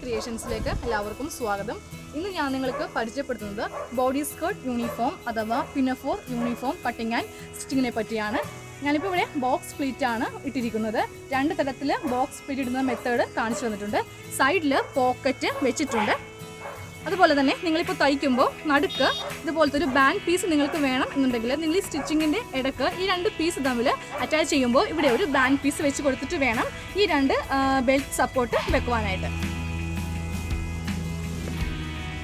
ക്രിയേഷൻസിലേക്ക് എല്ലാവർക്കും സ്വാഗതം. ഇന്ന് ഞാൻ നിങ്ങൾക്ക് പരിചയപ്പെടുത്തുന്നത് ബോഡി സ്കേർട്ട് യൂണിഫോം അഥവാ പിനഫോർ യൂണിഫോം കട്ടിങ് ആൻഡ് സ്റ്റിച്ചിങ്ങിനെ പറ്റിയാണ്. ഞാനിപ്പോൾ ഇവിടെ ബോക്സ് പ്ലീറ്റ് ആണ് ഇട്ടിരിക്കുന്നത്. രണ്ട് തരത്തിൽ ബോക്സ് പ്ലീറ്റ് ഇടുന്ന മെത്തേഡ് കാണിച്ചു തന്നിട്ടുണ്ട്. സൈഡിൽ പോക്കറ്റ് വെച്ചിട്ടുണ്ട്. അതുപോലെ തന്നെ നിങ്ങളിപ്പോൾ തയ്ക്കുമ്പോൾ നടുക്ക് ഇതുപോലത്തെ ഒരു ബാൻഡ് പീസ് നിങ്ങൾക്ക് വേണം എന്നുണ്ടെങ്കിൽ നിങ്ങൾ ഈ സ്റ്റിച്ചിങ്ങിൻ്റെ ഇടയ്ക്ക് ഈ രണ്ട് പീസ് തമ്മിൽ അറ്റാച്ച് ചെയ്യുമ്പോൾ ഇവിടെ ഒരു ബാൻഡ് പീസ് വെച്ച് കൊടുത്തിട്ട് വേണം ഈ രണ്ട് ബെൽറ്റ് സപ്പോർട്ട് വെക്കുവാനായിട്ട്.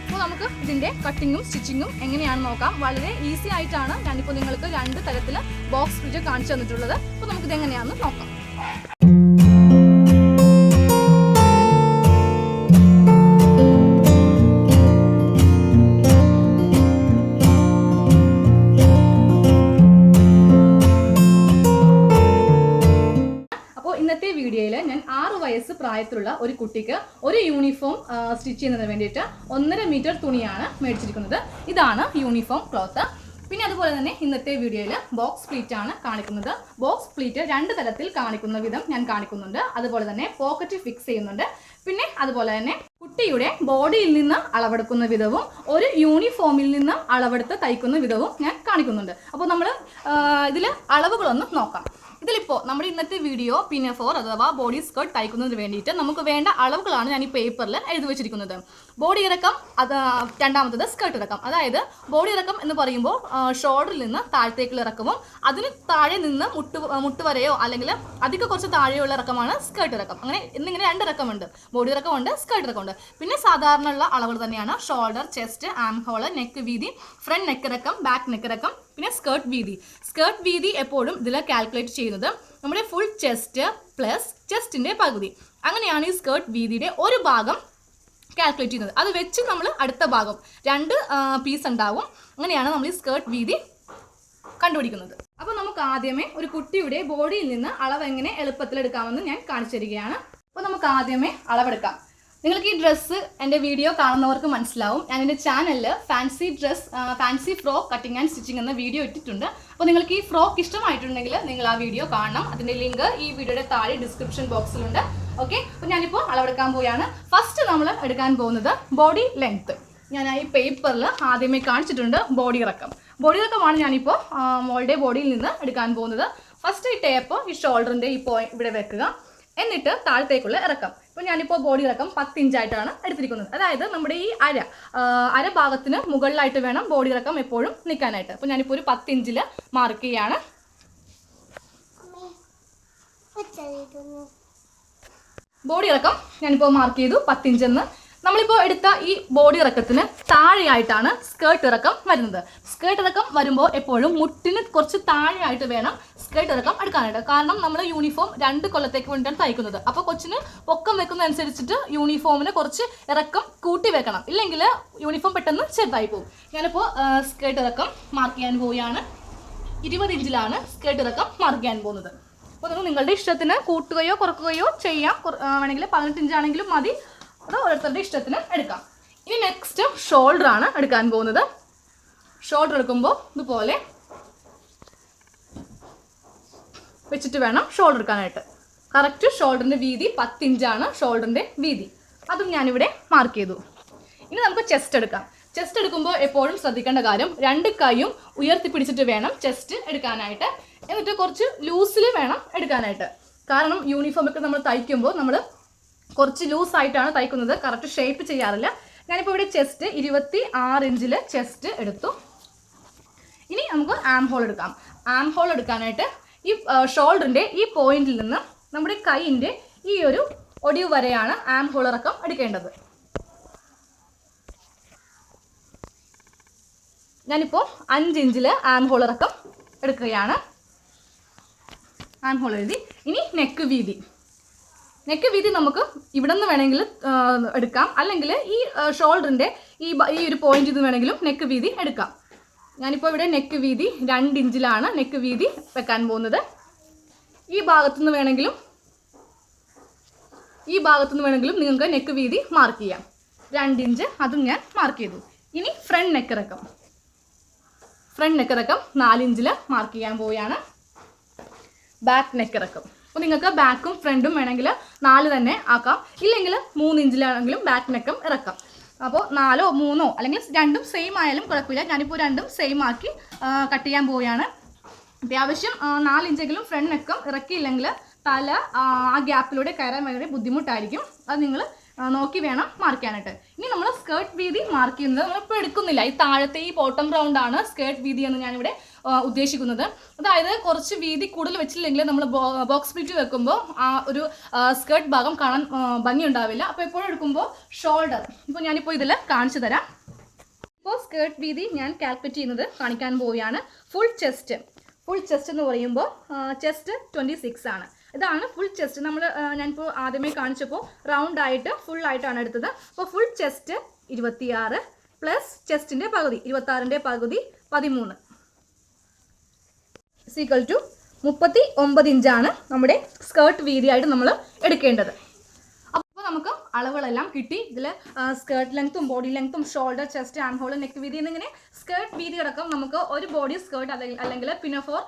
അപ്പോൾ നമുക്ക് ഇതിൻ്റെ കട്ടിങ്ങും സ്റ്റിച്ചിങ്ങും എങ്ങനെയാണെന്ന് നോക്കാം. വളരെ ഈസി ആയിട്ടാണ് ഞാനിപ്പോൾ നിങ്ങൾക്ക് രണ്ട് തരത്തിൽ ബോക്സ് പ്ലീറ്റ് കാണിച്ചു തന്നിട്ടുള്ളത്. അപ്പോൾ നമുക്കിത് എങ്ങനെയാണെന്ന് നോക്കാം. ഇന്നത്തെ വീഡിയോയിൽ ഞാൻ 6 വയസ്സ് പ്രായത്തിലുള്ള ഒരു കുട്ടിക്ക് ഒരു യൂണിഫോം സ്റ്റിച്ച് ചെയ്യുന്നതിന് വേണ്ടിയിട്ട് 1.5 മീറ്റർ തുണിയാണ് മേടിച്ചിരിക്കുന്നത്. ഇതാണ് യൂണിഫോം ക്ലോത്ത്. പിന്നെ അതുപോലെ തന്നെ ഇന്നത്തെ വീഡിയോയിൽ ബോക്സ് പ്ലീറ്റ് ആണ് കാണിക്കുന്നത്. ബോക്സ് പ്ലീറ്റ് രണ്ട് തരത്തിൽ കാണിക്കുന്ന വിധം ഞാൻ കാണിക്കുന്നുണ്ട്. അതുപോലെ തന്നെ പോക്കറ്റ് ഫിക്സ് ചെയ്യുന്നുണ്ട്. പിന്നെ അതുപോലെ തന്നെ കുട്ടിയുടെ ബോഡിയിൽ നിന്ന് അളവെടുക്കുന്ന വിധവും ഒരു യൂണിഫോമിൽ നിന്ന് അളവെടുത്ത് തയ്ക്കുന്ന വിധവും ഞാൻ കാണിക്കുന്നുണ്ട്. അപ്പോൾ നമ്മൾ ഇതിൽ അളവുകളൊന്ന് നോക്കാം. ഇതിലിപ്പോൾ നമ്മുടെ ഇന്നത്തെ വീഡിയോ പിനഫോർ അഥവാ ബോഡി സ്കേർട്ട് തയ്ക്കുന്നതിന് വേണ്ടിയിട്ട് നമുക്ക് വേണ്ട അളവുകളാണ് ഞാൻ ഈ പേപ്പറിൽ എഴുതി വെച്ചിരിക്കുന്നത്. ബോഡി ഇറക്കം, രണ്ടാമത്തത് സ്കേർട്ട് ഇറക്കം. അതായത് ബോഡി ഇറക്കം എന്ന് പറയുമ്പോൾ ഷോൾഡറിൽ നിന്ന് താഴത്തേക്കുള്ള ഇറക്കവും അതിന് താഴെ നിന്ന് മുട്ടുവരെയോ അല്ലെങ്കിൽ അധികം കുറച്ച് താഴെയുള്ള ഇറക്കമാണ് സ്കേർട്ട് ഇറക്കം. അങ്ങനെ എന്നിങ്ങനെ രണ്ട് ഇറക്കമുണ്ട്. Body ഇറക്കമുണ്ട്, skirt ഇറക്കമുണ്ട്. പിന്നെ സാധാരണ ഉള്ള അളവുകൾ തന്നെയാണ് ഷോൾഡർ, ചെസ്റ്റ്, ആം ഹോള്, നെക്ക് വീതി, ഫ്രണ്ട് നെക്ക് ഇറക്കം, ബാക്ക് നെക്ക് ഇറക്കം, പിന്നെ സ്കേർട്ട് വീതി. സ്കേർട്ട് വീതി എപ്പോഴും ഇതിൽ കാൽക്കുലേറ്റ് ചെയ്യുന്നത് നമ്മുടെ ഫുൾ ചെസ്റ്റ് പ്ലസ് ചെസ്റ്റിൻ്റെ പകുതി. അങ്ങനെയാണ് ഈ സ്കേർട്ട് വീതിയുടെ ഒരു ഭാഗം കാൽക്കുലേറ്റ് ചെയ്യുന്നത്. അത് വെച്ച് നമ്മൾ അടുത്ത ഭാഗം രണ്ട് പീസ് ഉണ്ടാവും. അങ്ങനെയാണ് നമ്മൾ ഈ സ്കേർട്ട് വീതി കണ്ടുപിടിക്കുന്നത്. അപ്പോൾ നമുക്ക് ആദ്യമേ ഒരു കുട്ടിയുടെ ബോഡിയിൽ നിന്ന് അളവ് എങ്ങനെ എളുപ്പത്തിൽ എടുക്കാമെന്ന് ഞാൻ കാണിച്ചു തരികയാണ്. അപ്പോൾ നമുക്ക് ആദ്യമേ അളവെടുക്കാം. നിങ്ങൾക്ക് ഈ ഡ്രസ്സ് എൻ്റെ വീഡിയോ കാണുന്നവർക്ക് മനസ്സിലാവും. ഞാൻ എൻ്റെ ചാനലിൽ fancy frock cutting and stitching എന്ന വീഡിയോ ഇട്ടിട്ടുണ്ട്. അപ്പോൾ നിങ്ങൾക്ക് ഈ ഫ്രോക്ക് ഇഷ്ടമായിട്ടുണ്ടെങ്കിൽ നിങ്ങൾ ആ വീഡിയോ കാണണം. അതിൻ്റെ ലിങ്ക് ഈ വീഡിയോയുടെ താഴെ ഡിസ്ക്രിപ്ഷൻ ബോക്സിലുണ്ട്. ഓക്കെ, അപ്പോൾ ഞാനിപ്പോൾ അളവെടുക്കാൻ പോവുകയാണ്. ഫസ്റ്റ് നമ്മൾ എടുക്കാൻ പോകുന്നത് ബോഡി ലെങ്ത്ത്. ഞാൻ ഈ പേപ്പറിൽ ആദ്യമേ കാണിച്ചിട്ടുണ്ട് ബോഡി ഇറക്കം. ബോഡി ഇറക്കമാണ് ഞാനിപ്പോൾ മോളുടെ ബോഡിയിൽ നിന്ന് എടുക്കാൻ പോകുന്നത്. ഫസ്റ്റ് ഈ ടേപ്പ് ഈ ഷോൾഡറിൻ്റെ ഈ ഇവിടെ വെക്കുക. എന്നിട്ട് താഴത്തേക്കുള്ള ഇറക്കം. ഇപ്പോൾ ഞാനിപ്പോൾ ബോഡി ഇറക്കം 10 ഇഞ്ചായിട്ടാണ് എടുത്തിരിക്കുന്നത്. അതായത് നമ്മുടെ ഈ അര ഭാഗത്തിന് മുകളിലായിട്ട് വേണം ബോഡി ഇറക്കം എപ്പോഴും നിൽക്കാനായിട്ട്. അപ്പോൾ ഞാനിപ്പോൾ ഒരു 10 ഇഞ്ചിൽ മാർക്ക് ചെയ്യാണ്. ബോഡി ഇറക്കം ഞാനിപ്പോൾ മാർക്ക് ചെയ്തു 10 ഇഞ്ചെന്ന്. നമ്മളിപ്പോൾ എടുത്ത ഈ ബോഡി ഇറക്കത്തിന് താഴെയായിട്ടാണ് സ്കേർട്ട് ഇറക്കം വരുന്നത്. സ്കേർട്ട് ഇറക്കം വരുമ്പോൾ എപ്പോഴും മുട്ടിന് കുറച്ച് താഴെയായിട്ട് വേണം സ്കേർട്ട് ഇറക്കം എടുക്കാനായിട്ട്. കാരണം നമ്മൾ യൂണിഫോം 2 കൊല്ലത്തേക്ക് വേണ്ടിയാണ് തയ്ക്കുന്നത്. അപ്പോൾ കൊച്ചിന് പൊക്കം വെക്കുന്നതനുസരിച്ചിട്ട് യൂണിഫോമിന് കുറച്ച് ഇറക്കം കൂട്ടി വെക്കണം. ഇല്ലെങ്കിൽ യൂണിഫോം പെട്ടെന്ന് ചെറുതായി പോകും. ഞാനിപ്പോൾ സ്കേർട്ട് ഇറക്കം മാർക്ക് ചെയ്യാൻ പോവുകയാണ്. 20 ഇഞ്ചിലാണ് സ്കേർട്ട് ഇറക്കം മാർക്ക് ചെയ്യാൻ പോകുന്നത്. അപ്പോൾ നിങ്ങളുടെ ഇഷ്ടത്തിന് കൂട്ടുകയോ കുറക്കുകയോ ചെയ്യാം. വേണമെങ്കിൽ 18 ഇഞ്ചാണെങ്കിലും മതി. അത് ഓരോരുത്തരുടെ ഇഷ്ടത്തിന് എടുക്കാം. ഇനി നെക്സ്റ്റ് ഷോൾഡർ ആണ് എടുക്കാൻ പോകുന്നത്. ഷോൾഡർ എടുക്കുമ്പോൾ ഇതുപോലെ വെച്ചിട്ട് വേണം ഷോൾഡർ എടുക്കാനായിട്ട്. കറക്റ്റ് ഷോൾഡറിൻ്റെ വീതി 10 ഇഞ്ചാണ് ഷോൾഡറിൻ്റെ വീതി. അതും ഞാനിവിടെ മാർക്ക് ചെയ്തു. ഇനി നമുക്ക് ചെസ്റ്റ് എടുക്കാം. ചെസ്റ്റ് എടുക്കുമ്പോൾ എപ്പോഴും ശ്രദ്ധിക്കേണ്ട കാര്യം, രണ്ട് കൈയും ഉയർത്തിപ്പിടിച്ചിട്ട് വേണം ചെസ്റ്റ് എടുക്കാനായിട്ട്. എന്നിട്ട് കുറച്ച് ലൂസിൽ വേണം എടുക്കാനായിട്ട്. കാരണം യൂണിഫോമൊക്കെ നമ്മൾ തയ്ക്കുമ്പോൾ നമ്മൾ കുറച്ച് ലൂസായിട്ടാണ് തയ്ക്കുന്നത്. കറക്റ്റ് ഷേപ്പ് ചെയ്യാറില്ല. ഞാനിപ്പോൾ ഇവിടെ ചെസ്റ്റ് 26 ഇഞ്ചിൽ ചെസ്റ്റ് എടുത്തു. ഇനി നമുക്ക് ആം ഹോൾ എടുക്കാം. ആം ഹോൾ എടുക്കാനായിട്ട് ഈ ഷോൾഡറിൻ്റെ ഈ പോയിന്റിൽ നിന്ന് നമ്മുടെ കൈയിൻ്റെ ഈ ഒരു ഒടിവ് വരെയാണ് ആം ഹോൾ ഇറക്കം എടുക്കേണ്ടത്. ഞാനിപ്പോൾ 5 ഇഞ്ചിൽ ആം ഹോൾ ഇറക്കം എടുക്കുകയാണ്. ആം ഹോൾ എഴുതി. ഇനി നെക്ക് വീതി. നെക്ക് വീതി നമുക്ക് ഇവിടെ നിന്ന് വേണമെങ്കിൽ എടുക്കാം. അല്ലെങ്കിൽ ഈ ഷോൾഡറിൻ്റെ ഈ ഒരു പോയിന്റിൽ നിന്ന് വേണമെങ്കിലും നെക്ക് വീതി എടുക്കാം. ഞാനിപ്പോൾ ഇവിടെ നെക്ക് വീതി 2 ഇഞ്ചിലാണ് നെക്ക് വീതി വെക്കാൻ പോകുന്നത്. ഈ ഭാഗത്തുനിന്ന് വേണമെങ്കിലും നിങ്ങൾക്ക് നെക്ക് വീതി മാർക്ക് ചെയ്യാം. 2 ഇഞ്ച് അതും ഞാൻ മാർക്ക് ചെയ്തു. ഇനി ഫ്രണ്ട് നെക്ക് ഇറക്കം 4 ഇഞ്ചിൽ മാർക്ക് ചെയ്യാൻ പോവുകയാണ്. ബാക്ക് നെക്ക് ഇറക്കം അപ്പോൾ നിങ്ങൾക്ക് ബാക്കും ഫ്രണ്ടും വേണമെങ്കിൽ 4 തന്നെ ആക്കാം, ഇല്ലെങ്കിൽ 3 ഇഞ്ചിലാണെങ്കിലും ബാക്ക് നെക്കും ഇറക്കാം. അപ്പോൾ 4 3 അല്ലെങ്കിൽ രണ്ടും സെയിം ആയാലും കുഴപ്പമില്ല. ഞാനിപ്പോൾ രണ്ടും സെയിം ആക്കി കട്ട് ചെയ്യാൻ പോവുകയാണ്. അത്യാവശ്യം 4 ഇഞ്ചെങ്കിലും ഫ്രണ്ട് നെക്കും ഇറക്കിയില്ലെങ്കിൽ തല ആ ഗ്യാപ്പിലൂടെ കയറാൻ വളരെ ബുദ്ധിമുട്ടായിരിക്കും. അത് നിങ്ങൾ നോക്കി വേണം മാർക്ക് ചെയ്യാനായിട്ട്. ഇനി നമ്മൾ സ്കേർട്ട് വീതി മാർക്ക് ചെയ്യുന്നത് നമ്മളിപ്പോൾ എടുക്കുന്നില്ല. ഈ താഴത്തെ ഈ ബോട്ടം റൗണ്ടാണ് സ്കേർട്ട് വീതി എന്ന് ഞാനിവിടെ ഉദ്ദേശിക്കുന്നത്. അതായത് കുറച്ച് വീതി കൂടുതൽ വെച്ചില്ലെങ്കിൽ നമ്മൾ ബോക്സ് സ്പ്ലിറ്റ് വെക്കുമ്പോൾ ആ ഒരു സ്കേർട്ട് ഭാഗം കാണാൻ ഭംഗി ഉണ്ടാവില്ല. അപ്പോൾ എപ്പോഴും എടുക്കുമ്പോൾ ഷോൾഡർ, ഇപ്പോൾ ഞാനിപ്പോൾ ഇതിൽ കാണിച്ചു തരാം. ഇപ്പോൾ സ്കേർട്ട് വീതി ഞാൻ കാൽക്കുലേറ്റ് ചെയ്യുന്നത് കാണിക്കാൻ പോവുകയാണ്. ഫുൾ ചെസ്റ്റ് എന്ന് പറയുമ്പോൾ ചെസ്റ്റ് 26 ആണ്. ഇതാണ് ഫുൾ ചെസ്റ്റ്. ഞാനിപ്പോൾ ആദ്യമേ കാണിച്ചപ്പോൾ റൗണ്ട് ആയിട്ട് ഫുൾ ആയിട്ടാണ് എടുത്തത്. അപ്പോൾ ഫുൾ ചെസ്റ്റ് 26 പ്ലസ് ചെസ്റ്റിൻ്റെ പകുതി 26ൻ്റെ പകുതി 13 = 39 ഇഞ്ചാണ് നമ്മുടെ സ്കേർട്ട് വീതിയായിട്ട് നമ്മൾ എടുക്കേണ്ടത്. അപ്പോൾ നമുക്ക് അളവുകളെല്ലാം കിട്ടി. ഇതിൽ സ്കേർട്ട് ലെങ്ത്തും ബോഡി ലെങ്ത്തും shoulder, chest, arm hole, neck വീതി എന്നിങ്ങനെ സ്കേർട്ട് വീതി അടക്കം നമുക്ക് ഒരു ബോഡി സ്കേർട്ട് അല്ലെങ്കിൽ പിനോഫോർ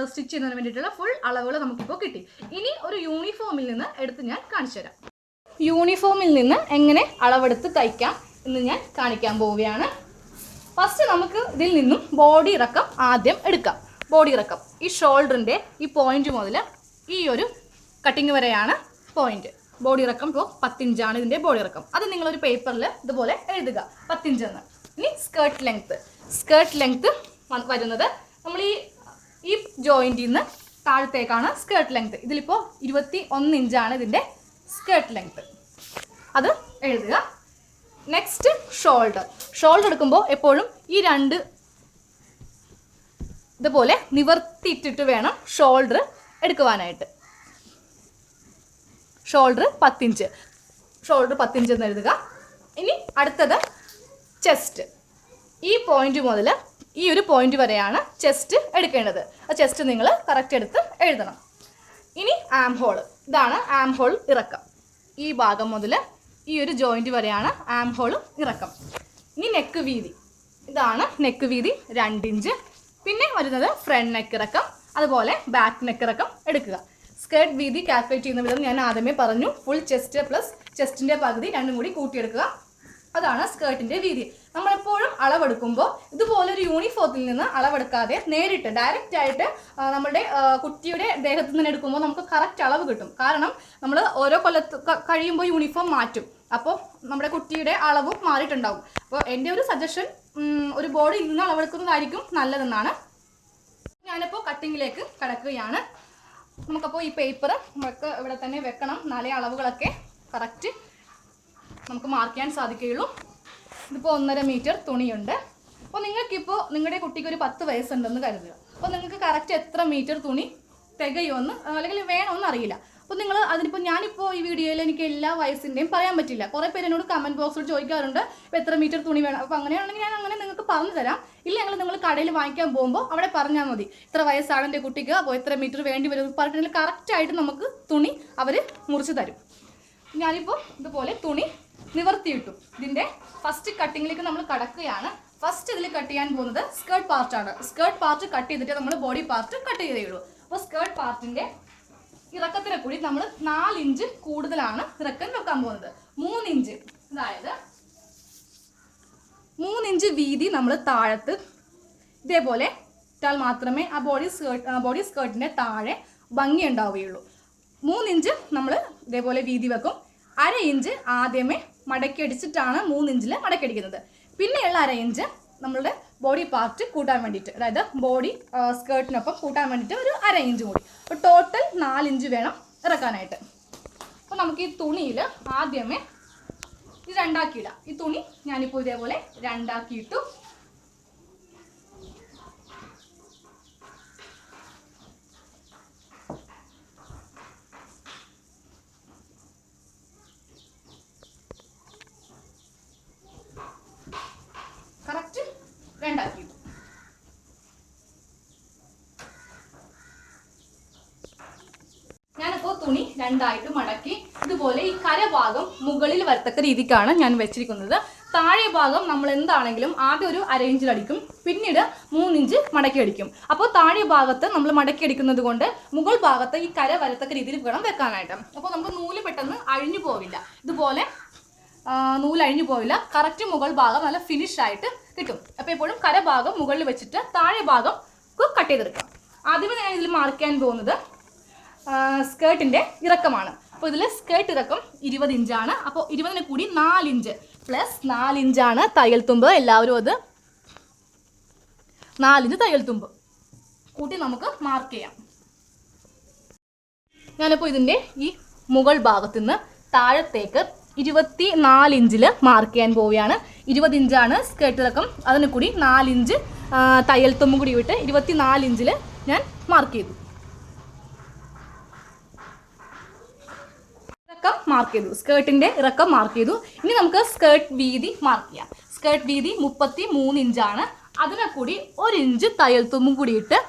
സ്റ്റിച്ച് ചെയ്യുന്നതിന് വേണ്ടിയിട്ടുള്ള ഫുൾ അളവുകൾ നമുക്കിപ്പോൾ കിട്ടി. ഇനി ഒരു യൂണിഫോമിൽ നിന്ന് എടുത്ത് ഞാൻ കാണിച്ചു തരാം. യൂണിഫോമിൽ നിന്ന് എങ്ങനെ അളവെടുത്ത് തയ്ക്കാം എന്ന് ഞാൻ കാണിക്കാൻ പോവുകയാണ്. ഫസ്റ്റ് നമുക്ക് ഇതിൽ നിന്നും ബോഡി ഇറക്കം ആദ്യം എടുക്കാം. ബോഡി ഇറക്കം ഈ ഷോൾഡറിൻ്റെ ഈ പോയിന്റ് മുതൽ ഈ ഒരു കട്ടിങ് വരെയാണ് പോയിന്റ്. ബോഡി ഇറക്കം ഇപ്പോൾ 10 ഇഞ്ചാണ് ഇതിൻ്റെ ബോഡി ഇറക്കം. അത് നിങ്ങളൊരു പേപ്പറിൽ ഇതുപോലെ എഴുതുക 10 ഇഞ്ചെന്ന്. ഇനി സ്കേർട്ട് ലെങ്ത്ത് വരുന്നത് നമ്മൾ ഈ ജോയിൻറ്റിൽ നിന്ന് താഴത്തേക്കാണ് സ്കേർട്ട് ലെങ്ത്ത്. ഇതിലിപ്പോൾ 21 ഇഞ്ചാണ് ഇതിൻ്റെ സ്കേർട്ട് ലെങ്ത്ത്. അത് എഴുതുക. നെക്സ്റ്റ് ഷോൾഡർ എടുക്കുമ്പോൾ എപ്പോഴും ഈ രണ്ട് ഇതുപോലെ നിവർത്തിയിട്ടിട്ട് വേണം ഷോൾഡർ എടുക്കുവാനായിട്ട്. ഷോൾഡർ 10 ഇഞ്ച്, ഷോൾഡർ 10 ഇഞ്ച് എന്ന് എഴുതുക. ഇനി അടുത്തത് ചെസ്റ്റ്. ഈ പോയിന്റ് മുതൽ ഈ ഒരു പോയിന്റ് വരെയാണ് ചെസ്റ്റ് എടുക്കേണ്ടത്. ആ ചെസ്റ്റ് നിങ്ങൾ കറക്റ്റ് എടുത്ത് എഴുതണം. ഇനി ആം ഹോൾ, ഇതാണ് ആം ഹോൾ ഇറക്കം. ഈ ഭാഗം മുതൽ ഈ ഒരു ജോയിന്റ് വരെയാണ് ആം ഹോൾ ഇറക്കം. ഇനി നെക്ക് വീതി, ഇതാണ് നെക്ക് വീതി 2 ഇഞ്ച്. പിന്നെ വരുന്നത് ഫ്രണ്ട് നെക്ക് ഇറക്കം, അതുപോലെ ബാക്ക് നെക്ക് ഇറക്കം എടുക്കുക. സ്കേർട്ട് വീതി കാൽക്കുലേറ്റ് ചെയ്യുന്ന വിധം ഞാൻ ആദ്യമേ പറഞ്ഞു. ഫുൾ ചെസ്റ്റ് പ്ലസ് ചെസ്റ്റിൻ്റെ പകുതി രണ്ടും കൂടി കൂട്ടിയെടുക്കുക. അതാണ് സ്കേർട്ടിൻ്റെ വീതി. നമ്മളെപ്പോഴും അളവെടുക്കുമ്പോൾ ഇതുപോലൊരു യൂണിഫോമിൽ നിന്ന് അളവെടുക്കാതെ നേരിട്ട് ഡയറക്റ്റ് ആയിട്ട് നമ്മുടെ കുട്ടിയുടെ ദേഹത്ത് നിന്ന് എടുക്കുമ്പോൾ നമുക്ക് കറക്റ്റ് അളവ് കിട്ടും. കാരണം നമ്മൾ ഓരോ കൊല്ലത്ത് കഴിയുമ്പോൾ യൂണിഫോം മാറ്റും. അപ്പോൾ നമ്മുടെ കുട്ടിയുടെ അളവും മാറിയിട്ടുണ്ടാവും. അപ്പോൾ എൻ്റെ ഒരു സജഷൻ ഒരു ബോഡിയിൽ നിന്ന് അളവെടുക്കുന്നതായിരിക്കും നല്ലതെന്നാണ്. ഞാനിപ്പോൾ കട്ടിങ്ങിലേക്ക് കടക്കുകയാണ്. നമുക്കപ്പോൾ ഈ പേപ്പർ നമുക്ക് ഇവിടെ തന്നെ വെക്കണം. നാളെ അളവുകളൊക്കെ കറക്റ്റ് നമുക്ക് മാർക്ക് ചെയ്യാൻ സാധിക്കുകയുള്ളൂ. ഇതിപ്പോൾ 1.5 മീറ്റർ തുണിയുണ്ട്. അപ്പോൾ നിങ്ങൾക്കിപ്പോൾ നിങ്ങളുടെ കുട്ടിക്ക് ഒരു 10 വയസ്സുണ്ടെന്ന് കരുതുക. അപ്പോൾ നിങ്ങൾക്ക് കറക്റ്റ് എത്ര മീറ്റർ തുണി തികയുമെന്ന് അല്ലെങ്കിൽ വേണമെന്ന് അറിയില്ല. അപ്പോൾ നിങ്ങൾ അതിനിപ്പോൾ ഞാനിപ്പോൾ ഈ വീഡിയോയിൽ എനിക്ക് എല്ലാ വയസ്സിൻ്റെയും പറയാൻ പറ്റില്ല. കുറേ പേര് എന്നോട് കമൻറ്റ് ബോക്സിൽ ചോദിക്കാറുണ്ട് ഇപ്പോൾ എത്ര മീറ്റർ തുണി വേണം. അപ്പോൾ അങ്ങനെയാണെങ്കിൽ ഞാൻ അങ്ങനെ നിങ്ങൾക്ക് പറഞ്ഞു തരാം. ഇല്ലെങ്കിൽ നിങ്ങൾ കടയിൽ വാങ്ങിക്കാൻ പോകുമ്പോൾ അവിടെ പറഞ്ഞാൽ മതി ഇത്ര വയസ്സാണ് എൻ്റെ കുട്ടിക്ക്, അപ്പോൾ എത്ര മീറ്റർ വേണ്ടി വരും പറഞ്ഞിട്ടുണ്ടെങ്കിൽ കറക്റ്റായിട്ട് നമുക്ക് തുണി അവർ മുറിച്ച് തരും. ഞാനിപ്പോൾ ഇതുപോലെ തുണി നിവർത്തിയിട്ടു. ഇതിൻ്റെ ഫസ്റ്റ് കട്ടിങ്ങിലേക്ക് നമ്മൾ കടക്കുകയാണ്. ഫസ്റ്റ് ഇതിൽ കട്ട് ചെയ്യാൻ പോകുന്നത് സ്കേർട്ട് പാർട്ടാണ്. സ്കേർട്ട് പാർട്ട് കട്ട് ചെയ്തിട്ട് നമ്മൾ ബോഡി പാർട്ട് കട്ട് ചെയ്തേയുള്ളൂ. അപ്പോൾ സ്കേർട്ട് പാർട്ടിൻ്റെ ഇറക്കത്തിനെ കൂടി നമ്മൾ 4 ഇഞ്ച് കൂടുതലാണ് ഇറക്കം വെക്കാൻ പോകുന്നത്. 3 ഇഞ്ച്, അതായത് 3 ഇഞ്ച് വീതി നമ്മൾ താഴത്ത് ഇതേപോലെ ഇട്ടാൽ മാത്രമേ ആ ബോഡി സ്കേർട്ടിൻ്റെ താഴെ ഭംഗി ഉണ്ടാവുകയുള്ളൂ. 3 ഇഞ്ച് നമ്മൾ ഇതേപോലെ വീതി വെക്കും. 1/2 ഇഞ്ച് ആദ്യമേ മടക്കി അടിച്ചിട്ടാണ് 3 ഇഞ്ചിൽ മടക്കി അടിക്കുന്നത്. പിന്നെയുള്ള 1/2 ഇഞ്ച് നമ്മളുടെ ബോഡി പാർട്ട് കൂട്ടാൻ വേണ്ടിയിട്ട്, അതായത് ബോഡി സ്കേർട്ടിനൊപ്പം കൂട്ടാൻ വേണ്ടിയിട്ട് ഒരു 1/2 ഇഞ്ച് കൂടി. അപ്പോൾ ടോട്ടൽ 4 ഇഞ്ച് വേണം ഇറക്കാനായിട്ട്. അപ്പോൾ നമുക്ക് ഈ തുണിയിൽ ആദ്യമേ ഇത് 2 ആക്കിയിടാം. ഈ തുണി ഞാനിപ്പോൾ ഇതേപോലെ 2 ആക്കിയിട്ടു. കറക്റ്റ് 2 ആക്കിയിട്ടു. ഞാനിപ്പോൾ തുണി 2 ആയിട്ട് മടക്കി ഇതുപോലെ ഈ കരഭാഗം മുകളിൽ വരത്തക്ക രീതിക്കാണ് ഞാൻ വെച്ചിരിക്കുന്നത്. താഴെ ഭാഗം നമ്മൾ എന്താണെങ്കിലും ആദ്യം ഒരു 1/2 ഇഞ്ചിൽ അടിക്കും, പിന്നീട് 3 ഇഞ്ച് മടക്കി അടിക്കും. അപ്പോൾ താഴെ ഭാഗത്ത് നമ്മൾ മടക്കി അടിക്കുന്നത് കൊണ്ട് മുകൾ ഭാഗത്ത് ഈ കര വരത്തക്ക രീതിയിൽ വേണം വെക്കാനായിട്ട്. അപ്പോൾ നമുക്ക് നൂല് പെട്ടെന്ന് അഴിഞ്ഞു പോവില്ല, ഇതുപോലെ നൂല് അഴിഞ്ഞു പോവില്ല. കറക്റ്റ് മുകൾ ഭാഗം നല്ല ഫിനിഷ് ആയിട്ട് കിട്ടും. അപ്പോൾ എപ്പോഴും കര ഭാഗം മുകളിൽ വെച്ചിട്ട് താഴെ ഭാഗം കട്ട് ചെയ്തെടുക്കാം. ആദ്യമേ ഞാൻ ഇതിൽ മാർക്ക് ചെയ്യാൻ പോകുന്നത് സ്കേർട്ടിൻ്റെ ഇറക്കമാണ്. അപ്പോൾ ഇതിൽ സ്കേർട്ട് ഇറക്കം 20 ഇഞ്ചാണ്. അപ്പോൾ 20-ന് കൂടി 4 ഇഞ്ച് പ്ലസ് 4 ഇഞ്ചാണ് തയ്യൽ തുമ്പ്. എല്ലാവരും അത് 4 ഇഞ്ച് തയ്യൽ തുമ്പ് കൂട്ടി നമുക്ക് മാർക്ക് ചെയ്യാം. ഞാനിപ്പോൾ ഇതിൻ്റെ ഈ മുകൾ ഭാഗത്തു നിന്ന് താഴത്തേക്ക് 24 ഇഞ്ചിൽ മാർക്ക് ചെയ്യാൻ പോവുകയാണ്. 20 ഇഞ്ചാണ് സ്കേർട്ട് ഇറക്കം, അതിന് കൂടി 4 ഇഞ്ച് തയ്യൽ തുമ്പും കൂടി വിട്ട് 24 ഇഞ്ചിൽ ഞാൻ മാർക്ക് ചെയ്തു. ഇറക്കം മാർക്ക് ചെയ്തു, സ്കേർട്ടിൻ്റെ ഇറക്കം മാർക്ക് ചെയ്തു. ഇനി നമുക്ക് സ്കേർട്ട് വീതി മാർക്ക് ചെയ്യാം. സ്കേർട്ട് വീതി 33 ഇഞ്ചാണ്. അതിനെ കൂടി 1 ഇഞ്ച് തയ്യൽ തുമ്പും കൂടി ഇട്ട്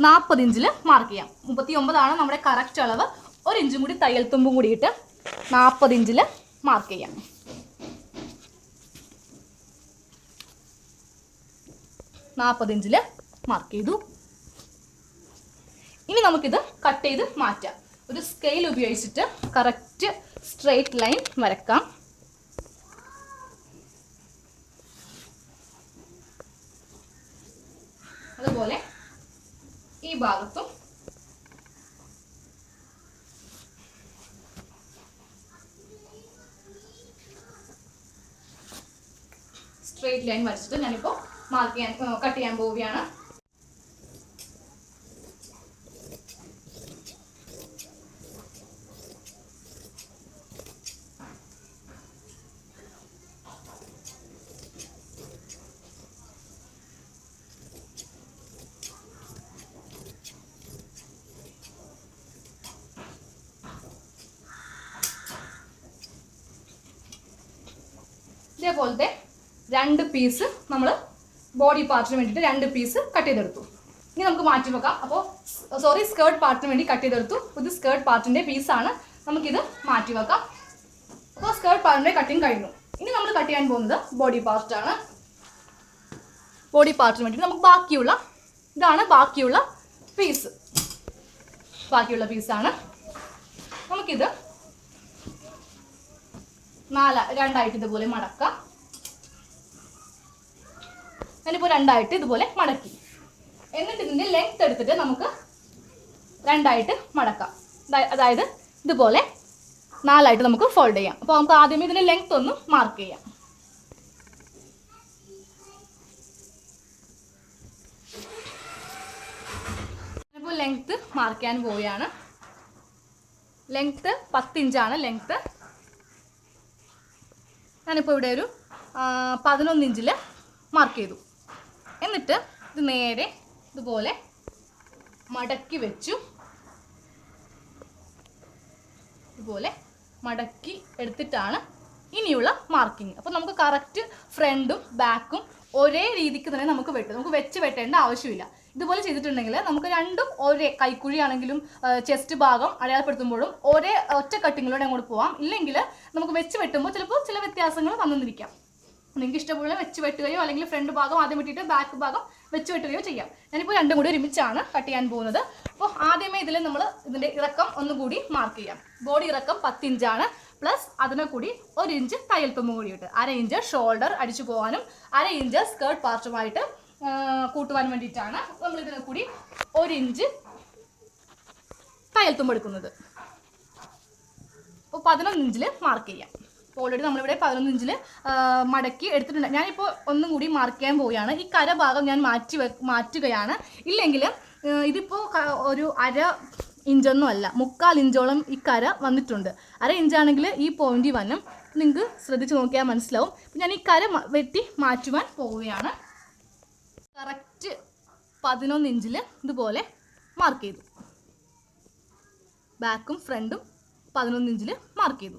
40 ഇഞ്ചിൽ മാർക്ക് ചെയ്യാം. 39 നമ്മുടെ കറക്റ്റ് അളവ്. 1 ഇഞ്ചും കൂടി തയ്യൽ തുമ്പും കൂടി ഇട്ട് 40 ഇഞ്ചിൽ മാർക്ക് ചെയ്യാം. 40 ഇഞ്ചിൽ മാർക്ക് ചെയ്തു. ഇനി നമുക്കിത് കട്ട് ചെയ്ത് മാറ്റാം. ഒരു സ്കെയിൽ ഉപയോഗിച്ചിട്ട് കറക്റ്റ് സ്ട്രെയിറ്റ് ലൈൻ വരക്കാം. അതുപോലെ ഈ ഭാഗത്തും സ്ട്രെയിറ്റ് ലൈൻ വരച്ചിട്ട് ഞാനിപ്പോൾ കട്ട് ചെയ്യാൻ പോവുകയാണ്. ഇതേപോലത്തെ 2 പീസ് നമ്മൾ ബോഡി പാർട്ടിന് വേണ്ടിയിട്ട് 2 പീസ് കട്ട് ചെയ്തെടുത്തു. ഇനി നമുക്ക് മാറ്റി വെക്കാം. അപ്പോൾ സ്കേർട്ട് പാർട്ടിന് വേണ്ടി കട്ട് ചെയ്തെടുത്തു. ഇത് സ്കേർട്ട് പാർട്ടിൻ്റെ പീസാണ്. നമുക്കിത് മാറ്റി വെക്കാം. അപ്പോൾ സ്കേർട്ട് പാർട്ടിൻ്റെ കട്ടിങ് കഴിഞ്ഞു. ഇനി നമ്മൾ കട്ട് ചെയ്യാൻ പോകുന്നത് ബോഡി പാർട്ടാണ്. ബോഡി പാർട്ടിന് വേണ്ടിയിട്ട് നമുക്ക് ഇതാണ് ബാക്കിയുള്ള പീസ്. ബാക്കിയുള്ള പീസാണ്. നമുക്കിത് 2ആയിട്ട് ഇതുപോലെ മടക്കാം. ഞാനിപ്പോൾ 2ആയിട്ട് ഇതുപോലെ മടക്കി. എന്നിട്ട് ഇതിൻ്റെ ലെങ്ത് എടുത്തിട്ട് നമുക്ക് 2ആയിട്ട് മടക്കാം. അതായത് ഇതുപോലെ 4ആയിട്ട് നമുക്ക് ഫോൾഡ് ചെയ്യാം. അപ്പോൾ നമുക്ക് ആദ്യമേ ഇതിൻ്റെ ലെങ്ത് ഒന്ന് മാർക്ക് ചെയ്യാം. ഇപ്പോൾ ലെങ്ത് മാർക്ക് ചെയ്യാൻ പോവുകയാണ്. ലെങ്ത് 10 ഇഞ്ചാണ് ലെങ്ത്. ഞാനിപ്പോൾ ഇവിടെ ഒരു 11 ഇഞ്ചിൽ മാർക്ക് ചെയ്തു. എന്നിട്ട് ഇത് നേരെ ഇതുപോലെ മടക്കി വെച്ചു. ഇതുപോലെ മടക്കി എടുത്തിട്ടാണ് ഇനിയുള്ള മാർക്കിങ്. അപ്പോൾ നമുക്ക് കറക്റ്റ് ഫ്രണ്ടും ബാക്കും ഒരേ രീതിക്ക് തന്നെ നമുക്ക് വെച്ച് വെട്ടേണ്ട ആവശ്യമില്ല. ഇതുപോലെ ചെയ്തിട്ടുണ്ടെങ്കിൽ നമുക്ക് രണ്ടും ഒരേ കൈക്കുഴിയാണെങ്കിലും ചെസ്റ്റ് ഭാഗം അടയാളപ്പെടുത്തുമ്പോഴും ഒറ്റ കട്ടിങ്ങിലൂടെ അങ്ങോട്ട് പോവാം. ഇല്ലെങ്കിൽ നമുക്ക് വെച്ച് വെട്ടുമ്പോൾ ചിലപ്പോൾ ചില വ്യത്യാസങ്ങൾ വന്നിരിക്കാം. നിങ്ങൾക്ക് ഇഷ്ടമുള്ള വെച്ച് വെട്ടുകയോ അല്ലെങ്കിൽ ഫ്രണ്ട് ഭാഗം ആദ്യം വെട്ടിയിട്ട് ബാക്ക് ഭാഗം വെച്ച് വെട്ടുകയോ ചെയ്യാം. ഞാനിപ്പോൾ രണ്ടും കൂടി ഒരുമിച്ചാണ് കട്ട് ചെയ്യാൻ പോകുന്നത്. അപ്പോൾ ആദ്യമേ ഇതിൽ നമ്മൾ ഇതിൻ്റെ ഇറക്കം ഒന്നുകൂടി മാർക്ക് ചെയ്യാം. ബോഡി ഇറക്കം 10 ഇഞ്ചാണ്. പ്ലസ് അതിനെ കൂടി 1 ഇഞ്ച് തയ്യൽ തുമ്പ് കൂടിയിട്ട് 1/2 ഇഞ്ച് ഷോൾഡർ അടിച്ചു പോകാനും 1/2 ഇഞ്ച് സ്കേർട്ട് പാർട്ടുമായിട്ട് കൂട്ടുവാൻ വേണ്ടിയിട്ടാണ് നമ്മൾ ഇതിനെ കൂടി 1 ഇഞ്ച് തയ്യൽ തുമ്പ് എടുക്കുന്നത്. അപ്പോൾ 11 ഇഞ്ചിൽ മാർക്ക് ചെയ്യാം. ഓൾറെഡി നമ്മളിവിടെ 11 ഇഞ്ചിൽ മടക്കി എടുത്തിട്ടുണ്ട്. ഞാനിപ്പോൾ ഒന്നും കൂടി മാർക്ക് ചെയ്യാൻ പോവുകയാണ്. ഈ കര ഭാഗം ഞാൻ മാറ്റുകയാണ്. ഇല്ലെങ്കിൽ ഇതിപ്പോൾ ഒരു 1/2 ഇഞ്ചൊന്നും അല്ല, 3/4 ഇഞ്ചോളം ഈ കര വന്നിട്ടുണ്ട്. 1/2 ഇഞ്ചാണെങ്കിൽ ഈ പോയിന്റ് വന്നും നിങ്ങൾക്ക് ശ്രദ്ധിച്ച് നോക്കിയാൽ മനസ്സിലാവും. ഞാൻ ഈ കര വെട്ടി മാറ്റുവാൻ പോവുകയാണ്. കറക്റ്റ് 11 ഇഞ്ചിൽ ഇതുപോലെ മാർക്ക് ചെയ്തു. ബാക്കും ഫ്രണ്ടും 11 ഇഞ്ചിൽ മാർക്ക് ചെയ്തു.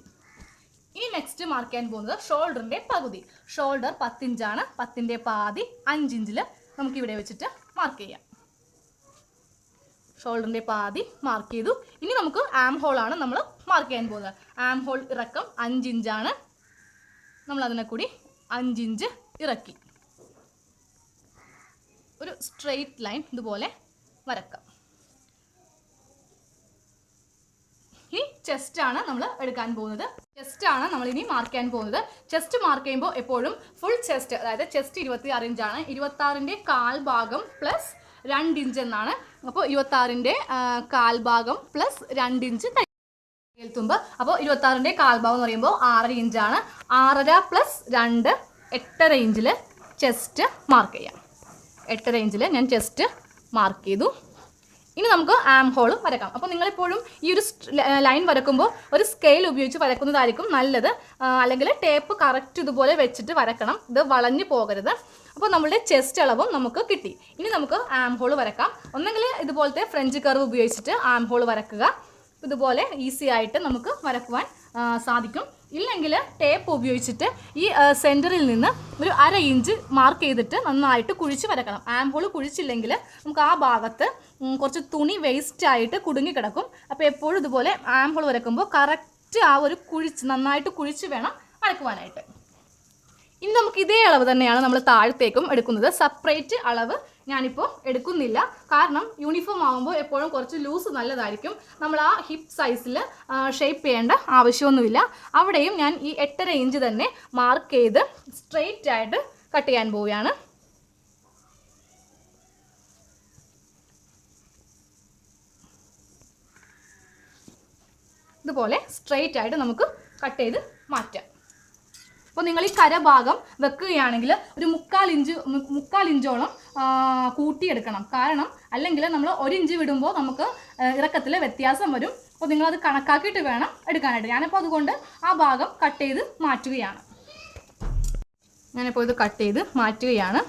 ഇനി നെക്സ്റ്റ് മാർക്ക് ചെയ്യാൻ പോകുന്നത് ഷോൾഡറിൻ്റെ പകുതി. ഷോൾഡർ 10 ഇഞ്ചാണ്. 10ൻ്റെ പാതി 5 ഇഞ്ചിൽ നമുക്കിവിടെ വെച്ചിട്ട് മാർക്ക് ചെയ്യാം. ഷോൾഡറിൻ്റെ പാതി മാർക്ക് ചെയ്തു. ഇനി നമുക്ക് ആം ഹോളാണ് നമ്മൾ മാർക്ക് ചെയ്യാൻ പോകുന്നത്. ആം ഹോൾ ഇറക്കം 5 ഇഞ്ചാണ്. നമ്മൾ അതിനെ കൂടി 5 ഇഞ്ച് ഇറക്കി ഒരു സ്ട്രെയിറ്റ് ലൈൻ ഇതുപോലെ വരക്കാം. ഈ ചെസ്റ്റാണ് നമ്മൾ എടുക്കാൻ പോകുന്നത്. ചെസ്റ്റാണ് നമ്മൾ ഇനി മാർക്ക് ചെയ്യാൻ പോകുന്നത്. ചെസ്റ്റ് മാർക്ക് ചെയ്യുമ്പോൾ എപ്പോഴും ഫുൾ ചെസ്റ്റ്, അതായത് ചെസ്റ്റ് 26 ഇഞ്ചാണ്. 26ൻ്റെ കാൽഭാഗം പ്ലസ് 2 ഇഞ്ച് എന്നാണ്. അപ്പോൾ 26ൻ്റെ കാൽഭാഗം പ്ലസ് 2 ഇഞ്ച് തുമ്പ്. അപ്പോൾ 26ൻ്റെ കാൽഭാഗം എന്ന് പറയുമ്പോൾ 6 ഇഞ്ചാണ്. 6.5 പ്ലസ് 2 8.5 ഇഞ്ചിൽ ചെസ്റ്റ് മാർക്ക് ചെയ്യാം. 8.5 ഇഞ്ചിൽ ഞാൻ ചെസ്റ്റ് മാർക്ക് ചെയ്തു. ഇനി നമുക്ക് ആം ഹോൾ വരക്കാം. അപ്പോൾ നിങ്ങളെപ്പോഴും ഈ ഒരു ലൈൻ വരക്കുമ്പോൾ ഒരു സ്കെയിൽ ഉപയോഗിച്ച് വരക്കുന്നതായിരിക്കും നല്ലത്. അല്ലെങ്കിൽ ടേപ്പ് കറക്റ്റ് ഇതുപോലെ വെച്ചിട്ട് വരക്കണം, ഇത് വളഞ്ഞു പോകരുത്. അപ്പോൾ നമ്മളുടെ ചെസ്റ്റ് അളവും നമുക്ക് കിട്ടി. ഇനി നമുക്ക് ആം ഹോൾ വരക്കാം. ഒന്നെങ്കിൽ ഇതുപോലത്തെ ഫ്രഞ്ച് കർവ് ഉപയോഗിച്ചിട്ട് ആം ഹോൾ വരക്കുക. ഇതുപോലെ ഈസി ആയിട്ട് നമുക്ക് വരക്കുവാൻ സാധിക്കും. ഇല്ലെങ്കിൽ ടേപ്പ് ഉപയോഗിച്ചിട്ട് ഈ സെൻറ്ററിൽ നിന്ന് ഒരു 1/2 ഇഞ്ച് മാർക്ക് ചെയ്തിട്ട് നന്നായിട്ട് കുഴിച്ച് വരക്കണം. ആം ഹോൾ കുഴിച്ചില്ലെങ്കിൽ നമുക്ക് ആ ഭാഗത്ത് കുറച്ച് തുണി വേസ്റ്റായിട്ട് കുടുങ്ങി കിടക്കും. അപ്പോൾ എപ്പോഴും ഇതുപോലെ ആം ഹോൾ വരക്കുമ്പോൾ കറക്റ്റ് ആ ഒരു നന്നായിട്ട് കുഴിച്ച് വേണം വരക്കുവാനായിട്ട്. ഇനി നമുക്ക് ഇതേ അളവ് തന്നെയാണ് നമ്മൾ താഴത്തേക്കും എടുക്കുന്നത്. സെപ്പറേറ്റ് അളവ് ഞാനിപ്പോൾ എടുക്കുന്നില്ല, കാരണം യൂണിഫോം ആകുമ്പോൾ എപ്പോഴും കുറച്ച് ലൂസ് നല്ലതായിരിക്കും. നമ്മൾ ആ ഹിപ്പ് സൈസിൽ ഷേപ്പ് ചെയ്യേണ്ട ആവശ്യമൊന്നുമില്ല. അവിടെയും ഞാൻ ഈ 8.5 ഇഞ്ച് തന്നെ മാർക്ക് ചെയ്ത് സ്ട്രെയിറ്റ് ആയിട്ട് കട്ട് ചെയ്യാൻ പോവുകയാണ്. ഇതുപോലെ സ്ട്രെയിറ്റ് ആയിട്ട് നമുക്ക് കട്ട് ചെയ്ത് മാറ്റാം. അപ്പോൾ നിങ്ങൾ ഈ കരഭാഗം വെക്കുകയാണെങ്കിൽ ഒരു 3/4 ഇഞ്ചോളം കൂട്ടിയെടുക്കണം. കാരണം അല്ലെങ്കിൽ നമ്മൾ 1 ഇഞ്ച് വിടുമ്പോൾ നമുക്ക് ഇറക്കത്തിൽ വ്യത്യാസം വരും. അപ്പോൾ നിങ്ങളത് കണക്കാക്കിയിട്ട് വേണം എടുക്കാനായിട്ട്. ഞാനിപ്പോൾ അതുകൊണ്ട് ആ ഭാഗം കട്ട് ചെയ്ത് മാറ്റുകയാണ്. ഞാനിപ്പോൾ ഇത് കട്ട് ചെയ്ത് മാറ്റുകയാണ്.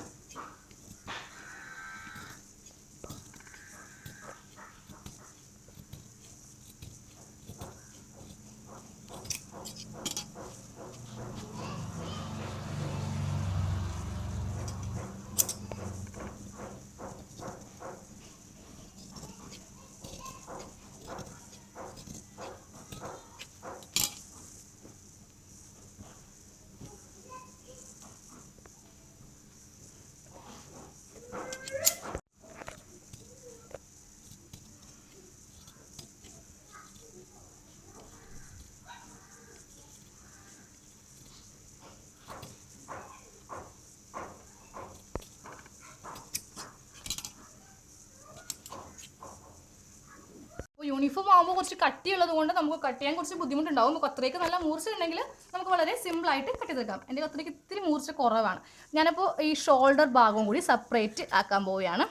യൂണിഫോം ആകുമ്പോൾ കുറച്ച് കട്ടിയുള്ളത് കൊണ്ട് നമുക്ക് കട്ട് ചെയ്യാൻ കുറച്ച് ബുദ്ധിമുട്ടുണ്ടാവും. കത്രിക്ക് നല്ല മൂർച്ച ഉണ്ടെങ്കിൽ നമുക്ക് വളരെ സിമ്പിളായിട്ട് കട്ട് ചെയ്തെടുക്കാം. എൻ്റെ കത്രിക്ക് ഇത്തിരി മൂർച്ച കുറവാണ്. ഞാനപ്പോൾ ഈ ഷോൾഡർ ഭാഗവും കൂടി സെപ്പറേറ്റ് ആക്കാൻ പോവുകയാണ്.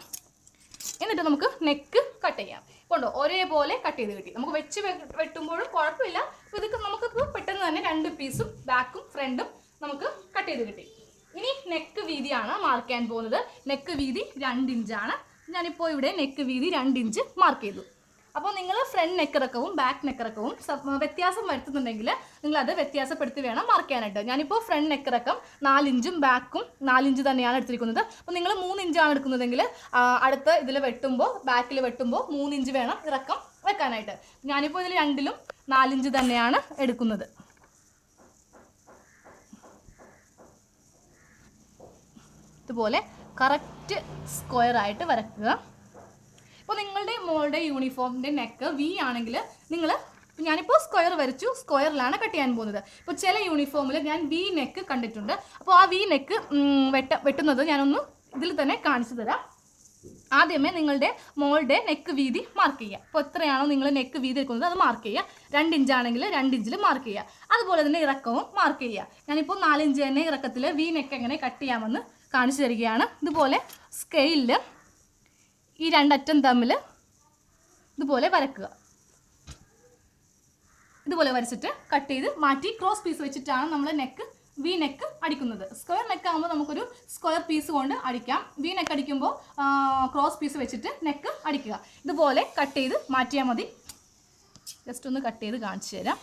എന്നിട്ട് നമുക്ക് നെക്ക് കട്ട് ചെയ്യാം. കൊണ്ടോ ഒരേപോലെ കട്ട് ചെയ്ത് കിട്ടി. നമുക്ക് വെച്ച് വെട്ടുമ്പോഴും കുഴപ്പമില്ല. അപ്പോൾ ഇതൊക്കെ നമുക്കിപ്പോൾ പെട്ടെന്ന് തന്നെ 2 പീസും ബാക്കും ഫ്രണ്ടും നമുക്ക് കട്ട് ചെയ്ത് കിട്ടി. ഇനി നെക്ക് വീതിയാണ് മാർക്ക് ചെയ്യാൻ പോകുന്നത്. നെക്ക് വീതി 2 ഇഞ്ചാണ്. ഞാനിപ്പോൾ ഇവിടെ നെക്ക് വീതി 2 ഇഞ്ച് മാർക്ക് ചെയ്തു. അപ്പോൾ നിങ്ങൾ ഫ്രണ്ട് നെക്കിറക്കവും ബാക്ക് നെക്കിറക്കവും വ്യത്യാസം വരുത്തുന്നുണ്ടെങ്കിൽ നിങ്ങളത് വ്യത്യാസപ്പെടുത്തി വേണം മാർക്ക് ചെയ്യാനായിട്ട്. ഞാനിപ്പോൾ ഫ്രണ്ട് നെക്കിറക്കം 4 ഇഞ്ചും ബാക്കും 4 ഇഞ്ച് തന്നെയാണ് എടുത്തിരിക്കുന്നത്. അപ്പോൾ നിങ്ങൾ 3 ഇഞ്ചാണ് എടുക്കുന്നതെങ്കിൽ അടുത്ത ഇതിൽ വെട്ടുമ്പോൾ ബാക്കിൽ വെട്ടുമ്പോൾ 3 ഇഞ്ച് വേണം ഇറക്കം വെക്കാനായിട്ട്. ഞാനിപ്പോൾ ഇതിൽ 2ലും 4 ഇഞ്ച് തന്നെയാണ് എടുക്കുന്നത്. ഇതുപോലെ കറക്റ്റ് സ്ക്വയറായിട്ട് വരക്കുക. അപ്പോൾ നിങ്ങളുടെ മോളുടെ യൂണിഫോമിൻ്റെ നെക്ക് വി ആണെങ്കിൽ ഞാനിപ്പോൾ സ്ക്വയർ വരച്ചു, സ്ക്വയറിലാണ് കട്ട് ചെയ്യാൻ പോകുന്നത്. ഇപ്പോൾ ചില യൂണിഫോമിൽ ഞാൻ വി നെക്ക് കണ്ടിട്ടുണ്ട്. അപ്പോൾ ആ വി നെക്ക് വെട്ടുന്നത് ഞാനൊന്ന് ഇതിൽ തന്നെ കാണിച്ചു തരാം. ആദ്യമേ നിങ്ങളുടെ മോളുടെ നെക്ക് വീതി മാർക്ക് ചെയ്യുക. അപ്പോൾ എത്രയാണോ നിങ്ങൾ നെക്ക് വീതി എടുക്കുന്നത് അത് മാർക്ക് ചെയ്യുക. 2 ഇഞ്ചാണെങ്കിൽ 2 ഇഞ്ചിൽ മാർക്ക് ചെയ്യുക. അതുപോലെ തന്നെ ഇറക്കവും മാർക്ക് ചെയ്യുക. ഞാനിപ്പോൾ 4 ഇഞ്ച് തന്നെ ഇറക്കത്തിൽ വി നെക്ക് എങ്ങനെ കട്ട് ചെയ്യാമെന്ന് കാണിച്ചു തരികയാണ്. ഇതുപോലെ സ്കെയിലിൽ ഈ 2 അറ്റം തമ്മിൽ ഇതുപോലെ വരക്കുക. ഇതുപോലെ വരച്ചിട്ട് കട്ട് ചെയ്ത് മാറ്റി ക്രോസ് പീസ് വെച്ചിട്ടാണ് നമ്മൾ വി നെക്ക് അടിക്കുന്നത്. സ്ക്വയർ നെക്ക് ആകുമ്പോൾ നമുക്കൊരു സ്ക്വയർ പീസ് കൊണ്ട് അടിക്കാം. വി നെക്ക് അടിക്കുമ്പോൾ ക്രോസ് പീസ് വെച്ചിട്ട് നെക്ക് അടിക്കുക. ഇതുപോലെ കട്ട് ചെയ്ത് മാറ്റിയാൽ മതി. ജസ്റ്റ് ഒന്ന് കട്ട് ചെയ്ത് കാണിച്ചു തരാം.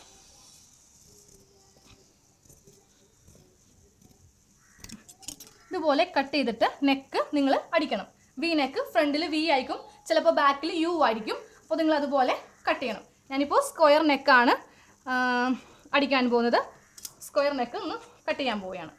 ഇതുപോലെ കട്ട് ചെയ്തിട്ട് നെക്ക് നിങ്ങൾ അടിക്കണം. വി നെക്ക് ഫ്രണ്ടിൽ വി ആയിരിക്കും, ചിലപ്പോൾ ബാക്കിൽ യു ആയിരിക്കും. അപ്പോൾ നിങ്ങൾ അതുപോലെ കട്ട് ചെയ്യണം. ഞാനിപ്പോൾ സ്ക്വയർ നെക്കാണ് അടിക്കാൻ പോകുന്നത്. സ്ക്വയർ നെക്ക് ഒന്ന് കട്ട് ചെയ്യാൻ പോവുകയാണ്.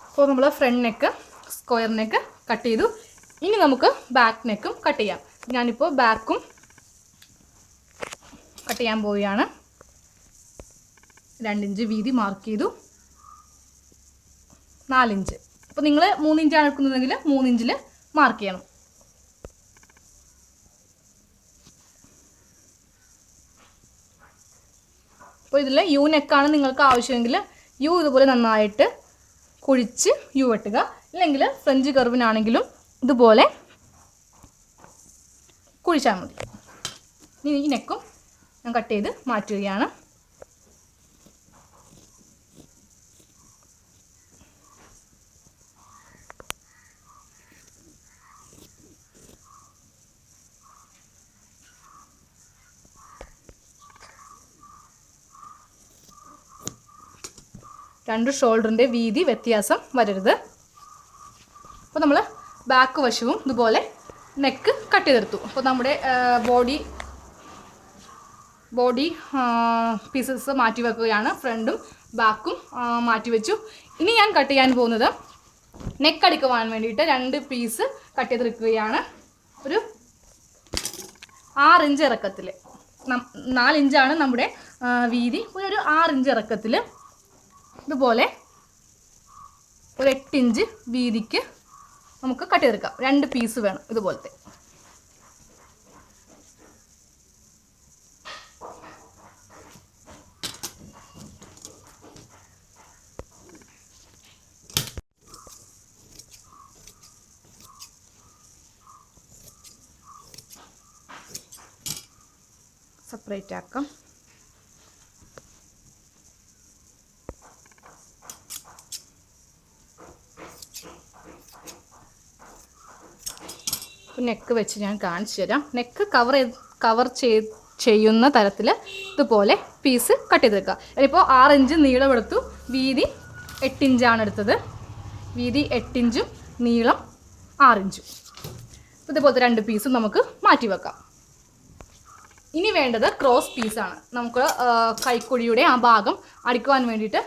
അപ്പോൾ നമ്മൾ front neck square neck cut ചെയ്തു. ഇനി നമുക്ക് ബാക്ക് നെക്കും കട്ട് ചെയ്യാം. ഞാനിപ്പോൾ ബാക്കും കട്ട് ചെയ്യാൻ പോവുകയാണ്. 2 ഇഞ്ച് വീതി മാർക്ക് ചെയ്തു. 4 ഇഞ്ച്. അപ്പോൾ നിങ്ങൾ 3 ഇഞ്ചാണ് എടുക്കുന്നതെങ്കിൽ 3 ഇഞ്ചിൽ മാർക്ക് ചെയ്യണം. അപ്പോൾ ഇതിൽ യു നെക്കാണ് നിങ്ങൾക്ക് ആവശ്യമെങ്കിൽ യു ഇതുപോലെ നന്നായിട്ട് കുഴിച്ച് യു വെട്ടുക. അല്ലെങ്കിൽ ഫ്രഞ്ച് കർവിനാണെങ്കിലും ഇതുപോലെ കുഴിച്ചാൽ മതി. ഇനി ഈ നെക്കും ഞാൻ കട്ട് ചെയ്ത് മാറ്റുകയാണ്. രണ്ട് ഷോൾഡറിൻ്റെ വീതി വ്യത്യാസം വരരുത്. അപ്പോൾ നമ്മൾ ബാക്ക് വശവും ഇതുപോലെ നെക്ക് കട്ട് ചെയ്തെടുത്തു. അപ്പോൾ നമ്മുടെ ബോഡി പീസസ് മാറ്റി വെക്കുകയാണ്. ഫ്രണ്ടും ബാക്കും മാറ്റി വെച്ചു. ഇനി ഞാൻ കട്ട് ചെയ്യാൻ പോകുന്നത് നെക്ക് അടിക്കുവാൻ വേണ്ടിയിട്ട് 2 പീസ് കട്ട് ചെയ്തെടുക്കുകയാണ്. ഒരു 6 ഇഞ്ച് ഇറക്കത്തിൽ, 4 ഇഞ്ചാണ് നമ്മുടെ വീതി. ഒരു 6 ഇഞ്ച് ഇറക്കത്തിൽ ഇതുപോലെ ഒരു 8 ഇഞ്ച് വീതിക്ക് നമുക്ക് കട്ട് ചെയ്തെടുക്കാം. 2 പീസ് വേണം ഇതുപോലത്തെ. സെപ്പറേറ്റ് ആക്കാം. നെക്ക് വെച്ച് ഞാൻ കാണിച്ചു തരാം. നെക്ക് കവർ ചെയ്യുന്ന തരത്തിൽ ഇതുപോലെ പീസ് കട്ട് ചെയ്തെടുക്കുക. ഇപ്പോൾ 6 ഇഞ്ച് നീളം എടുത്തു. വീതി 8 ഇഞ്ചാണ് എടുത്തത്. വീതി 8 ഇഞ്ചും നീളം 6 ഇഞ്ചും. ഇതുപോലത്തെ 2 പീസും നമുക്ക് മാറ്റി വെക്കാം. ഇനി വേണ്ടത് ക്രോസ് പീസാണ്. നമുക്ക് കൈക്കുഴിയുടെ ആ ഭാഗം അടിക്കുവാൻ വേണ്ടിയിട്ട്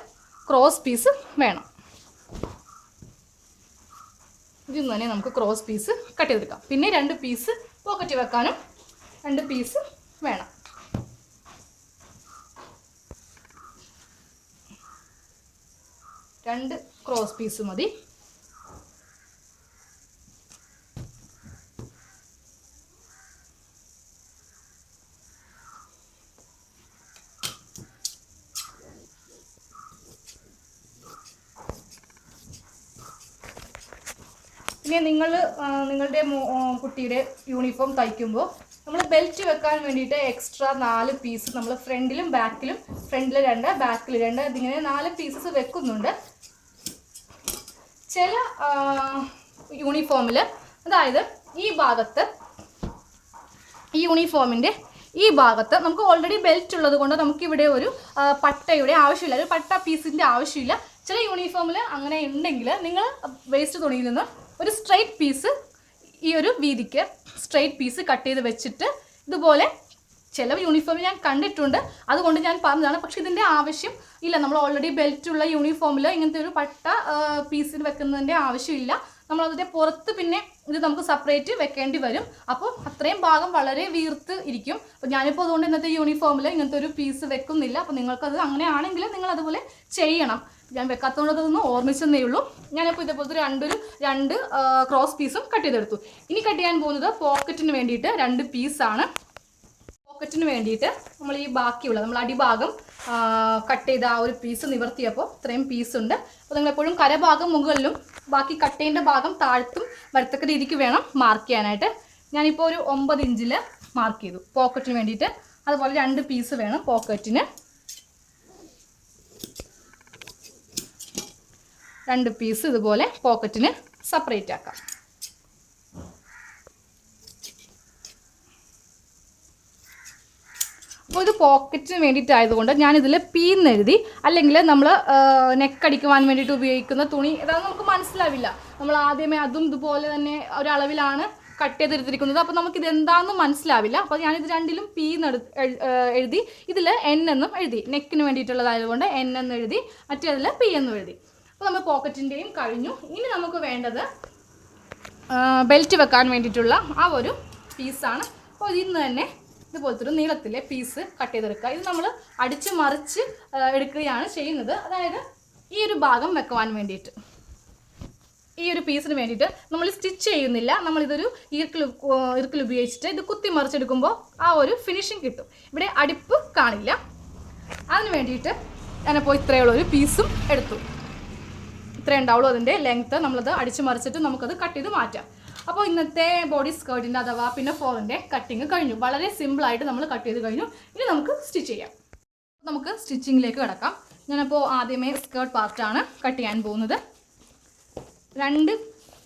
ക്രോസ് പീസ് വേണം. ഇതിൽ നിന്ന് തന്നെ നമുക്ക് ക്രോസ് പീസ് കട്ട് ചെയ്തെടുക്കാം. പിന്നെ 2 പീസ് പോക്കറ്റ് വെക്കാനും 2 പീസ് വേണം. രണ്ട് ക്രോസ് പീസ് മതി. പിന്നെ നിങ്ങളുടെ കുട്ടിയുടെ യൂണിഫോം തയ്ക്കുമ്പോൾ നമ്മൾ ബെൽറ്റ് വെക്കാൻ വേണ്ടിയിട്ട് എക്സ്ട്രാ 4 പീസ് നമ്മൾ ഫ്രണ്ടിലും ബാക്കിലും, ഫ്രണ്ടിൽ 2 ബാക്കിൽ 2 ഇതിങ്ങനെ 4 പീസസ് വെക്കുന്നുണ്ട് ചില യൂണിഫോമിൽ. അതായത് ഈ ഭാഗത്ത്, ഈ യൂണിഫോമിൻ്റെ ഈ ഭാഗത്ത് നമുക്ക് ഓൾറെഡി ബെൽറ്റ് ഉള്ളത് കൊണ്ട് നമുക്കിവിടെ ഒരു പട്ടയുടെ ആവശ്യമില്ല, ഒരു പട്ട പീസിൻ്റെ ആവശ്യമില്ല. ചില യൂണിഫോമിൽ അങ്ങനെ ഉണ്ടെങ്കിൽ നിങ്ങൾ വേസ്റ്റ് തുണിയിൽ നിന്ന് ഒരു സ്ട്രെയിറ്റ് പീസ്, ഈ ഒരു വീതിക്ക് സ്ട്രെയിറ്റ് പീസ് കട്ട് ചെയ്ത് വെച്ചിട്ട് ഇതുപോലെ ചില യൂണിഫോമിൽ ഞാൻ കണ്ടിട്ടുണ്ട്, അതുകൊണ്ട് ഞാൻ പറഞ്ഞതാണ്. പക്ഷേ ഇതിൻ്റെ ആവശ്യം ഇല്ല. നമ്മൾ ഓൾറെഡി ബെൽറ്റ് ഉള്ള യൂണിഫോമിൽ ഇങ്ങനത്തെ ഒരു പട്ട പീസിൽ വെക്കുന്നതിൻ്റെ ആവശ്യമില്ല. നമ്മളതിൻ്റെ പുറത്ത് പിന്നെ ഇത് നമുക്ക് സെപ്പറേറ്റ് വെക്കേണ്ടി വരും. അപ്പോൾ അത്രയും ഭാഗം വളരെ വീർത്ത് ഇരിക്കും. അപ്പോൾ ഞാനിപ്പോൾ അതുകൊണ്ട് ഇന്നത്തെ യൂണിഫോമിൽ ഇങ്ങനത്തെ ഒരു പീസ് വെക്കുന്നില്ല. അപ്പോൾ നിങ്ങൾക്കത് അങ്ങനെയാണെങ്കിൽ നിങ്ങൾ അതുപോലെ ചെയ്യണം. ഞാൻ വെക്കാത്തതുകൊണ്ട് അതൊന്ന് ഓർമ്മിച്ചെന്നേ ഉള്ളൂ. ഞാനിപ്പോൾ ഇതേപോലത്തെ 2 ക്രോസ് പീസും കട്ട് ചെയ്തെടുത്തു. ഇനി കട്ട് ചെയ്യാൻ പോകുന്നത് പോക്കറ്റിന് വേണ്ടിയിട്ട് 2 പീസാണ്. പോക്കറ്റിന് വേണ്ടിയിട്ട് നമ്മൾ ഈ ബാക്കിയുള്ള നമ്മൾ അടിഭാഗം കട്ട് ചെയ്ത ആ ഒരു പീസ് നിവർത്തിയപ്പോൾ ഇത്രയും പീസുണ്ട്. അപ്പോൾ നിങ്ങളെപ്പോഴും കരഭാഗം മുകളിലും ബാക്കി കട്ട് ചെയ്യേണ്ട ഭാഗം താഴ്ത്തും വരത്തക്ക രീതിക്ക് വേണം മാർക്ക് ചെയ്യാനായിട്ട്. ഞാനിപ്പോൾ ഒരു 9 ഇഞ്ചിൽ മാർക്ക് ചെയ്തു പോക്കറ്റിന് വേണ്ടിയിട്ട്. അതുപോലെ 2 പീസ് വേണം പോക്കറ്റിന്. 2 പീസ് ഇതുപോലെ പോക്കറ്റിന് സെപ്പറേറ്റ് ആക്കാം. അപ്പോൾ ഇത് പോക്കറ്റിന് വേണ്ടിയിട്ടായതുകൊണ്ട് ഞാനിതിൽ പീന്നെഴുതി, അല്ലെങ്കിൽ നമ്മൾ നെക്കടിക്കുവാൻ വേണ്ടിയിട്ട് ഉപയോഗിക്കുന്ന തുണി ഏതാണെന്ന് നമുക്ക് മനസ്സിലാവില്ല. നമ്മൾ ആദ്യമേ അതും ഇതുപോലെ തന്നെ ഒരളവിലാണ് കട്ട് ചെയ്തെടുത്തിരിക്കുന്നത്. അപ്പോൾ നമുക്കിത് എന്താണെന്ന് മനസ്സിലാവില്ല. അപ്പോൾ ഞാനിത് രണ്ടിലും എഴുതി, ഇതിൽ എൻ എന്നും എഴുതി, നെക്കിന് വേണ്ടിയിട്ടുള്ളതായതുകൊണ്ട് എൻ എന്ന് എഴുതി, മറ്റേതിൽ പി എന്നും എഴുതി. അപ്പോൾ നമ്മൾ പോക്കറ്റിൻ്റെയും കഴിഞ്ഞു. ഇനി നമുക്ക് വേണ്ടത് ബെൽറ്റ് വെക്കാൻ വേണ്ടിയിട്ടുള്ള ആ ഒരു പീസാണ്. അപ്പോൾ ഇതിൽ നിന്ന് തന്നെ ഇതുപോലത്തെ ഒരു നീളത്തിലെ പീസ് കട്ട് ചെയ്തെടുക്കുക. ഇത് നമ്മൾ അടിച്ച് മറിച്ച് എടുക്കുകയാണ് ചെയ്യുന്നത്. അതായത് ഈ ഒരു ഭാഗം വെക്കുവാൻ വേണ്ടിയിട്ട്, ഈ ഒരു പീസിന് വേണ്ടിയിട്ട് നമ്മൾ സ്റ്റിച്ച് ചെയ്യുന്നില്ല. നമ്മളിതൊരു ഇറുക്കിൽ ഉപയോഗിച്ചിട്ട് ഇത് കുത്തി മറിച്ചെടുക്കുമ്പോൾ ആ ഒരു ഫിനിഷിങ് കിട്ടും. ഇവിടെ അടിപ്പ് കാണില്ല. അതിന് വേണ്ടിയിട്ട് ഞാനപ്പോൾ ഇത്രയുള്ള ഒരു പീസും എടുത്തു. ഇത്രേ ഉണ്ടാവുള്ളൂ അതിൻ്റെ ലെങ്ത്ത്. നമ്മളത് അടിച്ച് മറിച്ചിട്ട് നമുക്കത് കട്ട് ചെയ്ത് മാറ്റാം. അപ്പോൾ ഇന്നത്തെ ബോഡി സ്കേർട്ടിൻ്റെ അഥവാ പിന്നെ ഫോറിൻ്റെ കട്ടിങ് കഴിഞ്ഞു. വളരെ സിമ്പിളായിട്ട് നമ്മൾ കട്ട് ചെയ്ത് കഴിഞ്ഞു. ഇനി നമുക്ക് സ്റ്റിച്ച് ചെയ്യാം. നമുക്ക് സ്റ്റിച്ചിങ്ങിലേക്ക് കിടക്കാം. ഞാനപ്പോൾ ആദ്യമേ സ്കേർട്ട് പാർട്ടാണ് കട്ട് ചെയ്യാൻ പോകുന്നത്. 2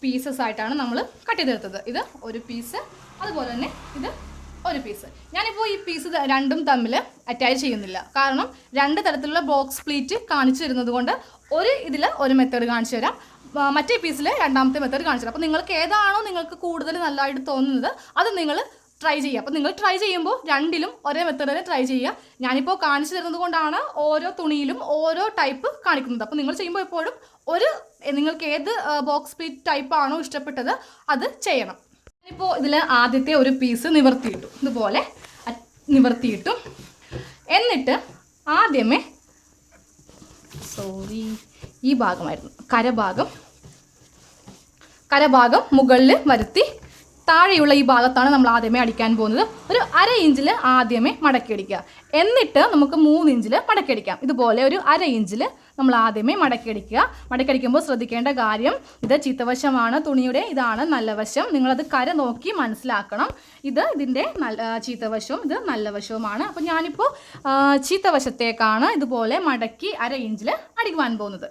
പീസസ് ആയിട്ടാണ് നമ്മൾ കട്ട് ചെയ്തെടുത്തത്. ഇത് ഒരു പീസ്, അതുപോലെ തന്നെ ഇത് ഒരു പീസ്. ഞാനിപ്പോൾ ഈ പീസ് രണ്ടും തമ്മിൽ അറ്റാച്ച് ചെയ്യുന്നില്ല. കാരണം 2 തരത്തിലുള്ള ബോക്സ് പ്ലീറ്റ് കാണിച്ചു തരുന്നത് കൊണ്ട് ഇതിൽ ഒരു മെത്തേഡ് കാണിച്ചു തരാം, മറ്റേ പീസിൽ രണ്ടാമത്തെ മെത്തേഡ് കാണിച്ചു തരാം. അപ്പോൾ നിങ്ങൾക്ക് ഏതാണോ നിങ്ങൾക്ക് കൂടുതൽ നല്ലതായിട്ട് തോന്നുന്നത് അത് നിങ്ങൾ ട്രൈ ചെയ്യുക. അപ്പോൾ നിങ്ങൾ ട്രൈ ചെയ്യുമ്പോൾ രണ്ടിലും ഒരേ മെത്തേഡ് തന്നെ ട്രൈ ചെയ്യുക. ഞാനിപ്പോൾ കാണിച്ചു തരുന്നത് കൊണ്ടാണ് ഓരോ തുണിയിലും ഓരോ ടൈപ്പ് കാണിക്കുന്നത്. അപ്പോൾ നിങ്ങൾ ചെയ്യുമ്പോൾ എപ്പോഴും നിങ്ങൾക്ക് ഏത് ബോക്സ് പ്ലീറ്റ് ടൈപ്പാണോ ഇഷ്ടപ്പെട്ടത് അത് ചെയ്യണം. ഇപ്പോൾ ഇതിൽ ആദ്യത്തെ ഒരു പീസ് നിവർത്തിയിട്ടു, ഇതുപോലെ നിവർത്തിയിട്ടു. എന്നിട്ട് ആദ്യമേ ഈ ഭാഗമായിരുന്നു കരഭാഗം മുകളിൽ വരുത്തി താഴെയുള്ള ഈ ഭാഗത്താണ് നമ്മൾ ആദ്യമേ അടിക്കാൻ പോകുന്നത്. ഒരു 1/2 ഇഞ്ചിൽ ആദ്യമേ മടക്കി അടിക്കുക. എന്നിട്ട് നമുക്ക് 3 ഇഞ്ചിൽ മടക്കി അടിക്കാം. ഇതുപോലെ ഒരു 1/2 ഇഞ്ചിൽ നമ്മൾ ആദ്യമേ മടക്കി അടിക്കുക. മടക്കി അടിക്കുമ്പോൾ ശ്രദ്ധിക്കേണ്ട കാര്യം, ഇത് ചീത്തവശമാണ് തുണിയുടെ, ഇതാണ് നല്ല വശം. നിങ്ങളത് കര നോക്കി മനസ്സിലാക്കണം. ഇതിൻ്റെ ചീത്തവശവും ഇത് നല്ല വശവുമാണ്. അപ്പോൾ ഞാനിപ്പോൾ ചീത്തവശത്തേക്കാണ് ഇതുപോലെ മടക്കി 1/2 ഇഞ്ചിൽ അടിക്കുവാൻ പോകുന്നത്.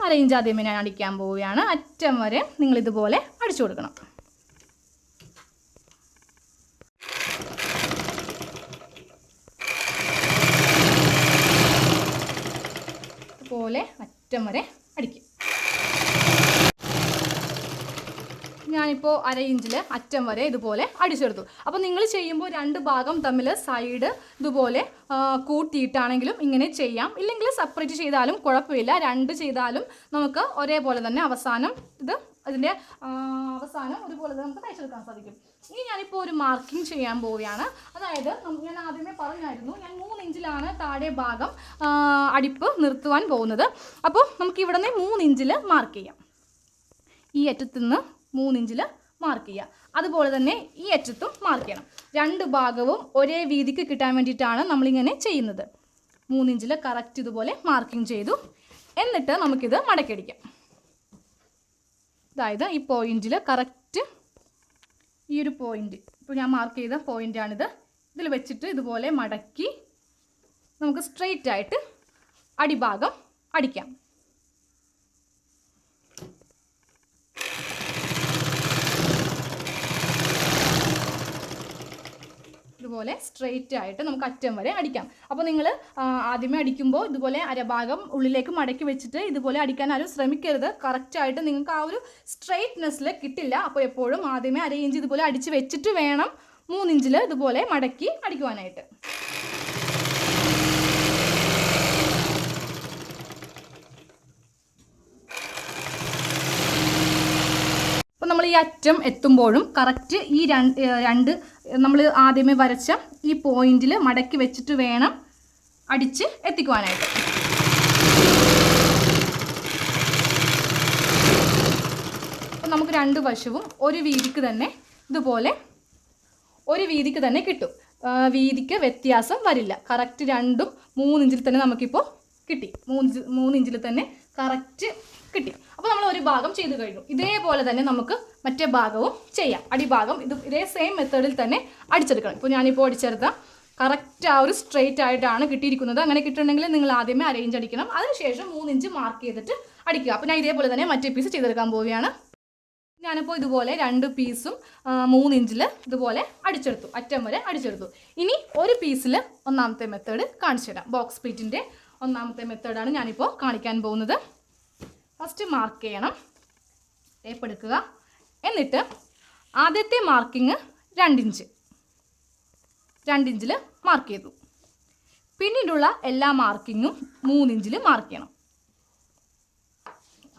1/2 ഇഞ്ച് ആദ്യമേ ഞാൻ അടിക്കാൻ പോവുകയാണ്. അറ്റം വരെ നിങ്ങളിതുപോലെ അടിച്ചു കൊടുക്കണം. പോലെ അറ്റം വരെ അടിക്കും. ഞാനിപ്പോൾ 1/2 ഇഞ്ചിൽ അറ്റം വരെ ഇതുപോലെ അടിച്ചെടുത്തു. അപ്പോൾ നിങ്ങൾ ചെയ്യുമ്പോൾ 2 ഭാഗം തമ്മിൽ സൈഡ് ഇതുപോലെ കൂട്ടിയിട്ടാണെങ്കിലും ഇങ്ങനെ ചെയ്യാം. ഇല്ലെങ്കിൽ സെപ്പറേറ്റ് ചെയ്താലും കുഴപ്പമില്ല. 2 ചെയ്താലും നമുക്ക് ഒരേപോലെ തന്നെ അതിൻ്റെ അവസാനം ഒരുപോലെ തന്നെ നമുക്ക് തയ്ച്ചെടുക്കാൻ സാധിക്കും. ഇനി ഞാനിപ്പോൾ ഒരു മാർക്കിംഗ് ചെയ്യാൻ പോവുകയാണ്. അതായത് ഞാൻ ആദ്യമേ പറഞ്ഞായിരുന്നു, ഞാൻ 3 ഇഞ്ചിലാണ് താഴെ ഭാഗം അടിപ്പ് നിർത്തുവാൻ പോകുന്നത്. അപ്പോൾ നമുക്ക് ഇവിടെ നിന്ന് 3 ഇഞ്ചിൽ മാർക്ക് ചെയ്യാം. ഈ അറ്റത്തു നിന്ന് 3 ഇഞ്ചിൽ മാർക്ക് ചെയ്യുക. അതുപോലെ തന്നെ ഈ അറ്റത്തും മാർക്ക് ചെയ്യണം. 2 ഭാഗവും ഒരേ വീതിക്ക് കിട്ടാൻ വേണ്ടിയിട്ടാണ് നമ്മളിങ്ങനെ ചെയ്യുന്നത്. 3 ഇഞ്ചിൽ കറക്റ്റ് ഇതുപോലെ മാർക്കിംഗ് ചെയ്തു. എന്നിട്ട് നമുക്കിത് മടക്കിയടിക്കാം. അതായത് ഈ പോയിന്റിൽ കറക്റ്റ് ഈ ഒരു പോയിന്റ്, ഇപ്പോൾ ഞാൻ മാർക്ക് ചെയ്ത പോയിൻ്റാണിത്. ഇതിൽ വെച്ചിട്ട് ഇതുപോലെ മടക്കി നമുക്ക് സ്ട്രെയിറ്റ് ആയിട്ട് അടിഭാഗം അടിക്കാം. ഇതുപോലെ സ്ട്രെയിറ്റ് ആയിട്ട് നമുക്ക് അറ്റം വരെ അടിക്കാം. അപ്പോൾ നിങ്ങൾ ആദ്യമേ അടിക്കുമ്പോൾ ഇതുപോലെ അരഭാഗം ഉള്ളിലേക്ക് മടക്കി വെച്ചിട്ട് ഇതുപോലെ അടിക്കാൻ ആരും ശ്രമിക്കരുത്. കറക്റ്റായിട്ട് നിങ്ങൾക്ക് ആ ഒരു സ്ട്രെയിറ്റ്നെസ്സിൽ കിട്ടില്ല. അപ്പോൾ എപ്പോഴും ആദ്യമേ 1/2 ഇഞ്ച് ഇതുപോലെ അടിച്ച് വെച്ചിട്ട് വേണം 3 ഇഞ്ചിൽ ഇതുപോലെ മടക്കി അടിക്കുവാനായിട്ട്. അപ്പോൾ നമ്മൾ ഈ അറ്റം എത്തുമ്പോഴും കറക്റ്റ് ഈ രണ്ട് നമ്മൾ ആദ്യമേ വരച്ച ഈ പോയിന്റിൽ മടക്കി വെച്ചിട്ട് വേണം അടിച്ച് എത്തിക്കുവാനായിട്ട്. അപ്പോൾ നമുക്ക് 2 വശവും ഒരു വീതിക്ക് തന്നെ ഇതുപോലെ ഒരു വീതിക്ക് തന്നെ കിട്ടും. വീതിക്ക് വ്യത്യാസം വരില്ല. കറക്റ്റ് 2ഉം 3 ഇഞ്ചിൽ തന്നെ നമുക്കിപ്പോൾ കിട്ടി. 3 ഇഞ്ചിൽ തന്നെ കറക്റ്റ് കിട്ടി. അപ്പോൾ നമ്മൾ ഒരു ഭാഗം ചെയ്ത് കഴിഞ്ഞു. ഇതേപോലെ തന്നെ നമുക്ക് മറ്റേ ഭാഗവും ചെയ്യാം. അടിഭാഗം ഇതേ സെയിം മെത്തേഡിൽ തന്നെ അടിച്ചെടുക്കണം. ഇപ്പോൾ ഞാനിപ്പോൾ അടിച്ചെടുത്ത കറക്റ്റ് ആ ഒരു സ്ട്രെയിറ്റ് ആയിട്ടാണ് കിട്ടിയിരിക്കുന്നത്. അങ്ങനെ കിട്ടണമെങ്കിൽ നിങ്ങൾ ആദ്യമേ 1/2 ഇഞ്ച് അടിക്കണം. അതിനുശേഷം 3 ഇഞ്ച് മാർക്ക് ചെയ്തിട്ട് അടിക്കുക. അപ്പോൾ ഞാൻ ഇതേപോലെ തന്നെ മറ്റേ പീസ് ചെയ്തെടുക്കാൻ പോവുകയാണ്. ഞാനിപ്പോൾ ഇതുപോലെ 2 പീസും 3 ഇഞ്ചിൽ ഇതുപോലെ അടിച്ചെടുത്തു, അറ്റം വരെ അടിച്ചെടുത്തു. ഇനി ഒരു പീസിൽ ഒന്നാമത്തെ മെത്തേഡ് കാണിച്ചു തരാം. ബോക്സ് സ്പ്ലിറ്റിൻ്റെ ഒന്നാമത്തെ മെത്തേഡാണ് ഞാനിപ്പോൾ കാണിക്കാൻ പോകുന്നത്. ഫസ്റ്റ് മാർക്ക് ചെയ്യണം, ടേപ്പ് എടുക്കുക. എന്നിട്ട് ആദ്യത്തെ മാർക്കിങ് 2 ഇഞ്ച് 2 ഇഞ്ചിൽ മാർക്ക് ചെയ്തു. പിന്നീടുള്ള എല്ലാ മാർക്കിങ്ങും 3 ഇഞ്ചിൽ മാർക്ക് ചെയ്യണം.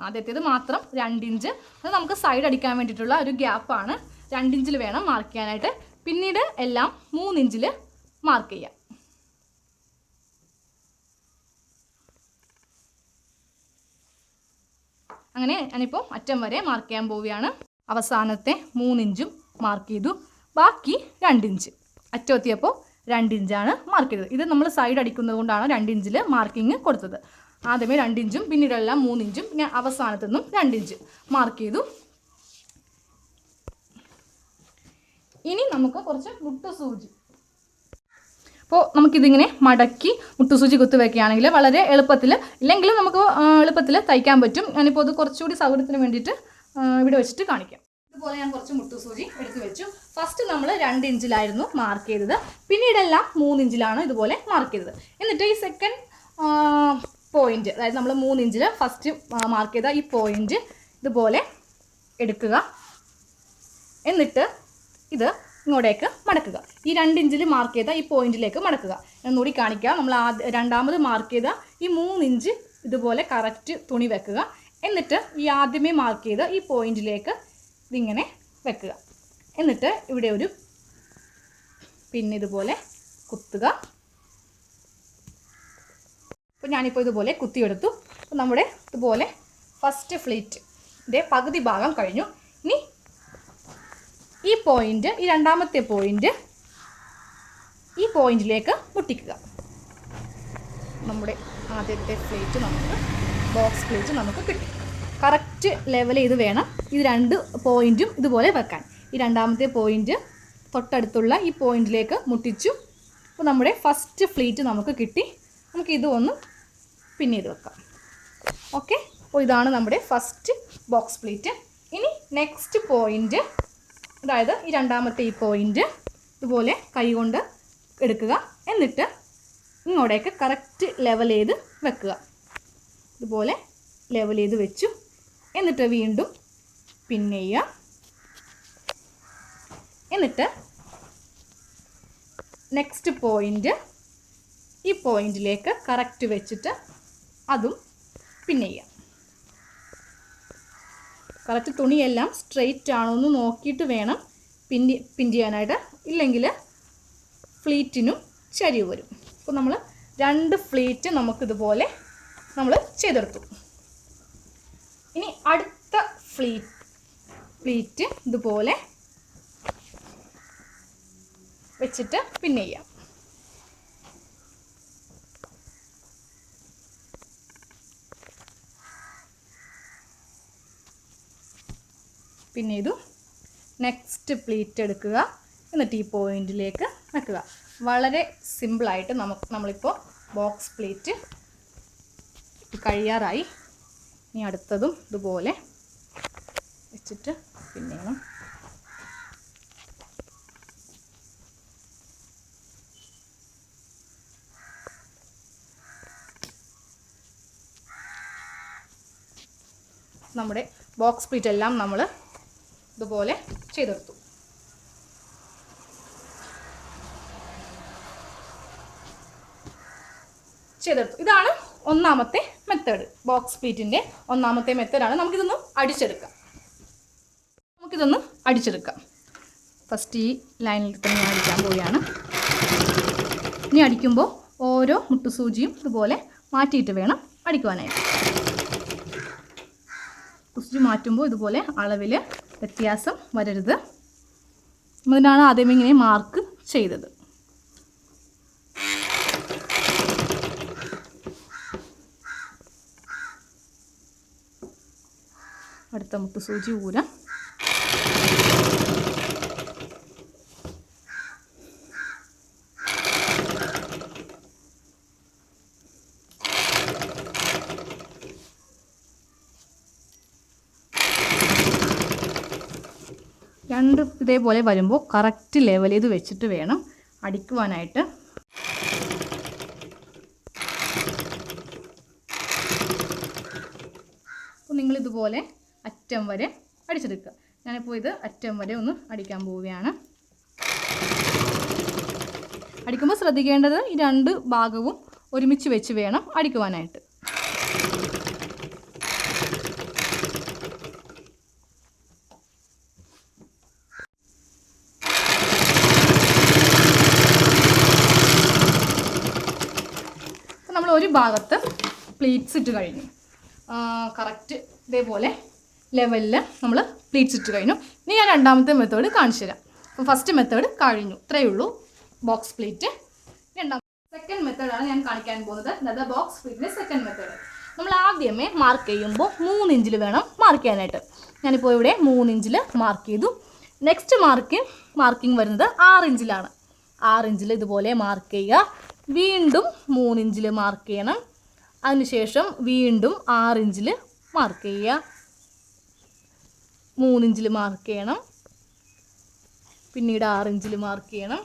ആദ്യത്തേത് മാത്രം 2 ഇഞ്ച്, അത് നമുക്ക് സൈഡ് അടിക്കാൻ വേണ്ടിയിട്ടുള്ള ഒരു ഗ്യാപ്പാണ്. 2 ഇഞ്ചിൽ വേണം മാർക്ക് ചെയ്യാനായിട്ട്. പിന്നീട് എല്ലാം 3 ഇഞ്ചിൽ മാർക്ക് ചെയ്യാം. അങ്ങനെ ഞാനിപ്പോൾ അറ്റം വരെ മാർക്ക് ചെയ്യാൻ പോവുകയാണ്. അവസാനത്തെ 3 ഇഞ്ചും മാർക്ക് ചെയ്തു. ബാക്കി 2 ഇഞ്ച് അറ്റമെത്തിയപ്പോൾ 2 ഇഞ്ചാണ് മാർക്ക് ചെയ്തത്. ഇത് നമ്മൾ സൈഡ് അടിക്കുന്നത് കൊണ്ടാണ് 2 ഇഞ്ചിൽ മാർക്കിങ് കൊടുത്തത്. ആദ്യമേ 2 ഇഞ്ചും പിന്നീടെല്ലാം 3 ഇഞ്ചും പിന്നെ അവസാനത്തു നിന്നും 2 ഇഞ്ച് മാർക്ക് ചെയ്തു. ഇനി നമുക്ക് കുറച്ച് മുട്ടുസൂചി, അപ്പോൾ നമുക്കിതിങ്ങനെ മടക്കി മുട്ടുസൂചി കുത്തിവെക്കുകയാണെങ്കിൽ വളരെ എളുപ്പത്തിൽ, ഇല്ലെങ്കിലും നമുക്ക് എളുപ്പത്തിൽ തയ്ക്കാൻ പറ്റും. ഞാനിപ്പോൾ അത് കുറച്ചുകൂടി സൗകര്യത്തിന് വേണ്ടിയിട്ട് ഇവിടെ വെച്ചിട്ട് കാണിക്കാം. ഇതുപോലെ ഞാൻ കുറച്ച് മുട്ടുസൂചി എടുത്ത് വെച്ചു. ഫസ്റ്റ് നമ്മൾ 2 ഇഞ്ചിലായിരുന്നു മാർക്ക് ചെയ്തത്, പിന്നീടെല്ലാം 3 ഇഞ്ചിലാണ് ഇതുപോലെ മാർക്ക് ചെയ്തത്. എന്നിട്ട് ഈ സെക്കൻഡ് പോയിന്റ്, അതായത് നമ്മൾ 3 ഇഞ്ചിൽ ഫസ്റ്റ് മാർക്ക് ചെയ്ത ഈ പോയിന്റ് ഇതുപോലെ എടുക്കുക. എന്നിട്ട് ഇത് ഇങ്ങോട്ടേക്ക് മടക്കുക. ഈ 2 ഇഞ്ചിൽ മാർക്ക് ചെയ്ത ഈ പോയിന്റിലേക്ക് മടക്കുക. ഒന്നുകൂടി കാണിക്കുക. നമ്മൾ രണ്ടാമത് മാർക്ക് ചെയ്ത ഈ 3 ഇഞ്ച് ഇതുപോലെ കറക്റ്റ് തുണി വെക്കുക. എന്നിട്ട് ഈ ആദ്യമേ മാർക്ക് ചെയ്ത ഈ പോയിന്റിലേക്ക് ഇതിങ്ങനെ വെക്കുക. എന്നിട്ട് ഇവിടെ ഒരു പിൻ ഇതുപോലെ കുത്തുക. അപ്പോൾ ഞാനിപ്പോൾ ഇതുപോലെ കുത്തിയെടുത്തു. അപ്പോൾ നമ്മുടെ ഇതുപോലെ ഫസ്റ്റ് ഫ്ലീറ്റിൻ്റെ പകുതി ഭാഗം കഴിഞ്ഞു. ഇനി ഈ പോയിന്റ്, ഈ രണ്ടാമത്തെ പോയിന്റ് ഈ പോയിന്റിലേക്ക് മുട്ടിക്കുക. നമ്മുടെ ആദ്യത്തെ ഫ്ലീറ്റ് നമുക്ക്, ബോക്സ് ഫ്ലീറ്റ് നമുക്ക് കിട്ടി. കറക്റ്റ് ലെവൽ ചെയ്ത് വേണം ഇത് 2 പോയിന്റും ഇതുപോലെ വെക്കാൻ. ഈ രണ്ടാമത്തെ പോയിന്റ് തൊട്ടടുത്തുള്ള ഈ പോയിന്റിലേക്ക് മുട്ടിച്ചു. അപ്പോൾ നമ്മുടെ ഫസ്റ്റ് ഫ്ലീറ്റ് നമുക്ക് കിട്ടി. നമുക്ക് ഇത് ഒന്ന് പിൻ ചെയ്ത് വെക്കാം. ഓക്കെ, അപ്പോൾ ഇതാണ് നമ്മുടെ ഫസ്റ്റ് ബോക്സ് പ്ലീറ്റ്. ഇനി നെക്സ്റ്റ് പോയിന്റ്, അതായത് ഈ രണ്ടാമത്തെ ഈ പോയിന്റ് ഇതുപോലെ കൈ കൊണ്ട് എടുക്കുക. എന്നിട്ട് ഇങ്ങോട്ടേക്ക് കറക്റ്റ് ലെവൽ ചെയ്ത് വെക്കുക. ഇതുപോലെ ലെവൽ ചെയ്ത് വെച്ചു. എന്നിട്ട് വീണ്ടും പിൻ ചെയ്യുക. എന്നിട്ട് നെക്സ്റ്റ് പോയിന്റ് ഈ പോയിന്റിലേക്ക് കറക്റ്റ് വെച്ചിട്ട് അതും പിൻ ചെയ്യുക. കറക്റ്റ് തുണിയെല്ലാം സ്ട്രെയിറ്റ് ആണോ എന്ന് നോക്കിയിട്ട് വേണം പിൻ ചെയ്യാനായിട്ട്, ഇല്ലെങ്കിൽ ഫ്ലീറ്റിനും ചരിവ് വരും. അപ്പോൾ നമ്മൾ 2 ഫ്ലീറ്റ് നമുക്കിതുപോലെ നമ്മൾ ചെയ്തെടുത്തു. ഇനി അടുത്ത ഫ്ലീറ്റ് ഇതുപോലെ വെച്ചിട്ട് പിൻ ചെയ്യാം. പിൻ ചെയ്തു. നെക്സ്റ്റ് പ്ലീറ്റ് എടുക്കുക. എന്നിട്ട് ഈ പോയിന്റിലേക്ക് വെക്കുക. വളരെ സിമ്പിളായിട്ട് നമ്മളിപ്പോൾ ബോക്സ് പ്ലീറ്റ് കഴിയാറായി. ഇനി അടുത്തതും ഇതുപോലെ വെച്ചിട്ട് പിൻ ചെയ്യണം. നമ്മുടെ ബോക്സ് പ്ലീറ്റ് എല്ലാം നമ്മൾ ഇതുപോലെ ചെയ്തെടുത്തു. ഇതാണ് ഒന്നാമത്തെ മെത്തേഡ്. ബോക്സ് പ്ലീറ്റിൻ്റെ ഒന്നാമത്തെ മെത്തേഡാണ്. നമുക്കിതൊന്ന് അടിച്ചെടുക്കാം. ഫസ്റ്റ് ഈ ലൈനിൽ തന്നെ അടിക്കാൻ പോവുകയാണ്. ഇനി അടിക്കുമ്പോൾ ഓരോ മുട്ടുസൂചിയും ഇതുപോലെ മാറ്റിയിട്ട് വേണം അടിക്കുവാനായിട്ട്. മുട്ടുസൂചി മാറ്റുമ്പോൾ ഇതുപോലെ അളവിൽ വ്യത്യാസം വരരുത്. അതിനാണ് ആദ്യമേ ഇങ്ങനെ മാർക്ക് ചെയ്തത്. അടുത്ത മുട്ടുസൂചി ഊരാം. രണ്ട് ഇതേപോലെ വരുമ്പോൾ കറക്റ്റ് ലെവൽ ചെയ്ത് വെച്ചിട്ട് വേണം അടിക്കുവാനായിട്ട്. അപ്പോൾ നിങ്ങളിതുപോലെ അറ്റം വരെ അടിച്ചെടുക്കുക. ഞാനിപ്പോൾ ഇത് അറ്റം വരെ ഒന്ന് അടിക്കാൻ പോവുകയാണ്. അടിക്കുമ്പോൾ ശ്രദ്ധിക്കേണ്ടത് ഈ രണ്ട് ഭാഗവും ഒരുമിച്ച് വെച്ച് വേണം അടിക്കുവാനായിട്ട്. നമ്മൾ ഒരു ഭാഗത്ത് പ്ലീറ്റ്സ് ഇട്ട് കഴിഞ്ഞു. കറക്റ്റ് ഇതേപോലെ ലെവലിൽ നമ്മൾ പ്ലീറ്റ്സ് ഇട്ട് കഴിഞ്ഞു. ഇനി ഞാൻ രണ്ടാമത്തെ മെത്തേഡ് കാണിച്ചു തരാം. അപ്പോൾ ഫസ്റ്റ് മെത്തേഡ് കഴിഞ്ഞു, ഇത്രയേ ഉള്ളൂ ബോക്സ് പ്ലീറ്റ്. സെക്കൻഡ് മെത്തേഡാണ് ഞാൻ കാണിക്കാൻ പോകുന്നത്. അതായത് ബോക്സ് പ്ലീറ്റിൻ്റെ സെക്കൻഡ് മെത്തേഡ്. നമ്മൾ ആദ്യമേ മാർക്ക് ചെയ്യുമ്പോൾ 3 ഇഞ്ചിൽ വേണം മാർക്ക് ചെയ്യാനായിട്ട്. ഞാനിപ്പോൾ ഇവിടെ 3 ഇഞ്ചിൽ മാർക്ക് ചെയ്തു. നെക്സ്റ്റ് മാർക്കിംഗ് വരുന്നത് 6 ഇഞ്ചിലാണ്. 6 ഇഞ്ചിൽ ഇതുപോലെ മാർക്ക് ചെയ്യുക. വീണ്ടും 3 ഇഞ്ചിൽ മാർക്ക് ചെയ്യണം. അതിനുശേഷം വീണ്ടും 6 ഇഞ്ചിൽ മാർക്ക് ചെയ്യുക. 3 ഇഞ്ചിൽ മാർക്ക് ചെയ്യണം. പിന്നീട് 6 ഇഞ്ചിൽ മാർക്ക് ചെയ്യണം.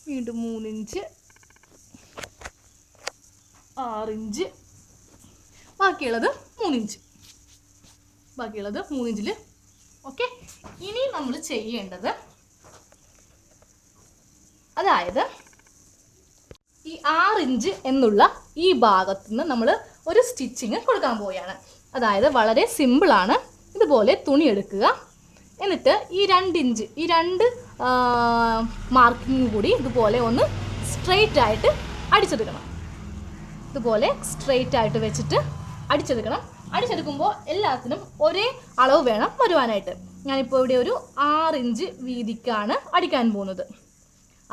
വീണ്ടും 3 ഇഞ്ച്, 6 ഇഞ്ച്, ബാക്കിയുള്ളത് 3 ഇഞ്ച്, ബാക്കിയുള്ളത് 3 ഇഞ്ചിൽ. ഓക്കെ, ഇനി നമ്മൾ ചെയ്യേണ്ടത്, അതായത് ഈ 6 ഇഞ്ച് എന്നുള്ള ഈ ഭാഗത്ത് നിന്ന് നമ്മൾ ഒരു സ്റ്റിച്ചിങ് കൊടുക്കാൻ പോവുകയാണ്. അതായത് വളരെ സിമ്പിളാണ്. ഇതുപോലെ തുണി എടുക്കുക. എന്നിട്ട് ഈ 2 ഇഞ്ച്, ഈ 2 മാർക്കിങ് കൂടി ഇതുപോലെ ഒന്ന് സ്ട്രെയിറ്റ് ആയിട്ട് അടിച്ചെടുക്കണം. ഇതുപോലെ സ്ട്രെയിറ്റ് ആയിട്ട് വെച്ചിട്ട് അടിച്ചെടുക്കണം. അടിച്ചെടുക്കുമ്പോൾ എല്ലാത്തിനും ഒരേ അളവ് വേണം വരുവാനായിട്ട്. ഞാനിപ്പോൾ ഇവിടെ ഒരു 6 ഇഞ്ച് വീതിക്കാണ് അടിക്കാൻ പോകുന്നത്.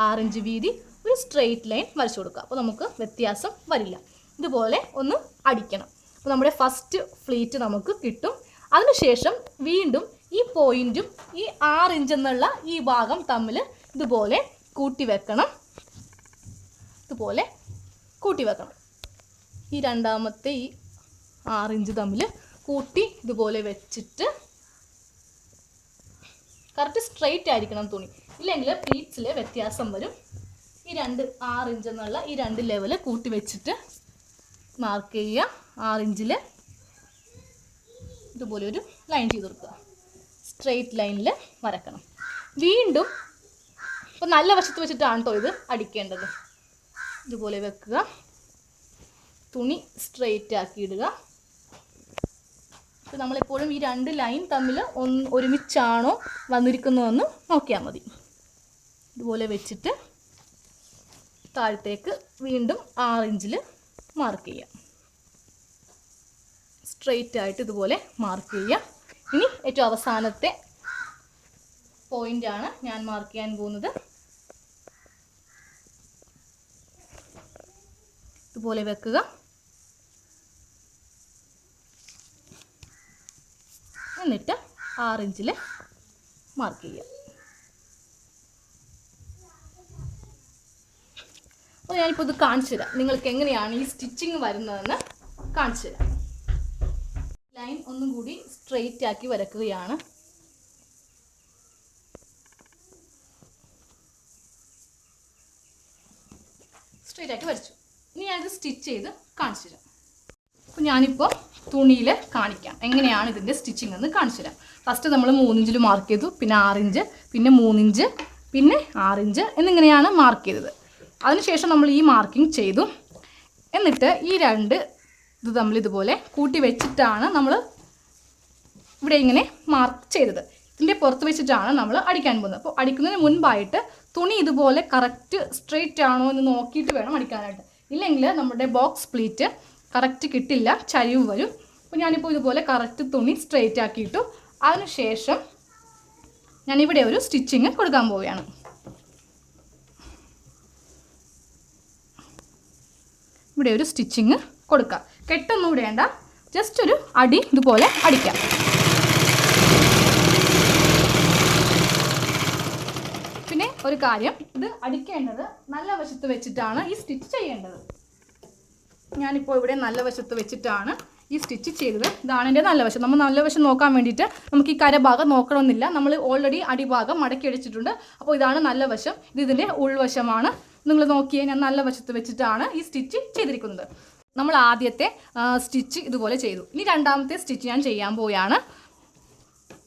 6 ഇഞ്ച് വീതി ഒരു സ്ട്രെയിറ്റ് ലൈൻ വരച്ചു കൊടുക്കുക. അപ്പോൾ നമുക്ക് വ്യത്യാസം വരില്ല. ഇതുപോലെ ഒന്ന് അടിക്കണം. അപ്പോൾ നമ്മുടെ ഫസ്റ്റ് ഫ്ലീറ്റ് നമുക്ക് കിട്ടും. അതിനുശേഷം വീണ്ടും ഈ പോയിൻറ്റും ഈ 6 ഇഞ്ച് എന്നുള്ള ഈ ഭാഗം തമ്മിൽ ഇതുപോലെ കൂട്ടി വെക്കണം. ഇതുപോലെ കൂട്ടി വെക്കണം. ഈ രണ്ടാമത്തെ ഈ 6 ഇഞ്ച് തമ്മിൽ കൂട്ടി ഇതുപോലെ വെച്ചിട്ട് കറക്റ്റ് സ്ട്രെയിറ്റ് ആയിരിക്കണം തുണി, ഇല്ലെങ്കിൽ പ്ലീറ്റ്സിൽ വ്യത്യാസം വരും. ഈ 6 ഇഞ്ച് എന്നുള്ള ഈ 2 ലെവൽ കൂട്ടി വെച്ചിട്ട് മാർക്ക് ചെയ്യുക. 6 ഇഞ്ചിൽ ഇതുപോലെ ഒരു ലൈൻ ചെയ്ത് കൊടുക്കുക. സ്ട്രെയിറ്റ് ലൈനിൽ വരക്കണം. വീണ്ടും ഇപ്പോൾ നല്ല വശത്ത് വെച്ചിട്ടാണ് കേട്ടോ ഇത് അടിക്കേണ്ടത്. ഇതുപോലെ വെക്കുക. തുണി സ്ട്രെയിറ്റ് ആക്കി ഇടുക. അപ്പോൾ നമ്മളെപ്പോഴും ഈ 2 ലൈൻ തമ്മിൽ ഒരുമിച്ചാണോ വന്നിരിക്കുന്നതെന്ന് നോക്കിയാൽ മതി. ഇതുപോലെ വെച്ചിട്ട് താഴത്തേക്ക് വീണ്ടും 6 ഇഞ്ചിൽ മാർക്ക് ചെയ്യാം. സ്ട്രെയിറ്റ് ആയിട്ട് ഇതുപോലെ മാർക്ക് ചെയ്യുക. ഇനി ഏറ്റവും അവസാനത്തെ പോയിൻ്റാണ് ഞാൻ മാർക്ക് ചെയ്യാൻ പോകുന്നത്. ഇതുപോലെ വെക്കുക. എന്നിട്ട് 6 ഇഞ്ചിൽ മാർക്ക് ചെയ്യുക. അപ്പോൾ ഞാനിപ്പോൾ ഇത് കാണിച്ചു തരാം, നിങ്ങൾക്ക് എങ്ങനെയാണ് ഈ സ്റ്റിച്ചിങ് വരുന്നതെന്ന് കാണിച്ചു തരാം. ലൈൻ ഒന്നും കൂടി സ്ട്രെയിറ്റ് ആക്കി വരക്കുകയാണ്. സ്ട്രെയിറ്റ് ആക്കി വരച്ചു. ഇനി ഞാനിത് സ്റ്റിച്ച് ചെയ്ത് കാണിച്ചു തരാം. അപ്പോൾ ഞാനിപ്പോൾ തുണിയിൽ കാണിക്കാം എങ്ങനെയാണ് ഇതിൻ്റെ സ്റ്റിച്ചിങ് എന്ന് കാണിച്ചു തരാം. ഫസ്റ്റ് നമ്മൾ 3 ഇഞ്ചിൽ മാർക്ക് ചെയ്തു, പിന്നെ 6 ഇഞ്ച്, പിന്നെ 3 ഇഞ്ച്, പിന്നെ 6 ഇഞ്ച് എന്നിങ്ങനെയാണ് മാർക്ക് ചെയ്തത്. അതിനുശേഷം നമ്മൾ ഈ മാർക്കിംഗ് ചെയ്തു. എന്നിട്ട് ഈ 2 ഇത് തമ്മിൽ ഇതുപോലെ കൂട്ടി വെച്ചിട്ടാണ് നമ്മൾ ഇവിടെ ഇങ്ങനെ മാർക്ക് ചെയ്തത്. ഇതിൻ്റെ പുറത്ത് വെച്ചിട്ടാണ് നമ്മൾ അടിക്കാൻ പോകുന്നത്. അപ്പോൾ അടിക്കുന്നതിന് മുൻപായിട്ട് തുണി ഇതുപോലെ കറക്റ്റ് സ്ട്രെയിറ്റ് ആണോ എന്ന് നോക്കിയിട്ട് വേണം അടിക്കാനായിട്ട്. ഇല്ലെങ്കിൽ നമ്മുടെ ബോക്സ് പ്ലീറ്റ് കറക്റ്റ് കിട്ടില്ല, ചരിവ് വരും. അപ്പോൾ ഞാനിപ്പോൾ ഇതുപോലെ കറക്റ്റ് തുണി സ്ട്രെയിറ്റ് ആക്കിയിട്ടു. അതിനുശേഷം ഞാനിവിടെ ഒരു സ്റ്റിച്ചിങ് കൊടുക്കാൻ പോവുകയാണ്. ഇവിടെ ഒരു സ്റ്റിച്ചിങ് കൊടുക്കുക. കെട്ടൊന്നും ഇടേണ്ട, ജസ്റ്റ് ഒരു അടി ഇതുപോലെ അടിക്കാം. പിന്നെ ഒരു കാര്യം, ഇത് അടിക്കേണ്ടത് നല്ല വശത്ത് വെച്ചിട്ടാണ് ഈ സ്റ്റിച്ച് ചെയ്യേണ്ടത്. ഞാനിപ്പോൾ ഇവിടെ നല്ല വശത്ത് വെച്ചിട്ടാണ് ഈ സ്റ്റിച്ച് ചെയ്തത്. ഇതാണ് എൻ്റെ നല്ല വശം. നമ്മൾ നല്ല വശം നോക്കാൻ വേണ്ടിയിട്ട് നമുക്ക് ഈ കരഭാഗം നോക്കണമെന്നില്ല. നമ്മൾ ഓൾറെഡി അടിഭാഗം മടക്കി അടിച്ചിട്ടുണ്ട്. അപ്പോൾ ഇതാണ് നല്ല വശം. ഇത് ഇതിൻ്റെ ഉൾവശമാണ്. നിങ്ങൾ നോക്കിയേ, ഞാൻ നല്ല വശത്ത് വെച്ചിട്ടാണ് ഈ സ്റ്റിച്ച് ചെയ്തിരിക്കുന്നത്. നമ്മൾ ആദ്യത്തെ സ്റ്റിച്ച് ഇതുപോലെ ചെയ്തു. ഇനി രണ്ടാമത്തെ സ്റ്റിച്ച് ഞാൻ ചെയ്യാൻ പോവുകയാണ്.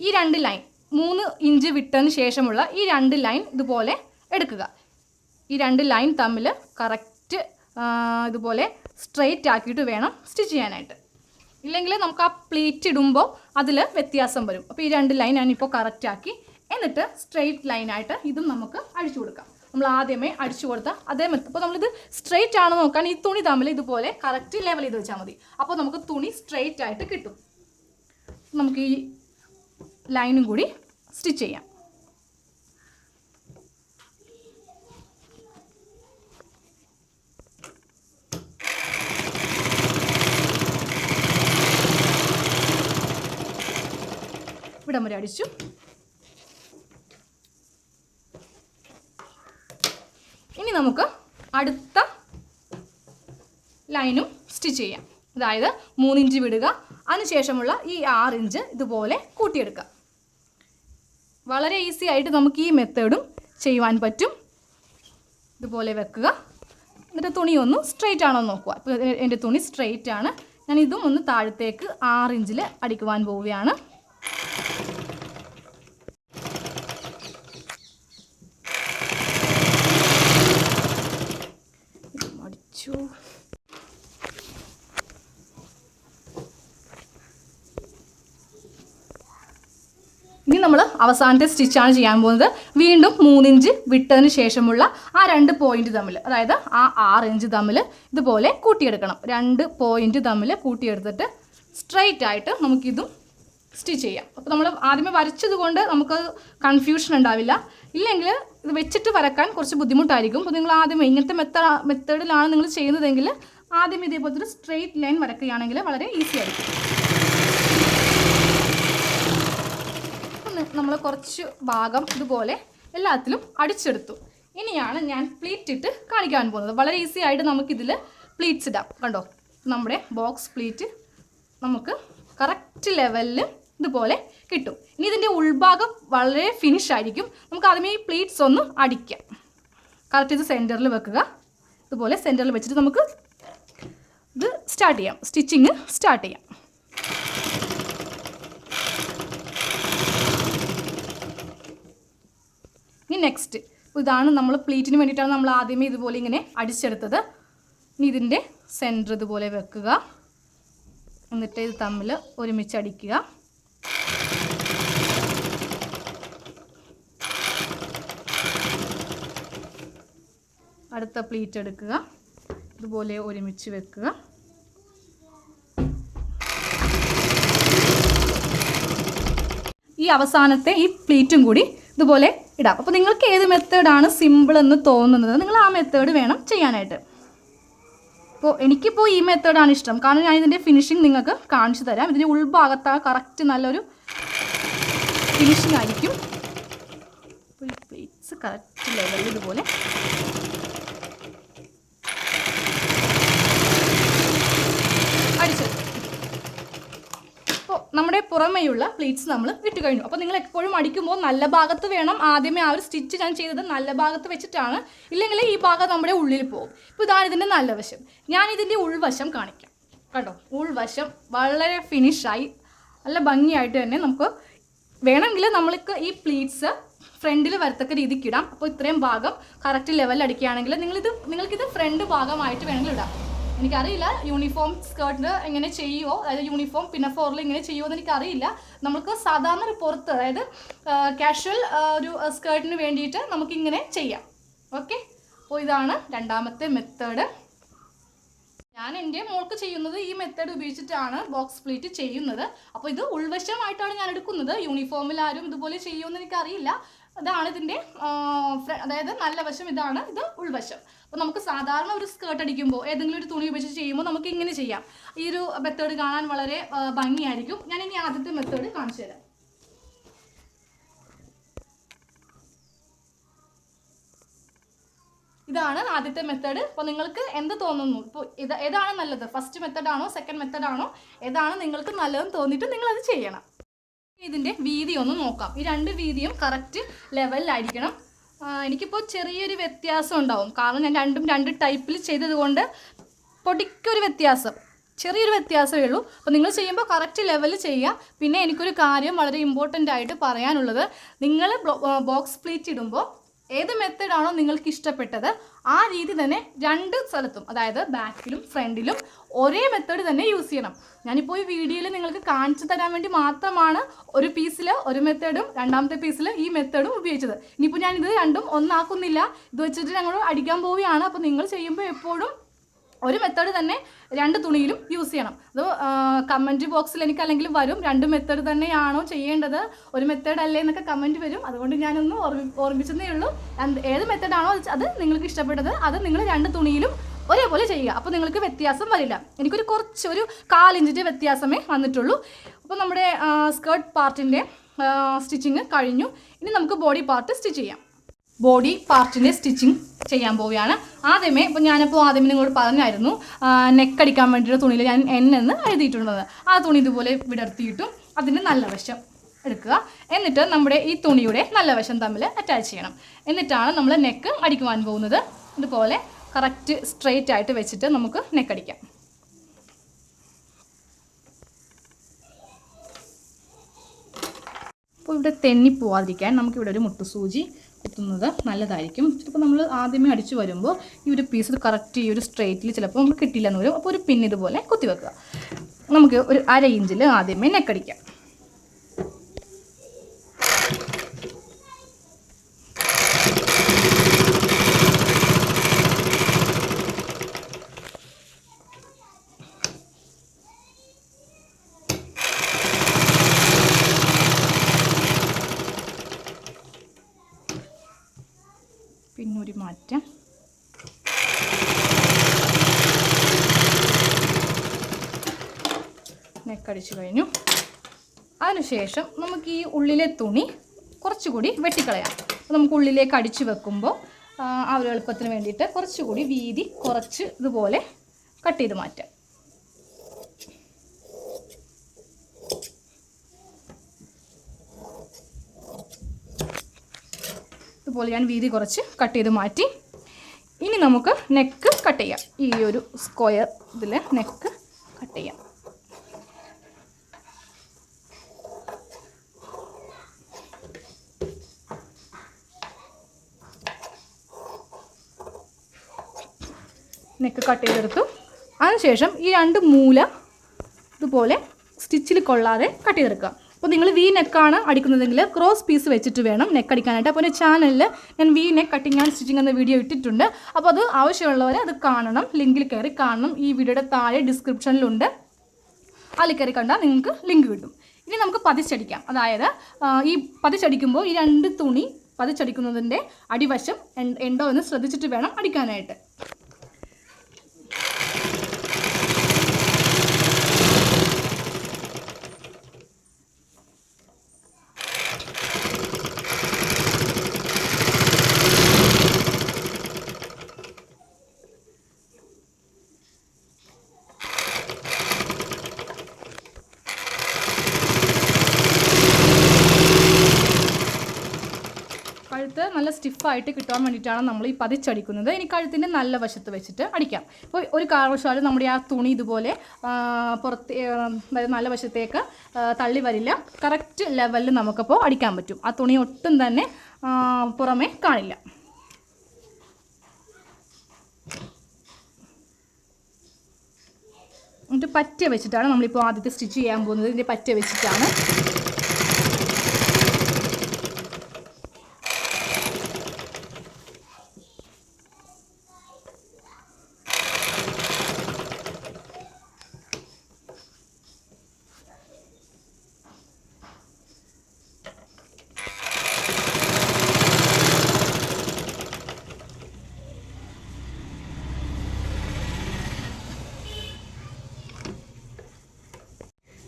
ഈ 2 ലൈൻ 3 ഇഞ്ച് വിട്ടതിന് ശേഷമുള്ള ഈ 2 ലൈൻ ഇതുപോലെ എടുക്കുക. ഈ 2 ലൈൻ തമ്മിൽ കറക്റ്റ് ഇതുപോലെ സ്ട്രെയിറ്റ് ആക്കിയിട്ട് വേണം സ്റ്റിച്ച് ചെയ്യാനായിട്ട്. ഇല്ലെങ്കിൽ നമുക്ക് ആ പ്ലീറ്റ് ഇടുമ്പോൾ അതിൽ വ്യത്യാസം വരും. അപ്പോൾ ഈ 2 ലൈൻ ഞാനിപ്പോൾ കറക്റ്റ് ആക്കി. എന്നിട്ട് സ്ട്രെയിറ്റ് ലൈനായിട്ട് ഇതും നമുക്ക് അടിച്ചു കൊടുക്കാം. നമ്മൾ ആദ്യമേ അടിച്ചു കൊടുത്താൽ അതേ മെത്തഡ്. അപ്പോൾ നമ്മളിത് സ്ട്രെയിറ്റ് ആണ് നോക്കാൻ ഈ തുണി തമ്മിൽ ഇതുപോലെ കറക്റ്റ് ലെവൽ ചെയ്ത് വെച്ചാൽ മതി. അപ്പോൾ നമുക്ക് തുണി സ്ട്രെയിറ്റ് ആയിട്ട് കിട്ടും. നമുക്ക് ഈ ലൈനും കൂടി സ്റ്റിച്ച് ചെയ്യാം. ഇവിടം വരെ അടിച്ചു. ഇനി നമുക്ക് അടുത്ത ലൈനും സ്റ്റിച്ച് ചെയ്യാം. അതായത് 3 ഇഞ്ച് വിടുക, അതിനുശേഷമുള്ള ഈ 6 ഇഞ്ച് ഇതുപോലെ കൂട്ടിയെടുക്കുക. വളരെ ഈസി ആയിട്ട് നമുക്ക് ഈ മെത്തേഡും ചെയ്യുവാൻ പറ്റും. ഇതുപോലെ വെക്കുക. എന്നിട്ട് തുണി ഒന്ന് സ്ട്രെയിറ്റ് ആണോ നോക്കുക. ഇപ്പോൾ എൻ്റെ തുണി സ്ട്രെയിറ്റ് ആണ്. ഞാൻ ഇതും ഒന്ന് താഴത്തേക്ക് 6 ഇഞ്ചിൽ അടിക്കുവാൻ പോവുകയാണ്. അടിച്ചു. ഇനി നമ്മൾ അവസാനത്തെ സ്റ്റിച്ചാണ് ചെയ്യാൻ പോകുന്നത്. വീണ്ടും 3 ഇഞ്ച് വിട്ടതിന് ശേഷമുള്ള ആ 2 പോയിന്റ് തമ്മിൽ, അതായത് ആ 6 ഇഞ്ച് തമ്മിൽ ഇതുപോലെ കൂട്ടിയെടുക്കണം. 2 പോയിന്റ് തമ്മിൽ കൂട്ടിയെടുത്തിട്ട് സ്ട്രെയിറ്റ് ആയിട്ട് നമുക്കിതും സ്റ്റിച്ച് ചെയ്യാം. അപ്പോൾ നമ്മൾ ആദ്യമേ വരച്ചത് കൊണ്ട് നമുക്ക് കൺഫ്യൂഷൻ ഉണ്ടാവില്ല. ഇല്ലെങ്കിൽ ഇത് വെച്ചിട്ട് വരക്കാൻ കുറച്ച് ബുദ്ധിമുട്ടായിരിക്കും. അപ്പോൾ നിങ്ങൾ ആദ്യമേ ഇങ്ങനത്തെ മെത്തേഡിലാണ് നിങ്ങൾ ചെയ്യുന്നതെങ്കിൽ ആദ്യം ഇതേപോലത്തെ ഒരു സ്ട്രെയിറ്റ് ലൈൻ വരയ്ക്കുകയാണെങ്കിൽ വളരെ ഈസി ആയിരിക്കും. നമ്മൾ കുറച്ച് ഭാഗം ഇതുപോലെ എല്ലാത്തിലും അടിച്ചെടുത്തു. ഇനിയാണ് ഞാൻ പ്ലീറ്റ് ഇട്ട് കാണിക്കാൻ പോകുന്നത്. വളരെ ഈസി ആയിട്ട് നമുക്കിതിൽ പ്ലീറ്റ്സ് ഇടാം. കണ്ടോ, നമ്മുടെ ബോക്സ് പ്ലീറ്റ് നമുക്ക് കറക്റ്റ് ലെവലിൽ ഇതുപോലെ കിട്ടും. ഇനി ഇതിൻ്റെ ഉൾഭാഗം വളരെ ഫിനിഷ് ആയിരിക്കും. നമുക്ക് ആദ്യമേ ഈ പ്ലീറ്റ്സ് ഒന്ന് അടിക്കാം. കറക്റ്റ് ഇത് സെൻറ്ററിൽ വെക്കുക. ഇതുപോലെ സെൻറ്ററിൽ വെച്ചിട്ട് നമുക്ക് ഇത് സ്റ്റാർട്ട് ചെയ്യാം. സ്റ്റിച്ചിങ് സ്റ്റാർട്ട് ചെയ്യാം. ഇനി നെക്സ്റ്റ് ഇതാണ് നമ്മൾ പ്ലീറ്റിന് വേണ്ടിയിട്ടാണ് നമ്മൾ ആദ്യമേ ഇതുപോലെ ഇങ്ങനെ അടിച്ചെടുത്തത്. ഇനി ഇതിൻ്റെ സെൻറ്റർ ഇതുപോലെ വെക്കുക. എന്നിട്ട് ഇത് തമ്മിൽ ഒരുമിച്ച് അടിക്കുക. അടുത്ത പ്ലീറ്റ് എടുക്കുക. ഇതുപോലെ ഒരുമിച്ച് വെക്കുക. ഈ അവസാനത്തെ ഈ പ്ലീറ്റും കൂടി ഇതുപോലെ ഇടാം. അപ്പോൾ നിങ്ങൾക്ക് ഏത് മെത്തേഡാണ് സിമ്പിൾ എന്ന് തോന്നുന്നത് നിങ്ങൾ ആ മെത്തേഡ് വേണം ചെയ്യാനായിട്ട്. അപ്പോൾ എനിക്കിപ്പോൾ ഈ മെത്തേഡാണ് ഇഷ്ടം. കാരണം ഞാൻ ഇതിൻ്റെ ഫിനിഷിങ് നിങ്ങൾക്ക് കാണിച്ചു തരാം. ഇതിൻ്റെ ഉൾഭാഗത്ത് കറക്റ്റ് നല്ലൊരു ഫിനിഷിങ് ആയിരിക്കും. അപ്പോൾ ഈ പ്ലേറ്റ്സ് കറക്റ്റ് ലെവലിൽ ഇതുപോലെ അടിച്ചെടുക്കും. അപ്പോൾ നമ്മുടെ പുറമേയുള്ള പ്ലീറ്റ്സ് നമ്മൾ ഇട്ട് കഴിഞ്ഞു. അപ്പോൾ നിങ്ങൾ എപ്പോഴും അടിക്കുമ്പോൾ നല്ല ഭാഗത്ത് വേണം. ആദ്യമേ ആ ഒരു സ്റ്റിച്ച് ഞാൻ ചെയ്തത് നല്ല ഭാഗത്ത് വെച്ചിട്ടാണ്. ഇല്ലെങ്കിൽ ഈ ഭാഗം നമ്മുടെ ഉള്ളിൽ പോകും. ഇപ്പോൾ ഇതാണ് ഇതിൻ്റെ നല്ല വശം. ഞാൻ ഇതിൻ്റെ ഉൾവശം കാണിക്കാം. കണ്ടോ, ഉൾവശം വളരെ ഫിനിഷായി നല്ല ഭംഗിയായിട്ട് തന്നെ നമുക്ക് വേണമെങ്കിൽ നമ്മൾക്ക് ഈ ഫ്രണ്ടിൽ വരത്തക്ക രീതിക്ക് ഇടാം. അപ്പോൾ ഇത്രയും ഭാഗം കറക്റ്റ് ലെവലിൽ അടിക്കുകയാണെങ്കിൽ നിങ്ങൾക്കിത് ഫ്രണ്ട് ഭാഗമായിട്ട് വേണമെങ്കിൽ ഇടാം. എനിക്കറിയില്ല യൂണിഫോം സ്കേർട്ടിന് എങ്ങനെ ചെയ്യുമോ, അതായത് യൂണിഫോം പിനഫോറിൽ എങ്ങനെ ചെയ്യുമോ എന്ന് എനിക്കറിയില്ല. നമുക്ക് സാധാരണ ഒരു പുറത്ത്, അതായത് കാഷ്വൽ ഒരു സ്കേർട്ടിന് വേണ്ടിയിട്ട് നമുക്കിങ്ങനെ ചെയ്യാം. ഓക്കെ, അപ്പോൾ ഇതാണ് രണ്ടാമത്തെ മെത്തേഡ്. ഞാൻ എൻ്റെ മോൾക്ക് ചെയ്യുന്നത് ഈ മെത്തേഡ് ഉപയോഗിച്ചിട്ടാണ് ബോക്സ് പ്ലീറ്റ് ചെയ്യുന്നത്. അപ്പോൾ ഇത് ഉൾവശമായിട്ടാണ് ഞാൻ എടുക്കുന്നത്. യൂണിഫോമിൽ ആരും ഇതുപോലെ ചെയ്യുമെന്ന് എനിക്കറിയില്ല. ഇതാണ് ഇതിൻ്റെ അതായത് നല്ല വശം, ഇതാണ് ഇത് ഉൾവശം. അപ്പോൾ നമുക്ക് സാധാരണ ഒരു സ്കേർട്ട് അടിക്കുമ്പോൾ ഏതെങ്കിലും ഒരു തുണി ഉപയോഗിച്ച് ചെയ്യുമ്പോൾ നമുക്ക് ഇങ്ങനെ ചെയ്യാം. ഈ ഒരു മെത്തേഡ് കാണാൻ വളരെ ഭംഗിയായിരിക്കും. ഞാൻ ഇനി ആദ്യത്തെ മെത്തേഡ് കാണിച്ചു തരാം. ഇതാണ് ആദ്യത്തെ മെത്തേഡ്. അപ്പോൾ നിങ്ങൾക്ക് എന്ത് തോന്നുന്നു, ഇപ്പോൾ ഏതാണ് നല്ലത്, ഫസ്റ്റ് മെത്തേഡാണോ സെക്കൻഡ് മെത്തേഡാണോ, ഏതാണ് നിങ്ങൾക്ക് നല്ലതെന്ന് തോന്നിയിട്ട് നിങ്ങളത് ചെയ്യണം. ഇതിൻ്റെ വീതി ഒന്ന് നോക്കാം. ഈ രണ്ട് വീതിയും കറക്റ്റ് ലെവലിലായിരിക്കണം. എനിക്കിപ്പോൾ ചെറിയൊരു വ്യത്യാസം ഉണ്ടാവും, കാരണം ഞാൻ രണ്ടും രണ്ട് ടൈപ്പിൽ ചെയ്തത് കൊണ്ട് പൊടിക്കൊരു വ്യത്യാസം, ചെറിയൊരു വ്യത്യാസമേ ഉള്ളൂ. അപ്പോൾ നിങ്ങൾ ചെയ്യുമ്പോൾ കറക്റ്റ് ലെവലിൽ ചെയ്യുക. പിന്നെ എനിക്കൊരു കാര്യം വളരെ ഇമ്പോർട്ടൻ്റ് ആയിട്ട് പറയാനുള്ളത്, നിങ്ങൾ ബോക്സ് പ്ലീറ്റ് ഇടുമ്പോൾ ഏത് മെത്തേഡാണോ നിങ്ങൾക്ക് ഇഷ്ടപ്പെട്ടത് ആ രീതി തന്നെ രണ്ട് സ്ഥലത്തും, അതായത് ബാക്കിലും ഫ്രണ്ടിലും ഒരേ മെത്തേഡ് തന്നെ യൂസ് ചെയ്യണം. ഞാനിപ്പോൾ ഈ വീഡിയോയിൽ നിങ്ങൾക്ക് കാണിച്ചു തരാൻ വേണ്ടി മാത്രമാണ് ഒരു പീസിൽ ഒരു മെത്തേഡും രണ്ടാമത്തെ പീസിൽ ഈ മെത്തേഡും ഉപയോഗിച്ചത്. ഇനിയിപ്പോൾ ഞാനിത് രണ്ടും ഒന്നാക്കുന്നില്ല, ഇത് വെച്ചിട്ട് ഞങ്ങൾ അടിക്കാൻ പോവുകയാണ്. അപ്പോൾ നിങ്ങൾ ചെയ്യുമ്പോൾ എപ്പോഴും ഒരു മെത്തേഡ് തന്നെ രണ്ട് തുണിയിലും യൂസ് ചെയ്യണം. അത് കമൻറ്റ് ബോക്സിൽ എനിക്ക് അല്ലെങ്കിൽ വരും, രണ്ട് മെത്തേഡ് തന്നെയാണോ ചെയ്യേണ്ടത്, ഒരു മെത്തേഡ് അല്ലേ എന്നൊക്കെ കമൻറ്റ് വരും. അതുകൊണ്ട് ഞാനൊന്ന് ഓർമ്മിച്ചതേ ഉള്ളൂ. ഏത് മെത്തേഡാണോ അത് നിങ്ങൾക്ക് ഇഷ്ടപ്പെട്ടത് അത് നിങ്ങൾ രണ്ട് തുണിയിലും ഒരേപോലെ ചെയ്യുക. അപ്പോൾ നിങ്ങൾക്ക് വ്യത്യാസം വരില്ല. എനിക്കൊരു ഒരു 1/4 ഇഞ്ചിൻ്റെ വ്യത്യാസമേ വന്നിട്ടുള്ളൂ. അപ്പോൾ നമ്മുടെ സ്കേർട്ട് പാർട്ടിൻ്റെ സ്റ്റിച്ചിങ് കഴിഞ്ഞു. ഇനി നമുക്ക് ബോഡി പാർട്ട് സ്റ്റിച്ച് ചെയ്യാം. ബോഡി പാർട്ടിൻ്റെ സ്റ്റിച്ചിങ് ചെയ്യാൻ പോവുകയാണ്. ആദ്യമേ നിങ്ങളോട് പറഞ്ഞായിരുന്നു നെക്കടിക്കാൻ വേണ്ടിയിട്ട് തുണിയിൽ ഞാൻ എന്ന് എഴുതിയിട്ടുള്ളത്. ആ തുണി ഇതുപോലെ വിടർത്തിയിട്ടും അതിൻ്റെ നല്ല വശം എടുക്കുക. എന്നിട്ട് നമ്മുടെ ഈ തുണിയുടെ നല്ല വശം തമ്മിൽ അറ്റാച്ച് ചെയ്യണം. എന്നിട്ടാണ് നമ്മൾ നെക്ക് അടിക്കുവാൻ പോകുന്നത്. ഇതുപോലെ കറക്റ്റ് സ്ട്രെയിറ്റ് ആയിട്ട് വെച്ചിട്ട് നമുക്ക് നെക്കടിക്കാം. അപ്പോൾ ഇവിടെ തെന്നിപ്പോവാതിരിക്കാൻ നമുക്കിവിടെ ഒരു മുട്ടുസൂചി കുത്തുന്നത് നല്ലതായിരിക്കും. ചിലപ്പോൾ നമ്മൾ ആദ്യമേ അടിച്ചു വരുമ്പോൾ ഈ ഒരു പീസ് കറക്റ്റ് ഈ ഒരു സ്ട്രെയിറ്റിൽ ചിലപ്പോൾ നമുക്ക് കിട്ടില്ലെന്ന് വരും. അപ്പോൾ ഒരു പിൻ ഇതുപോലെ കുത്തി വെക്കുക. നമുക്ക് ഒരു 1/2 ഇഞ്ചിൽ ആദ്യമേ നെക്കടിക്കാം. പിന്നൊരു മാറ്റം. നെക്കടിച്ചു കഴിഞ്ഞു. അതിനുശേഷം നമുക്ക് ഈ ഉള്ളിലെ തുണി കുറച്ചുകൂടി വെട്ടിക്കളയാം. നമുക്ക് ഉള്ളിലേക്ക് അടിച്ചു വെക്കുമ്പോൾ ആ ഒരു എളുപ്പത്തിന് വേണ്ടിയിട്ട് കുറച്ചുകൂടി വീതി കുറച്ച് ഇതുപോലെ കട്ട് ചെയ്ത് മാറ്റാം. ഇതുപോലെ ഞാൻ വീതി കുറച്ച് കട്ട് ചെയ്ത് മാറ്റി. ഇനി നമുക്ക് നെക്ക് കട്ട് ചെയ്യാം. ഈ ഒരു സ്ക്വയർ ഇതിൽ നെക്ക് കട്ട് ചെയ്യാം. നെക്ക് കട്ട് ചെയ്തെടുത്തു. അതിനുശേഷം ഈ രണ്ട് മൂല ഇതുപോലെ സ്റ്റിച്ചിൽ കൊള്ളാതെ കട്ട് ചെയ്തെടുക്കുക. അപ്പോൾ നിങ്ങൾ വി നെക്കാണ് അടിക്കുന്നതെങ്കിൽ ക്രോസ് പീസ് വെച്ചിട്ട് വേണം നെക്ക് അടിക്കാനായിട്ട്. അപ്പോൾ എൻ്റെ ചാനലിൽ ഞാൻ V neck cutting and stitching എന്ന വീഡിയോ ഇട്ടിട്ടുണ്ട്. അപ്പോൾ അത് ആവശ്യമുള്ളവർ അത് കാണണം, ലിങ്കിൽ കയറി കാണണം. ഈ വീഡിയോയുടെ താഴെ ഡിസ്ക്രിപ്ഷനിലുണ്ട്, അതിൽ കയറി കണ്ടാൽ നിങ്ങൾക്ക് ലിങ്ക് കിട്ടും. ഇനി നമുക്ക് പതിച്ചടിക്കാം. അതായത് ഈ പതിച്ചടിക്കുമ്പോൾ ഈ രണ്ട് തുണി പതിച്ചടിക്കുന്നതിൻ്റെ അടിവശം ഉണ്ടോ എന്ന് ശ്രദ്ധിച്ചിട്ട് വേണം അടിക്കാനായിട്ട്. കഴുത്ത് നല്ല സ്റ്റിഫായിട്ട് കിട്ടാൻ വേണ്ടിയിട്ടാണ് നമ്മൾ ഈ പതിച്ചടിക്കുന്നത്. ഇനി കഴുത്തിൻ്റെ നല്ല വശത്ത് വെച്ചിട്ട് അടിക്കാം. അപ്പോൾ ഒരു കാരണവശാലും നമ്മുടെ ആ തുണി ഇതുപോലെ നല്ല വശത്തേക്ക് തള്ളി വരില്ല. കറക്റ്റ് ലെവലിൽ നമുക്കപ്പോൾ അടിക്കാൻ പറ്റും. ആ തുണി ഒട്ടും തന്നെ പുറമേ കാണില്ല. എന്നിട്ട് പറ്റ വെച്ചിട്ടാണ് നമ്മളിപ്പോൾ ആദ്യത്തെ സ്റ്റിച്ച് ചെയ്യാൻ പോകുന്നത്. ഇതിൻ്റെ പറ്റ വെച്ചിട്ടാണ്.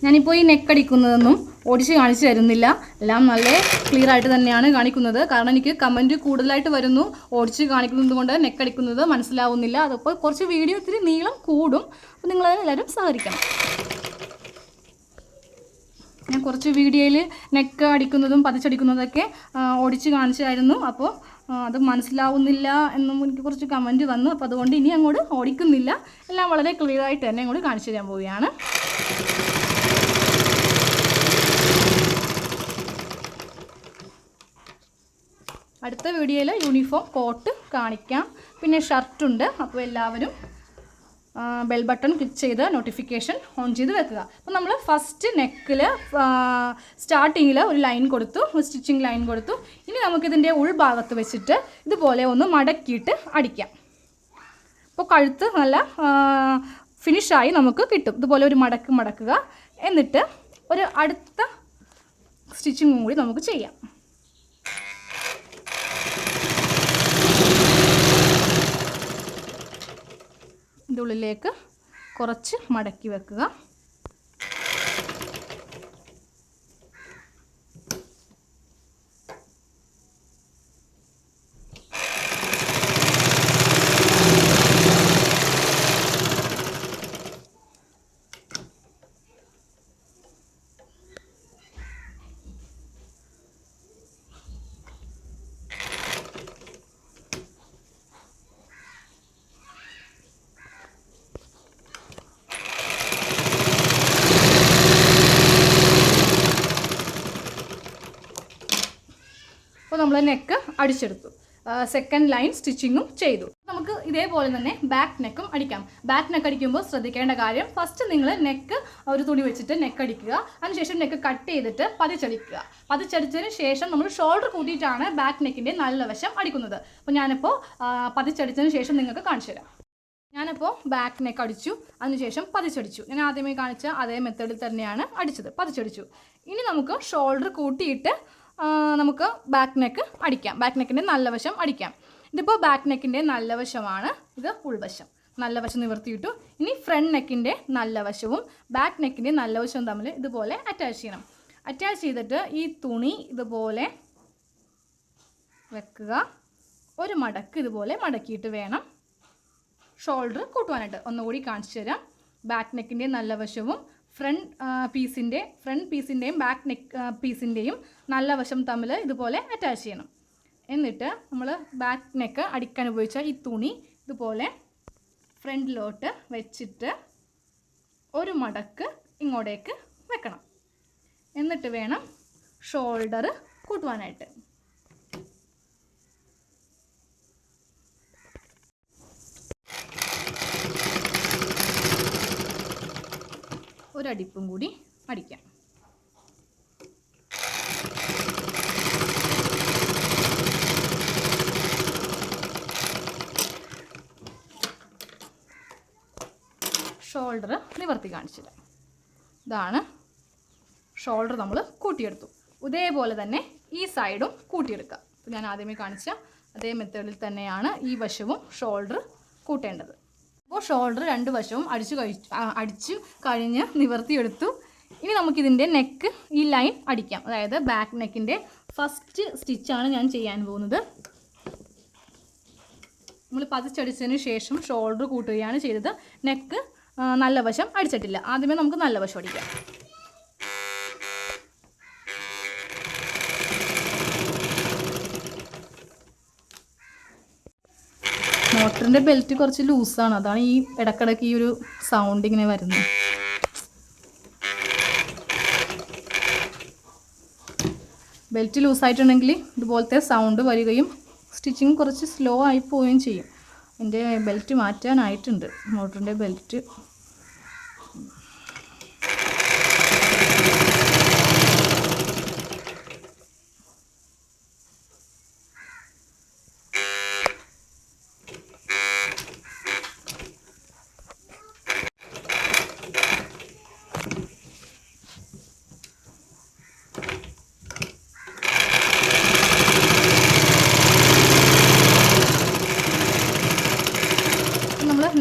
ഞാനിപ്പോൾ ഈ നെക്കടിക്കുന്നതൊന്നും ഓടിച്ച് കാണിച്ചു തരുന്നില്ല. എല്ലാം നല്ല ക്ലിയർ ആയിട്ട് തന്നെയാണ് കാണിക്കുന്നത്. കാരണം എനിക്ക് കമൻറ്റ് കൂടുതലായിട്ട് വരുന്നു, ഓടിച്ച് കാണിക്കുന്നത് കൊണ്ട് നെക്കടിക്കുന്നത് മനസ്സിലാവുന്നില്ല. അതപ്പോൾ കുറച്ച് വീഡിയോ ഇത്തിരി നീളം കൂടും. അപ്പോൾ നിങ്ങളെല്ലാവരും സഹകരിക്കണം. ഞാൻ കുറച്ച് വീഡിയോയിൽ നെക്ക് അടിക്കുന്നതും പതിച്ചടിക്കുന്നതൊക്കെ ഓടിച്ച് കാണിച്ചായിരുന്നു. അപ്പോൾ അത് മനസ്സിലാവുന്നില്ല എന്നും എനിക്ക് കുറച്ച് കമൻറ്റ് വന്നു. അപ്പോൾ അതുകൊണ്ട് ഇനി അങ്ങോട്ട് ഓടിക്കുന്നില്ല. എല്ലാം വളരെ ക്ലിയർ ആയിട്ട് തന്നെ അങ്ങോട്ട് കാണിച്ചു തരാൻ പോവുകയാണ്. അടുത്ത വീഡിയോയിൽ യൂണിഫോം കോട്ട് കാണിക്കാം. പിന്നെ ഷർട്ടുണ്ട്. അപ്പോൾ എല്ലാവരും ബെൽ ബട്ടൺ ക്ലിക്ക് ചെയ്ത് നോട്ടിഫിക്കേഷൻ ഓൺ ചെയ്ത് വെക്കുക. അപ്പോൾ നമ്മൾ ഫസ്റ്റ് നെക്കിൽ സ്റ്റാർട്ടിങ്ങിൽ ഒരു ലൈൻ കൊടുത്തു, ഒരു സ്റ്റിച്ചിങ് ലൈൻ കൊടുത്തു. ഇനി നമുക്കിതിൻ്റെ ഉൾഭാഗത്ത് വെച്ചിട്ട് ഇതുപോലെ ഒന്ന് മടക്കിയിട്ട് അടിക്കാം. അപ്പോൾ കഴുത്ത് നല്ല ഫിനിഷായി നമുക്ക് കിട്ടും. ഇതുപോലെ ഒരു മടക്കുക. എന്നിട്ട് ഒരു അടുത്ത സ്റ്റിച്ചിങ്ങും കൂടി നമുക്ക് ചെയ്യാം. ഇതിൻ്റെ ഉള്ളിലേക്ക് കുറച്ച് മടക്കി വെക്കുക. അപ്പോൾ നമ്മൾ നെക്ക് അടിച്ചെടുത്തു. സെക്കൻഡ് ലൈൻ സ്റ്റിച്ചിങ്ങും ചെയ്തു. നമുക്ക് ഇതേപോലെ തന്നെ ബാക്ക് നെക്കും അടിക്കാം. ബാക്ക് നെക്ക് അടിക്കുമ്പോൾ ശ്രദ്ധിക്കേണ്ട കാര്യം, ഫസ്റ്റ് നിങ്ങൾ നെക്ക് ഒരു തുണി വെച്ചിട്ട് നെക്ക് അടിക്കുക. അതിനുശേഷം നെക്ക് കട്ട് ചെയ്തിട്ട് പതിച്ചടിക്കുക. പതിച്ചടിച്ചതിന് ശേഷം നമ്മൾ ഷോൾഡർ കൂട്ടിയിട്ടാണ് ബാക്ക് നെക്കിൻ്റെ നല്ല വശം അടിക്കുന്നത്. അപ്പോൾ ഞാനിപ്പോൾ പതിച്ചടിച്ചതിന് ശേഷം നിങ്ങൾക്ക് കാണിച്ചു തരാം. ഞാനിപ്പോൾ ബാക്ക് നെക്ക് അടിച്ചു, അതിനുശേഷം പതിച്ചടിച്ചു. ഞാൻ ആദ്യമേ കാണിച്ച അതേ മെത്തേഡിൽ തന്നെയാണ് അടിച്ചത്, പതിച്ചടിച്ചു. ഇനി നമുക്ക് ഷോൾഡർ കൂട്ടിയിട്ട് നമുക്ക് ബാക്ക് നെക്ക് അടിക്കാം. ബാക്ക് നെക്കിൻ്റെ നല്ല വശം അടിക്കാം. ഇതിപ്പോൾ ബാക്ക് നെക്കിൻ്റെ നല്ല വശമാണ്, ഇത് ഉൾവശം. നല്ല വശം നിവർത്തിയിട്ടു. ഇനി ഫ്രണ്ട് നെക്കിൻ്റെ നല്ല വശവും ബാക്ക് നെക്കിൻ്റെ നല്ല വശവും തമ്മിൽ ഇതുപോലെ അറ്റാച്ച് ചെയ്യണം. അറ്റാച്ച് ചെയ്തിട്ട് ഈ തുണി ഇതുപോലെ വെക്കുക. ഒരു മടക്ക് ഇതുപോലെ മടക്കിയിട്ട് വേണം ഷോൾഡർ കൂട്ടുവാനായിട്ട്. ഒന്നുകൂടി കാണിച്ചു തരാം. ബാക്ക് നെക്കിൻ്റെ നല്ല വശവും ഫ്രണ്ട് പീസിൻ്റെയും ബാക്ക് നെക്ക് പീസിൻ്റെയും നല്ല വശം തമ്മിൽ ഇതുപോലെ അറ്റാച്ച് ചെയ്യണം. എന്നിട്ട് നമ്മൾ ബാക്ക് നെക്ക് അടിക്കാൻ ഉപയോഗിച്ച ഈ തുണി ഇതുപോലെ ഫ്രണ്ടിലോട്ട് വെച്ചിട്ട് ഒരു മടക്ക് ഇങ്ങോട്ടേക്ക് വെക്കണം. എന്നിട്ട് വേണം ഷോൾഡർ കൂട്ടുവാനായിട്ട്. ഒരടിപ്പും കൂടി അടിക്കാം. ഷോൾഡർ നിവർത്തി കാണിച്ചില്ല. ഇതാണ് ഷോൾഡർ നമ്മൾ കൂട്ടിയെടുത്തു. ഇതേപോലെ തന്നെ ഈ സൈഡും കൂട്ടിയെടുക്കുക. അപ്പോൾ ഞാൻ ആദ്യമേ കാണിച്ച അതേ മെത്തേഡിൽ തന്നെയാണ് ഈ വശവും ഷോൾഡർ കൂട്ടേണ്ടത്. അപ്പോൾ ഷോൾഡർ രണ്ട് വശവും അടിച്ചു കഴിഞ്ഞ് നിവർത്തിയെടുത്തു. ഇനി നമുക്കിതിൻ്റെ നെക്ക് ഈ ലൈൻ അടിക്കാം. അതായത് ബാക്ക് നെക്കിൻ്റെ ഫസ്റ്റ് സ്റ്റിച്ചാണ് ഞാൻ ചെയ്യാൻ പോകുന്നത്. നമ്മൾ പതിച്ചടിച്ചതിന് ശേഷം ഷോൾഡർ കൂട്ടുകയാണ് ചെയ്തത്. നെക്ക് നല്ല വശം അടിച്ചിട്ടില്ല. ആദ്യമേ നമുക്ക് നല്ല വശം അടിക്കാം. മോട്ടറിൻ്റെ ബെൽറ്റ് കുറച്ച് ലൂസാണ്, അതാണ് ഈ ഇടക്കിടക്ക് ഈ ഒരു സൗണ്ട് ഇങ്ങനെ വരുന്നത്. ബെൽറ്റ് ലൂസായിട്ടുണ്ടെങ്കിൽ ഇതുപോലത്തെ സൗണ്ട് വരികയും സ്റ്റിച്ചിങ് കുറച്ച് സ്ലോ ആയി പോവുകയും ചെയ്യും. എൻ്റെ ബെൽറ്റ് മാറ്റാനായിട്ടുണ്ട്, മോട്ടറിൻ്റെ ബെൽറ്റ്.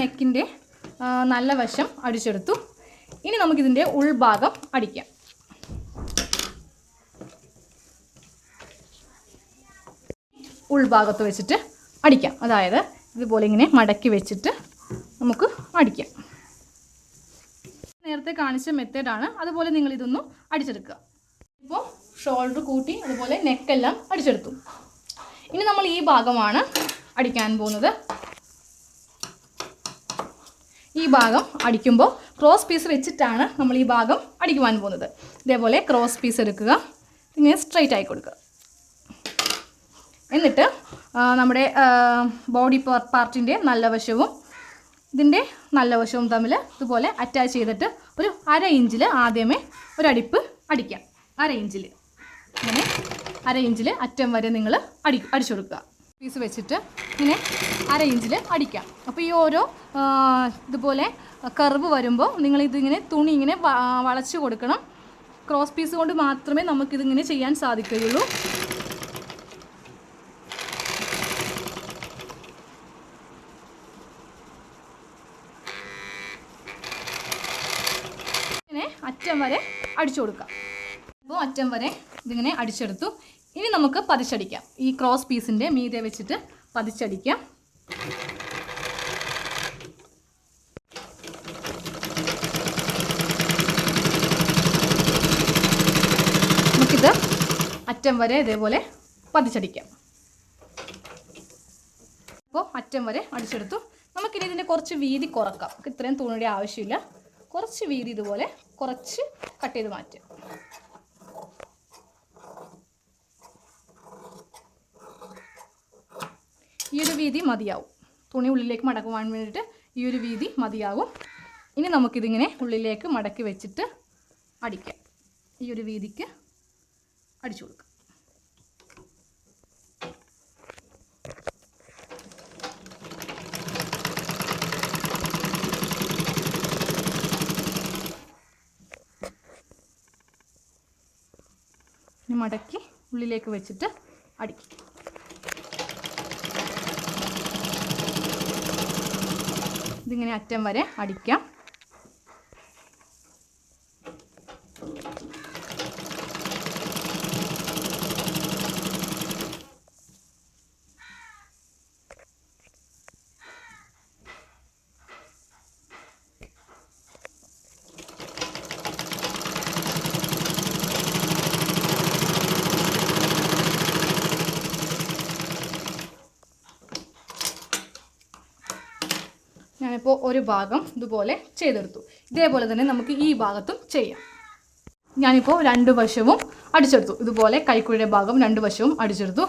നെക്കിൻ്റെ നല്ല വശം അടിച്ചെടുത്തു. ഇനി നമുക്കിതിൻ്റെ ഉൾഭാഗം അടിക്കാം. ഉൾഭാഗത്ത് വെച്ചിട്ട് അടിക്കാം. അതായത് ഇതുപോലെ ഇങ്ങനെ മടക്കി വെച്ചിട്ട് നമുക്ക് അടിക്കാം. നേരത്തെ കാണിച്ച മെത്തേഡാണ്. അതുപോലെ നിങ്ങളിതൊന്നും അടിച്ചെടുക്കുക. ഇപ്പോൾ ഷോൾഡർ കൂട്ടി അതുപോലെ നെക്കെല്ലാം അടിച്ചെടുത്തു. ഇനി നമ്മൾ ഈ ഭാഗമാണ് അടിക്കാൻ പോകുന്നത്. ഈ ഭാഗം അടിക്കുമ്പോൾ ക്രോസ് പീസ് വെച്ചിട്ടാണ് നമ്മൾ ഈ ഭാഗം അടിക്കുവാൻ പോകുന്നത്. ഇതേപോലെ ക്രോസ് പീസ് എടുക്കുക, ഇങ്ങനെ സ്ട്രൈറ്റ് ആയി കൊടുക്കുക. എന്നിട്ട് നമ്മുടെ ബോഡി പാർട്ടിൻ്റെ നല്ല വശവും ഇതിൻ്റെ നല്ല വശവും തമ്മിൽ ഇതുപോലെ അറ്റാച്ച് ചെയ്തിട്ട് ഒരു 1/2 ഇഞ്ചിൽ ആദ്യമേ ഒരടിപ്പ് അടിക്കാം. 1/2 ഇഞ്ചിൽ ഇങ്ങനെ 1/2 ഇഞ്ചിൽ അറ്റം വരെ നിങ്ങൾ അടിച്ചു കൊടുക്കുക. പീസ് വെച്ചിട്ട് ഇങ്ങനെ 1/2 ഇഞ്ചിൽ അടിക്കാം. അപ്പോൾ ഈ ഓരോ ഇതുപോലെ കർവ് വരുമ്പോൾ നിങ്ങളിതിങ്ങനെ തുണി ഇങ്ങനെ വളച്ച് കൊടുക്കണം. ക്രോസ് പീസ് കൊണ്ട് മാത്രമേ നമുക്കിതിങ്ങനെ ചെയ്യാൻ സാധിക്കുകയുള്ളൂ. ഇങ്ങനെ അറ്റം വരെ അടിച്ചു കൊടുക്കാം. അപ്പോൾ അറ്റം വരെ ഇതിങ്ങനെ അടിച്ചെടുത്തു. ഇനി നമുക്ക് പതിച്ചടിക്കാം. ഈ ക്രോസ് പീസിൻ്റെ മീതെ വെച്ചിട്ട് പതിച്ചടിക്കാം. നമുക്കിത് അറ്റം വരെ ഇതേപോലെ പതിച്ചടിക്കാം. അപ്പോൾ അറ്റം വരെ അടിച്ചെടുത്തു. നമുക്കിനി ഇതിൻ്റെ കുറച്ച് വീതി കുറക്കാം. ഇത്രയും തുണിയുടെ ആവശ്യമില്ല. കുറച്ച് വീതി ഇതുപോലെ കുറച്ച് കട്ട് ചെയ്ത് മാറ്റാം. ഈ ഒരു വീതി മതിയാവും. തുണി ഉള്ളിലേക്ക് മടക്കുവാൻ വേണ്ടിയിട്ട് ഈ ഒരു വീതി മതിയാകും. ഇനി നമുക്കിതിങ്ങനെ ഉള്ളിലേക്ക് മടക്കി വെച്ചിട്ട് അടിക്കാം. ഈ ഒരു വീതിക്ക് അടിച്ചു കൊടുക്കാം. ഇനി മടക്കി ഉള്ളിലേക്ക് വെച്ചിട്ട് അടിക്കും. ഇതിങ്ങനെ അറ്റം വരെ അടിക്കാം. ഞാനിപ്പോൾ ഒരു ഭാഗം ഇതുപോലെ ചെയ്തെടുത്തു. ഇതേപോലെ തന്നെ നമുക്ക് ഈ ഭാഗത്തും ചെയ്യാം. ഞാനിപ്പോൾ 2 വശവും അടിച്ചെടുത്തു. ഇതുപോലെ കൈക്കുഴിയുടെ ഭാഗം 2 വശവും അടിച്ചെടുത്തു.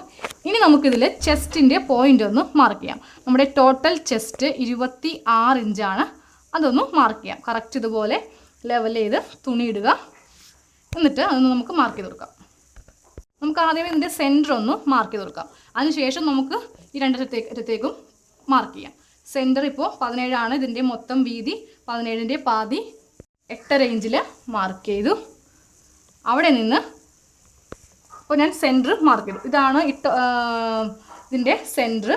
ഇനി നമുക്കിതിൽ ചെസ്റ്റിൻ്റെ പോയിൻ്റ് ഒന്ന് മാർക്ക് ചെയ്യാം. നമ്മുടെ ടോട്ടൽ ചെസ്റ്റ് 26 ഇഞ്ചാണ്. അതൊന്ന് മാർക്ക് ചെയ്യാം. കറക്റ്റ് ഇതുപോലെ ലെവൽ ചെയ്ത് തുണി ഇടുക. എന്നിട്ട് അതൊന്ന് നമുക്ക് മാർക്ക് ചെയ്ത് കൊടുക്കാം. നമുക്ക് ആദ്യമേ ഇതിൻ്റെ സെൻറ്റർ ഒന്ന് മാർക്ക് ചെയ്ത് കൊടുക്കാം. അതിനുശേഷം നമുക്ക് ഈ 2 അറ്റത്തേക്കും മാർക്ക് ചെയ്യാം. സെൻറ്റർ ഇപ്പോൾ 17 ആണ്. ഇതിൻ്റെ മൊത്തം വീതി 17ൻ്റെ പാതി 8.5 ഇഞ്ചിൽ മാർക്ക് ചെയ്തു. അവിടെ നിന്ന് ഇപ്പോൾ ഞാൻ സെൻറ്റർ മാർക്ക് ചെയ്തു. ഇതാണ് ഇതിൻ്റെ സെൻറ്റർ.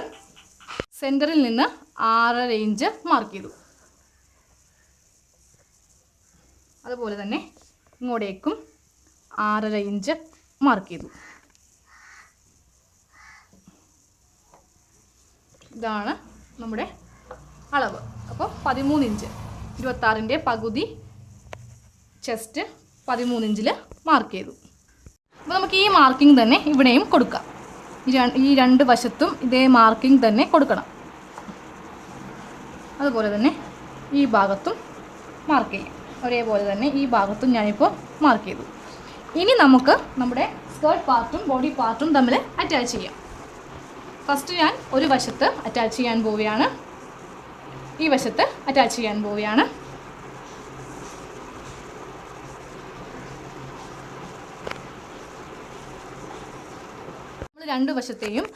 സെൻറ്ററിൽ നിന്ന് 6.5 ഇഞ്ച് മാർക്ക് ചെയ്തു. അതുപോലെ തന്നെ ഇങ്ങോട്ടേക്കും 6.5 ഇഞ്ച് മാർക്ക് ചെയ്തു. ഇതാണ് നമ്മുടെ അളവ്. അപ്പോൾ 13 ഇഞ്ച്, 26ൻ്റെ പകുതി ചെസ്റ്റ് 13 ഇഞ്ചിൽ മാർക്ക് ചെയ്തു. അപ്പോൾ നമുക്ക് ഈ മാർക്കിംഗ് തന്നെ ഇവിടെയും കൊടുക്കാം. ഈ 2 വശത്തും ഇതേ മാർക്കിംഗ് തന്നെ കൊടുക്കണം. അതുപോലെ തന്നെ ഈ ഭാഗത്തും മാർക്ക് ചെയ്യും. ഒരേപോലെ തന്നെ ഈ ഭാഗത്തും ഞാനിപ്പോൾ മാർക്ക് ചെയ്തു. ഇനി നമുക്ക് നമ്മുടെ സ്കേർട്ട് പാർട്ടും ബോഡി പാർട്ടും തമ്മിൽ അറ്റാച്ച് ചെയ്യാം. ഫസ്റ്റ് ഞാൻ ഒരു വശത്ത് അറ്റാച്ച് ചെയ്യാൻ പോവുകയാണ്. ഈ വശത്ത് അറ്റാച്ച് ചെയ്യാൻ പോവുകയാണ്. നമ്മൾ 2 വശത്തെയും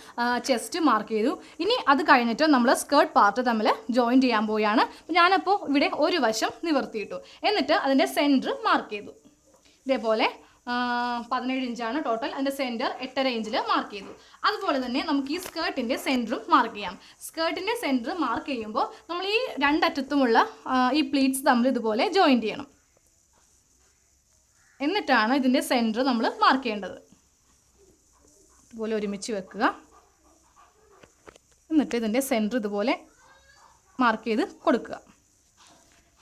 ചെസ്റ്റ് മാർക്ക് ചെയ്തു. ഇനി അത് കഴിഞ്ഞിട്ട് നമ്മൾ സ്കേർട്ട് പാർട്ട് തമ്മിൽ ജോയിൻ ചെയ്യാൻ പോവുകയാണ്. ഞാനപ്പോൾ ഇവിടെ ഒരു വശം നിവർത്തിയിട്ടു. എന്നിട്ട് അതിൻ്റെ സെൻറ്റർ മാർക്ക് ചെയ്തു. ഇതേപോലെ 17 ഇഞ്ചാണ് ടോട്ടൽ. അതിൻ്റെ സെൻറ്റർ 8.5 ഇഞ്ചിൽ മാർക്ക് ചെയ്തു. അതുപോലെ തന്നെ നമുക്ക് ഈ സ്കേർട്ടിൻ്റെ സെൻറ്ററും മാർക്ക് ചെയ്യാം. സ്കേർട്ടിൻ്റെ സെൻറ്റർ മാർക്ക് ചെയ്യുമ്പോൾ നമ്മൾ ഈ 2 അറ്റത്തുമുള്ള ഈ പ്ലീറ്റ്സ് തമ്മിൽ ഇതുപോലെ ജോയിൻ ചെയ്യണം. എന്നിട്ടാണ് ഇതിൻ്റെ സെൻറ്റർ നമ്മൾ മാർക്ക് ചെയ്യേണ്ടത്. ഇതുപോലെ ഒരുമിച്ച് വെക്കുക. എന്നിട്ട് ഇതിൻ്റെ സെൻറ്റർ ഇതുപോലെ മാർക്ക് ചെയ്ത് കൊടുക്കുക.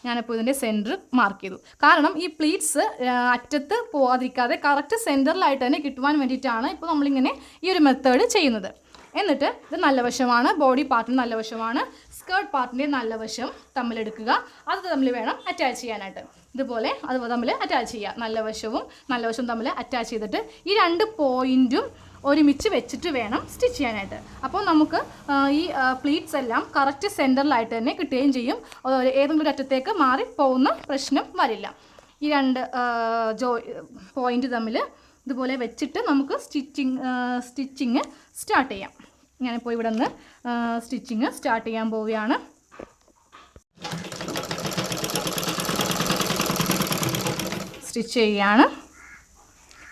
ഞാനിപ്പോൾ ഇതിൻ്റെ സെൻറ്റർ മാർക്ക് ചെയ്തു. കാരണം ഈ പ്ലീറ്റ്സ് അറ്റത്ത് പോകാതിരിക്കാതെ കറക്റ്റ് സെൻറ്ററിലായിട്ട് തന്നെ കിട്ടുവാൻ വേണ്ടിയിട്ടാണ് ഇപ്പോൾ നമ്മളിങ്ങനെ ഈ ഒരു മെത്തേഡ് ചെയ്യുന്നത്. എന്നിട്ട് ഇത് നല്ല വശമാണ്, ബോഡി പാർട്ടിന് നല്ല വശമാണ്, സ്കേർട്ട് പാർട്ടിൻ്റെ നല്ല വശം തമ്മിലെടുക്കുക. അത് തമ്മിൽ വേണം അറ്റാച്ച് ചെയ്യാനായിട്ട്. ഇതുപോലെ അത് തമ്മിൽ അറ്റാച്ച് ചെയ്യുക. നല്ല വശവും തമ്മിൽ അറ്റാച്ച് ചെയ്തിട്ട് ഈ 2 പോയിൻറ്റും ഒരുമിച്ച് വെച്ചിട്ട് വേണം സ്റ്റിച്ച് ചെയ്യാനായിട്ട്. അപ്പോൾ നമുക്ക് ഈ പ്ലീറ്റ്സ് എല്ലാം കറക്റ്റ് സെൻറ്ററിലായിട്ട് തന്നെ കിട്ടുകയും ചെയ്യും. ഏതെങ്കിലും ഒരു അറ്റത്തേക്ക് മാറി പോകുന്ന പ്രശ്നം വരില്ല. ഈ 2 പോയിൻ്റ് തമ്മിൽ ഇതുപോലെ വെച്ചിട്ട് നമുക്ക് സ്റ്റിച്ചിങ് സ്റ്റാർട്ട് ചെയ്യാം. ഞാനിപ്പോൾ ഇവിടെ നിന്ന് സ്റ്റിച്ചിങ് സ്റ്റാർട്ട് ചെയ്യാൻ പോവുകയാണ്.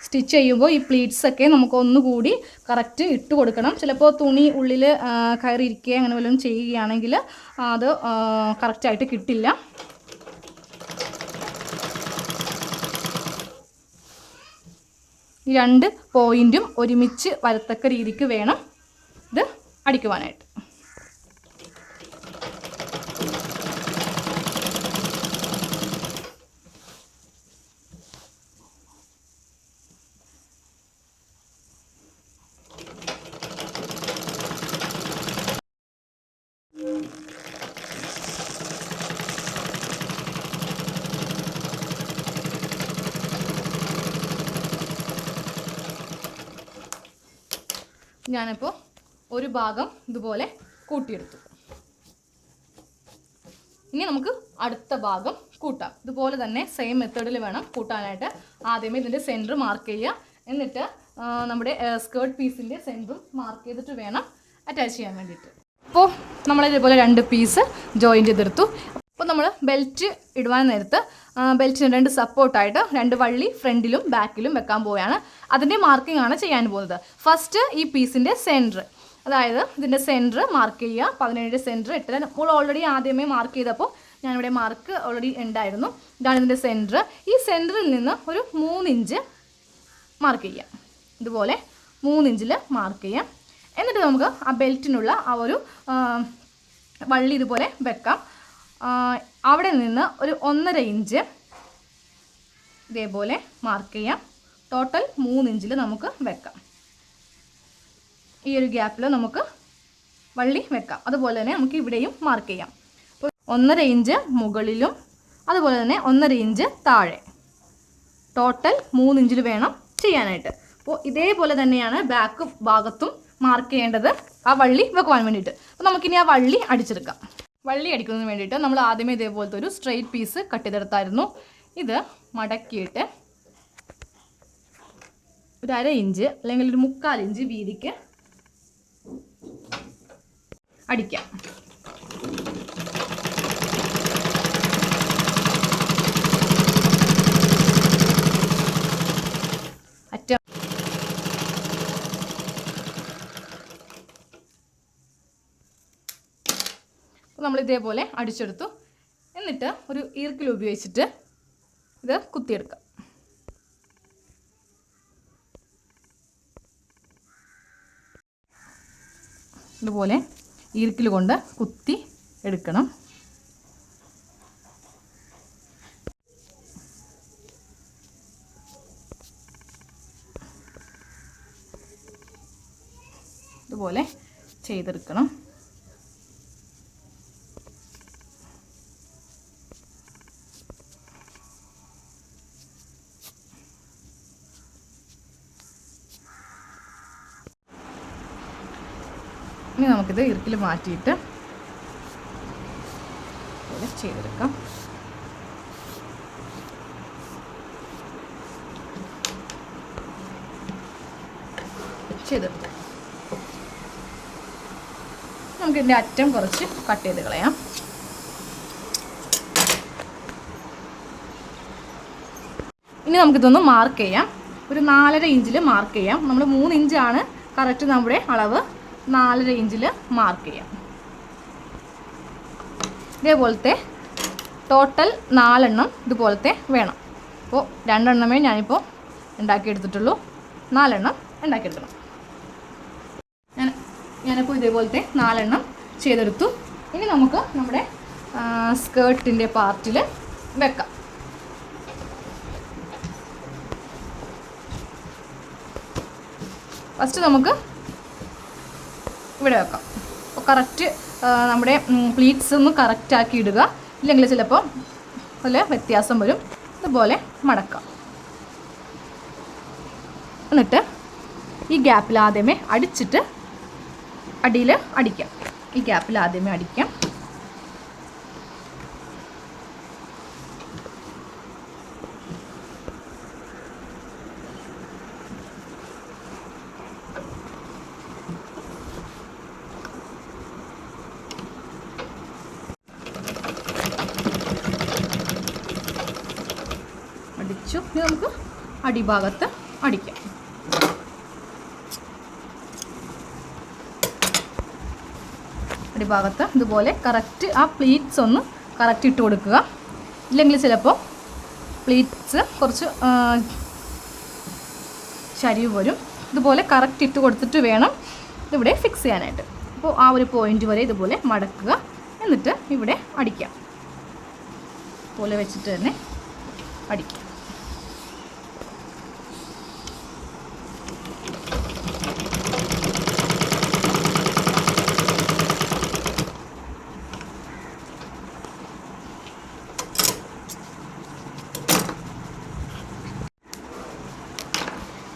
സ്റ്റിച്ച് ചെയ്യുമ്പോൾ ഈ പ്ലീറ്റ്സൊക്കെ നമുക്ക് ഒന്നുകൂടി കറക്റ്റ് ഇട്ട് കൊടുക്കണം. ചിലപ്പോൾ തുണി ഉള്ളിൽ കയറിയിരിക്കുക അങ്ങനെ വല്ലതും ചെയ്യുകയാണെങ്കിൽ അത് കറക്റ്റായിട്ട് കിട്ടില്ല. ഈ 2 പോയിൻറ്റും ഒരുമിച്ച് വരത്തക്ക രീതിക്ക് വേണം ഇത് അടിക്കുവാനായിട്ട്. ഞാനിപ്പോൾ ഒരു ഭാഗം ഇതുപോലെ കൂട്ടിയെടുത്തു. ഇനി നമുക്ക് അടുത്ത ഭാഗം കൂട്ടാം. ഇതുപോലെ തന്നെ സെയിം മെത്തേഡിൽ വേണം കൂട്ടാനായിട്ട്. ആദ്യമേ ഇതിൻ്റെ സെൻറ്റർ മാർക്ക് ചെയ്യുക. എന്നിട്ട് നമ്മുടെ സ്കേർട്ട് പീസിൻ്റെ സെൻറ്ററും മാർക്ക് ചെയ്തിട്ട് വേണം അറ്റാച്ച് ചെയ്യാൻ വേണ്ടിയിട്ട്. അപ്പോൾ നമ്മളിതുപോലെ 2 പീസ് ജോയിൻ ചെയ്തെടുത്തു. അപ്പോൾ നമ്മൾ ബെൽറ്റ് ഇടുവാൻ നേരത്ത് ബെൽറ്റിന് 2 സപ്പോർട്ടായിട്ട് 2 വള്ളി ഫ്രണ്ടിലും ബാക്കിലും വെക്കാൻ പോവുകയാണ്. അതിൻ്റെ മാർക്കിംഗ് ആണ് ചെയ്യാൻ പോകുന്നത്. ഫസ്റ്റ് ഈ പീസിൻ്റെ സെൻറ്റർ, അതായത് ഇതിൻ്റെ സെൻറ്റർ മാർക്ക് ചെയ്യുക. 17 സെൻറ്റർ ഇട്ട് നമ്മൾ ഓൾറെഡി ആദ്യമേ മാർക്ക് ചെയ്തപ്പോൾ ഞാനിവിടെ മാർക്ക് ഓൾറെഡി ഉണ്ടായിരുന്നു. ഇതാണ് ഇതിൻ്റെ സെൻറ്റർ. ഈ സെൻറ്ററിൽ നിന്ന് ഒരു 3 ഇഞ്ച് മാർക്ക് ചെയ്യാം. ഇതുപോലെ 3 ഇഞ്ചിൽ മാർക്ക് ചെയ്യാം. എന്നിട്ട് നമുക്ക് ആ ബെൽറ്റിനുള്ള ആ ഒരു വള്ളി ഇതുപോലെ വെക്കാം. അവിടെ നിന്ന് ഒരു 1.5 ഇഞ്ച് ഇതേപോലെ മാർക്ക് ചെയ്യാം. ടോട്ടൽ 3 ഇഞ്ചിൽ നമുക്ക് വെക്കാം. ഈ ഒരു ഗ്യാപ്പിൽ നമുക്ക് വള്ളി വെക്കാം. അതുപോലെ തന്നെ നമുക്ക് ഇവിടെയും മാർക്ക് ചെയ്യാം. അപ്പോൾ 1.5 ഇഞ്ച് മുകളിലും അതുപോലെ തന്നെ 1.5 ഇഞ്ച് താഴെ, ടോട്ടൽ 3 ഇഞ്ചിൽ വേണം ചെയ്യാനായിട്ട്. അപ്പോൾ ഇതേപോലെ തന്നെയാണ് ബാക്ക് ഭാഗത്തും മാർക്ക് ചെയ്യേണ്ടത്, ആ വള്ളി വെക്കുവാൻ വേണ്ടിയിട്ട്. അപ്പോൾ നമുക്കിനി ആ വള്ളി അടിച്ചെടുക്കാം. വള്ളി അടിക്കുന്നതിന് വേണ്ടിയിട്ട് നമ്മൾ ആദ്യമേ ഇതേപോലത്തെ ഒരു സ്ട്രെയിറ്റ് പീസ് കട്ട് ചെയ്തെടുത്തായിരുന്നു. ഇത് മടക്കിയിട്ട് ഒരു 1/2 ഇഞ്ച് അല്ലെങ്കിൽ ഒരു 3/4 ഇഞ്ച് വീതിക്ക് അടിക്കാം. അറ്റം നമ്മൾ ഇതേപോലെ അടിച്ചെടുത്തു. എന്നിട്ട് ഒരു ഈർക്കിൽ ഉപയോഗിച്ചിട്ട് ഇത് കുത്തിയെടുക്കാം. ഇതുപോലെ ഈർക്കിൽ കൊണ്ട് കുത്തി എടുക്കണം. ഇതുപോലെ ചെയ്തെടുക്കണം. ഇനി നമുക്കിത് ഇറുക്കിൽ മാറ്റിയിട്ട് ചെയ്തെടുക്കാം. ചെയ്തെടുക്കാം. നമുക്കിതിൻ്റെ അറ്റം കുറച്ച് കട്ട് ചെയ്ത് കളയാം. ഇനി നമുക്കിതൊന്ന് മാർക്ക് ചെയ്യാം. ഒരു 4.5 ഇഞ്ചിൽ മാർക്ക് ചെയ്യാം. നമ്മൾ 3 ഇഞ്ചാണ് കറക്റ്റ് നമ്മുടെ അളവ്. 4.5 ഇഞ്ചിൽ മാർക്ക് ചെയ്യാം. ഇതേപോലത്തെ ടോട്ടൽ 4 എണ്ണം ഇതുപോലത്തെ വേണം. അപ്പോൾ 2 എണ്ണമേ ഞാനിപ്പോൾ ഉണ്ടാക്കിയെടുത്തിട്ടുള്ളൂ. 4 എണ്ണം ഉണ്ടാക്കിയെടുക്കണം. ഞാൻ ഞാനിപ്പോൾ ഇതേപോലത്തെ 4 എണ്ണം ചെയ്തെടുത്തു. ഇനി നമുക്ക് നമ്മുടെ സ്കേർട്ടിൻ്റെ പാർട്ടിൽ വെക്കാം. ഫസ്റ്റ് നമുക്ക് ഇവിടെ വെക്കാം. അപ്പോൾ കറക്റ്റ് നമ്മുടെ പ്ലീറ്റ്സ് ഒന്ന് കറക്റ്റാക്കി ഇടുക, ഇല്ലെങ്കിൽ ചിലപ്പോൾ അതിൽ വ്യത്യാസം വരും. ഇതുപോലെ മടക്കാം. എന്നിട്ട് ഈ ഗ്യാപ്പിൽ ആദ്യമേ അടിച്ചിട്ട് അടിയിൽ അടിക്കാം. ഈ ഗ്യാപ്പിൽ ആദ്യമേ അടിക്കാം. അടിച്ചു. ഇനി നമുക്ക് അടിഭാഗത്ത് അടിക്കാം. അടിഭാഗത്ത് ഇതുപോലെ കറക്റ്റ് ആ പ്ലീറ്റ്സ് ഒന്ന് കറക്റ്റ് ഇട്ട് കൊടുക്കുക, ഇല്ലെങ്കിൽ ചിലപ്പോൾ പ്ലീറ്റ്സ് കുറച്ച് ചരിവ് വരും. ഇതുപോലെ കറക്റ്റ് ഇട്ട് കൊടുത്തിട്ട് വേണം ഇതിവിടെ ഫിക്സ് ചെയ്യാനായിട്ട്. അപ്പോൾ ആ ഒരു പോയിന്റ് വരെ ഇതുപോലെ മടക്കുക, എന്നിട്ട് ഇവിടെ അടിക്കാം. പോലെ വെച്ചിട്ട് തന്നെ അടിക്കാം.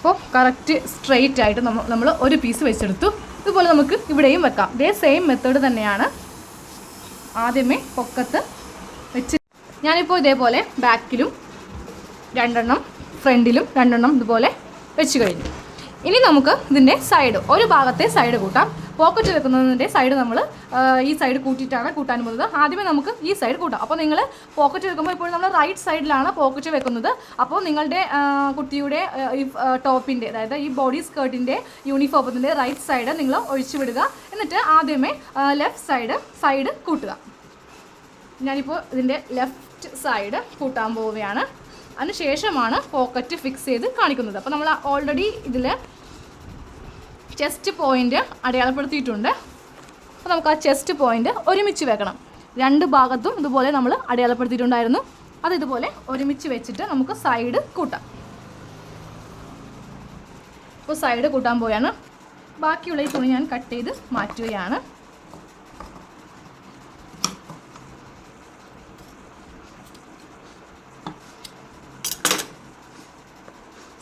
അപ്പോൾ കറക്റ്റ് സ്ട്രെയിറ്റ് ആയിട്ട് നമ്മൾ ഒരു പീസ് വെച്ചെടുത്തു. ഇതുപോലെ നമുക്ക് ഇവിടെയും വെക്കാം. ഇതേ സെയിം മെത്തേഡ് തന്നെയാണ്. ആദ്യമേ പൊക്കത്ത് വെച്ച് ഞാനിപ്പോൾ ഇതേപോലെ ബാക്കിലും 2 എണ്ണം ഫ്രണ്ടിലും 2 എണ്ണം ഇതുപോലെ വെച്ച് കഴിഞ്ഞു. ഇനി നമുക്ക് ഇതിൻ്റെ സൈഡ്, ഒരു ഭാഗത്തെ സൈഡ് കൂട്ടാം. പോക്കറ്റ് വെക്കുന്നതിൻ്റെ സൈഡ് നമ്മൾ ഈ സൈഡ് കൂട്ടിയിട്ടാണ് കൂട്ടാൻ പോകുന്നത്. ആദ്യമേ നമുക്ക് ഈ സൈഡ് കൂട്ടാം. അപ്പോൾ നിങ്ങൾ പോക്കറ്റ് വെക്കുമ്പോൾ ഇപ്പോൾ നമ്മൾ റൈറ്റ് സൈഡിലാണ് പോക്കറ്റ് വെക്കുന്നത്. അപ്പോൾ നിങ്ങളുടെ കുട്ടിയുടെ ഈ ടോപ്പിൻ്റെ, അതായത് ഈ ബോഡി സ്കേർട്ടിൻ്റെ യൂണിഫോമത്തിൻ്റെ റൈറ്റ് സൈഡ് നിങ്ങൾ ഒഴിച്ചു വിടുക. എന്നിട്ട് ആദ്യമേ ലെഫ്റ്റ് സൈഡ് കൂട്ടുക. ഞാനിപ്പോൾ ഇതിൻ്റെ ലെഫ്റ്റ് സൈഡ് കൂട്ടാൻ പോവുകയാണ്. അതിനുശേഷമാണ് പോക്കറ്റ് ഫിക്സ് ചെയ്ത് കാണിക്കുന്നത്. അപ്പോൾ നമ്മൾ ഓൾറെഡി ഇതിൽ ചെസ്റ്റ് പോയിൻ്റ് അടയാളപ്പെടുത്തിയിട്ടുണ്ട്. അപ്പോൾ നമുക്ക് ആ ചെസ്റ്റ് പോയിൻ്റ് ഒരുമിച്ച് വെക്കണം. 2 ഭാഗത്തും ഇതുപോലെ നമ്മൾ അടയാളപ്പെടുത്തിയിട്ടുണ്ടായിരുന്നു. അത് ഇതുപോലെ ഒരുമിച്ച് വെച്ചിട്ട് നമുക്ക് സൈഡ് കൂട്ടാം. അപ്പോൾ സൈഡ് കൂട്ടാൻ പോയാണ്. ബാക്കിയുള്ള ഈ തുണി ഞാൻ കട്ട് ചെയ്ത് മാറ്റുകയാണ്.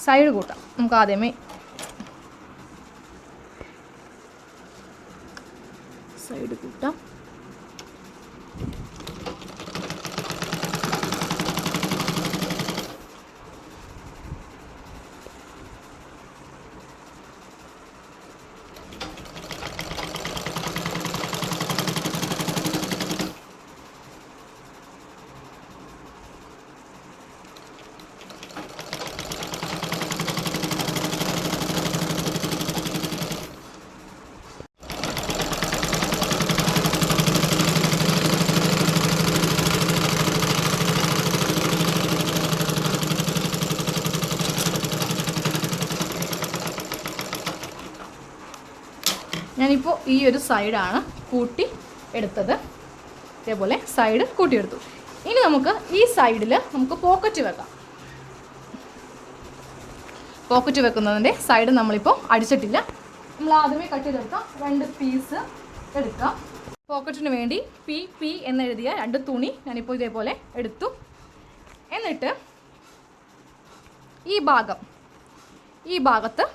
സൈഡ് കൂട്ടാം. നമുക്ക് ആദ്യമേ സൈഡ് കൂട്ടാം. ഞാനിപ്പോൾ ഈ ഒരു സൈഡാണ് കൂട്ടി എടുത്തത്. ഇതേപോലെ സൈഡ് കൂട്ടിയെടുത്തു. ഇനി നമുക്ക് ഈ സൈഡിൽ നമുക്ക് പോക്കറ്റ് വെക്കാം. പോക്കറ്റ് വെക്കുന്നതിൻ്റെ സൈഡ് നമ്മളിപ്പോൾ അടിച്ചിട്ടില്ല. നമ്മൾ ആദ്യമേ കട്ട് ചെയ്തെടുക്കാം. 2 പീസ് എടുക്കാം. പോക്കറ്റിന് വേണ്ടി പി എന്നെഴുതിയ 2 തുണി ഞാനിപ്പോൾ ഇതേപോലെ എടുത്തു. എന്നിട്ട് ഈ ഭാഗത്ത്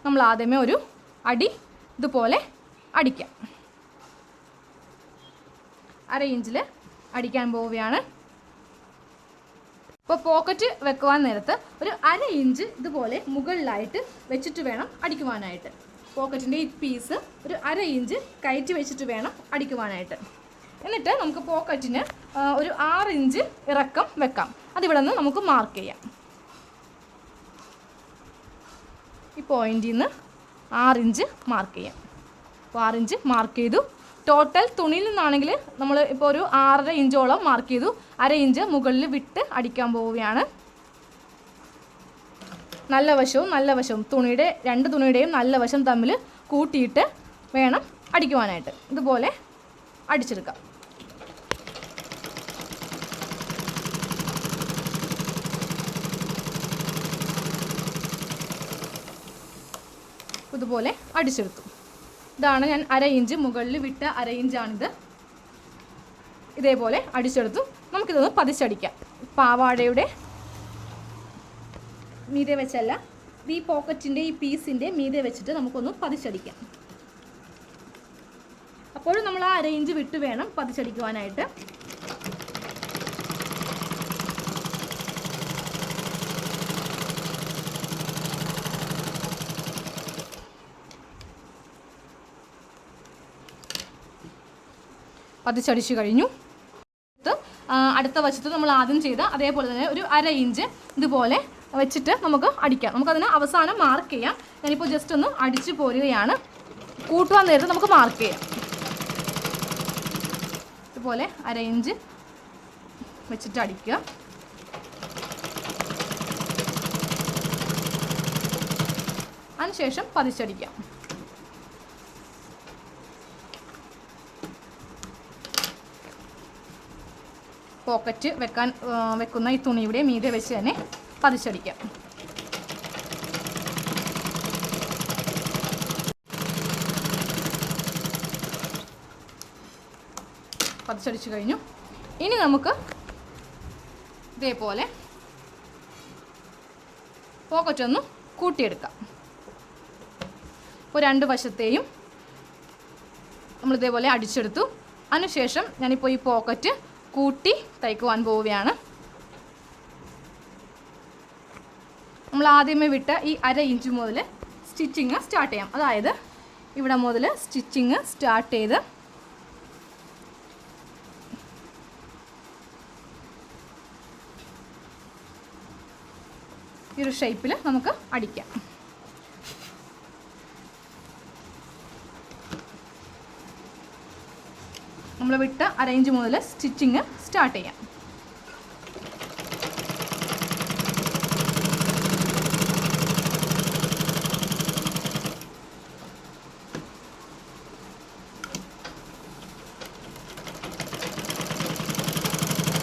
നമ്മൾ ആദ്യമേ ഒരു അടി ഇതുപോലെ അടിക്കാം. 1/2 ഇഞ്ചിൽ അടിക്കാൻ പോവുകയാണ്. ഇപ്പോൾ പോക്കറ്റ് വെക്കുവാൻ നേരത്ത് ഒരു 1/2 ഇഞ്ച് ഇതുപോലെ മുകളിലായിട്ട് വെച്ചിട്ട് വേണം അടിക്കുവാനായിട്ട്. പോക്കറ്റിൻ്റെ ഈ പീസ് ഒരു 1/2 ഇഞ്ച് കയറ്റി വെച്ചിട്ട് വേണം അടിക്കുവാനായിട്ട്. എന്നിട്ട് നമുക്ക് പോക്കറ്റിന് ഒരു 6 ഇഞ്ച് ഇറക്കം വെക്കാം. അതിവിടെ നിന്ന് നമുക്ക് മാർക്ക് ചെയ്യാം. ഈ പോയിന്റിൽ നിന്ന് 6 ഇഞ്ച് മാർക്ക് ചെയ്യാം. അപ്പോൾ 6 ഇഞ്ച് മാർക്ക് ചെയ്തു. ടോട്ടൽ തുണിയിൽ നിന്നാണെങ്കിൽ നമ്മൾ ഇപ്പോൾ ഒരു 6.5 ഇഞ്ചോളം മാർക്ക് ചെയ്തു. 1/2 ഇഞ്ച് മുകളിൽ വിട്ട് അടിക്കാൻ പോവുകയാണ്. നല്ല വശവും തുണിയുടെ 2 തുണിയുടെയും നല്ല വശം തമ്മിൽ കൂട്ടിയിട്ട് വേണം അടിക്കുവാനായിട്ട്. ഇതുപോലെ അടിച്ചെടുക്കാം. ഇതുപോലെ അടിച്ചെടുത്തു. ഇതാണ് ഞാൻ 1/2 ഇഞ്ച് മുകളിൽ വിട്ട 1/2 ഇഞ്ചാണിത്. ഇതേപോലെ അടിച്ചെടുത്തു. നമുക്കിതൊന്ന് പതിച്ചടിക്കാം. പാവാടയുടെ മീതെ വെച്ചല്ല, ഈ പോക്കറ്റിൻ്റെ ഈ പീസിൻ്റെ മീതെ വെച്ചിട്ട് നമുക്കൊന്ന് പതിച്ചടിക്കാം. അപ്പോഴും നമ്മൾ ആ 1/2 ഇഞ്ച് വിട്ട് വേണം പതിച്ചടിക്കുവാനായിട്ട്. പതിച്ചടിച്ച് കഴിഞ്ഞു. അടുത്ത വശത്ത് നമ്മൾ ആദ്യം ചെയ്ത അതേപോലെ തന്നെ ഒരു 1/2 ഇഞ്ച് ഇതുപോലെ വെച്ചിട്ട് നമുക്ക് അടിക്കാം. നമുക്കതിന് അവസാനം മാർക്ക് ചെയ്യാം. ഞാനിപ്പോൾ ജസ്റ്റ് ഒന്ന് അടിച്ചു പോരുകയാണ്. കൂട്ടുവാൻ നേരത്ത് നമുക്ക് മാർക്ക് ചെയ്യാം. ഇതുപോലെ 1/2 ഇഞ്ച് വെച്ചിട്ട് അടിക്കുക. അതിനുശേഷം പതിച്ചടിക്കാം. പോക്കറ്റ് വെക്കുന്ന ഈ തുണിയുടെ മീതെ വെച്ച് തന്നെ പതിച്ചടിക്കാം. പതിച്ചടിച്ച് കഴിഞ്ഞു. ഇനി നമുക്ക് ഇതേപോലെ പോക്കറ്റ് ഒന്ന് കൂട്ടിയെടുക്കാം. ഇപ്പോൾ 2 വശത്തെയും നമ്മളിതേപോലെ അടിച്ചെടുത്തു. അതിനുശേഷം ഞാനിപ്പോൾ ഈ പോക്കറ്റ് കൂട്ടി തയ്ക്കുവാൻ പോവുകയാണ്. നമ്മൾ ആദ്യമേ വിട്ട ഈ 1/2 ഇഞ്ച് മുതൽ സ്റ്റിച്ചിങ് സ്റ്റാർട്ട് ചെയ്യാം. അതായത് ഇവിടെ മുതൽ സ്റ്റിച്ചിങ് സ്റ്റാർട്ട് ചെയ്ത് ഈ ഒരു ഷേപ്പിൽ നമുക്ക് അടിക്കാം. നമ്മൾ വിട്ട 1/2 ഇഞ്ച് മുതൽ സ്റ്റിച്ചിങ് സ്റ്റാർട്ട് ചെയ്യാം.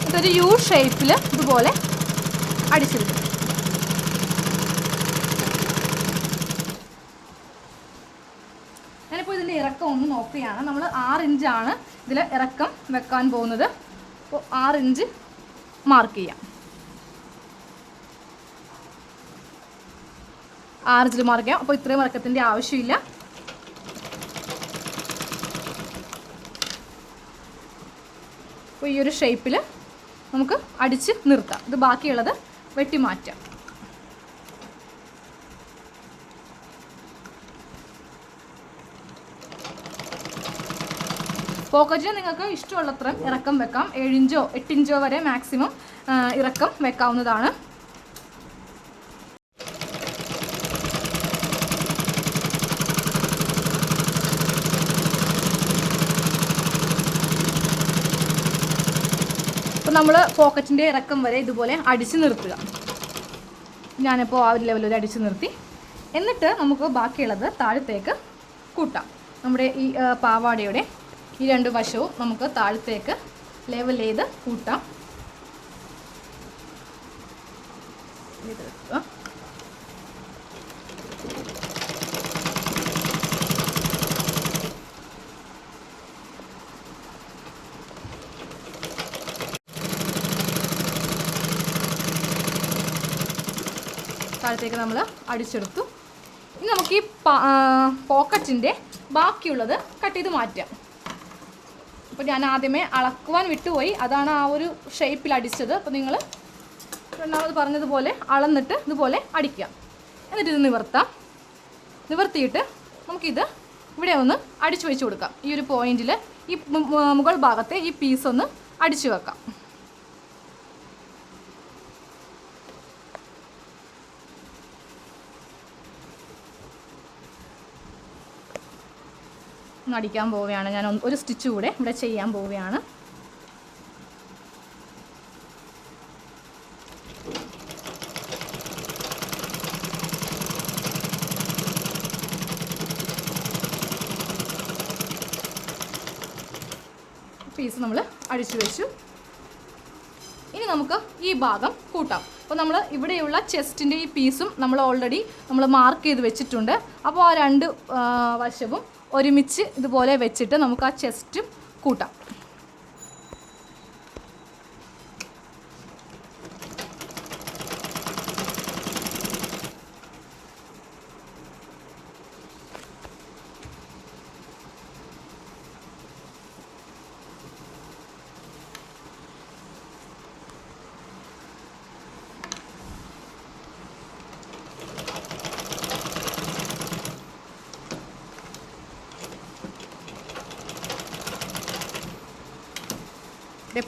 ഇതൊരു യു ഷേപ്പിൽ ഇതുപോലെ അടിച്ചെടുക്കും. ഞാനിപ്പോൾ ഇതിൻ്റെ ഇറക്കം ഒന്ന് നോക്കുകയാണ്. നമ്മൾ 6 ഇഞ്ചാണ് ഇതിൽ ഇറക്കം വെക്കാൻ പോകുന്നത്. അപ്പോൾ 6 ഇഞ്ച് മാർക്ക് ചെയ്യാം. 6 ഇഞ്ചിൽ മാർക്ക് ചെയ്യാം. അപ്പോൾ ഇത്രയും ഇറക്കത്തിൻ്റെ ആവശ്യമില്ല. അപ്പോൾ ഈ ഒരു ഷേപ്പിൽ നമുക്ക് അടിച്ച് നിർത്താം. ഇത് ബാക്കിയുള്ളത് വെട്ടി മാറ്റാം. പോക്കറ്റിന് നിങ്ങൾക്ക് ഇഷ്ടമുള്ളത്രയും ഇറക്കം വെക്കാം. 7 ഇഞ്ചോ 8 ഇഞ്ചോ വരെ മാക്സിമം ഇറക്കം വെക്കാവുന്നതാണ്. അപ്പോൾ നമ്മൾ പോക്കറ്റിൻ്റെ ഇറക്കം വരെ ഇതുപോലെ അടിച്ച് നിർത്തുക. ഞാനിപ്പോൾ ആ ഒരു ലെവലിൽ അടിച്ച് നിർത്തി. എന്നിട്ട് നമുക്ക് ബാക്കിയുള്ളത് താഴത്തേക്ക് കൂട്ടാം. നമ്മുടെ ഈ പാവാടയുടെ ഈ 2 വശവും നമുക്ക് താഴത്തേക്ക് ലെവൽ ചെയ്ത് കൂട്ടാം. താഴത്തേക്ക് നമ്മൾ അടിച്ചെടുത്തു. ഇനി നമുക്ക് ഈ പോക്കറ്റിൻ്റെ ബാക്കിയുള്ളത് കട്ട് ചെയ്ത് മാറ്റാം. അപ്പോൾ ഞാൻ ആദ്യമേ അളക്കുവാൻ വിട്ടുപോയി. അതാണ് ആ ഒരു ഷേപ്പിൽ അടിച്ചത്. അപ്പോൾ നിങ്ങൾ രണ്ടാമത് പറഞ്ഞതുപോലെ അളന്നിട്ട് ഇതുപോലെ അടിക്കാം. എന്നിട്ട് ഇത് നിവർത്താം. നിവർത്തിയിട്ട് നമുക്കിത് ഇവിടെ ഒന്ന് അടിച്ചു വെച്ച് കൊടുക്കാം. ഈ ഒരു പോയിന്റിൽ ഈ മുകൾ ഭാഗത്തെ ഈ പീസ് ഒന്ന് അടിച്ചു വെക്കാം. അടിക്കാൻ പോവുകയാണ്. ഞാൻ ഒരു സ്റ്റിച്ച് കൂടെ ഇവിടെ ചെയ്യാൻ പോവുകയാണ്. പീസ് നമ്മൾ അടിച്ചു വെച്ചു. ഇനി നമുക്ക് ഈ ഭാഗം കൂട്ടാം. അപ്പോൾ നമ്മൾ ഇവിടെയുള്ള ചെസ്റ്റിൻ്റെ ഈ പീസും നമ്മൾ ഓൾറെഡി മാർക്ക് ചെയ്ത് വെച്ചിട്ടുണ്ട്. അപ്പോൾ ആ 2 വശവും ഒരുമിച്ച് ഇതുപോലെ വെച്ചിട്ട് നമുക്ക് ആ ചെസ്റ്റും കൂട്ടാം.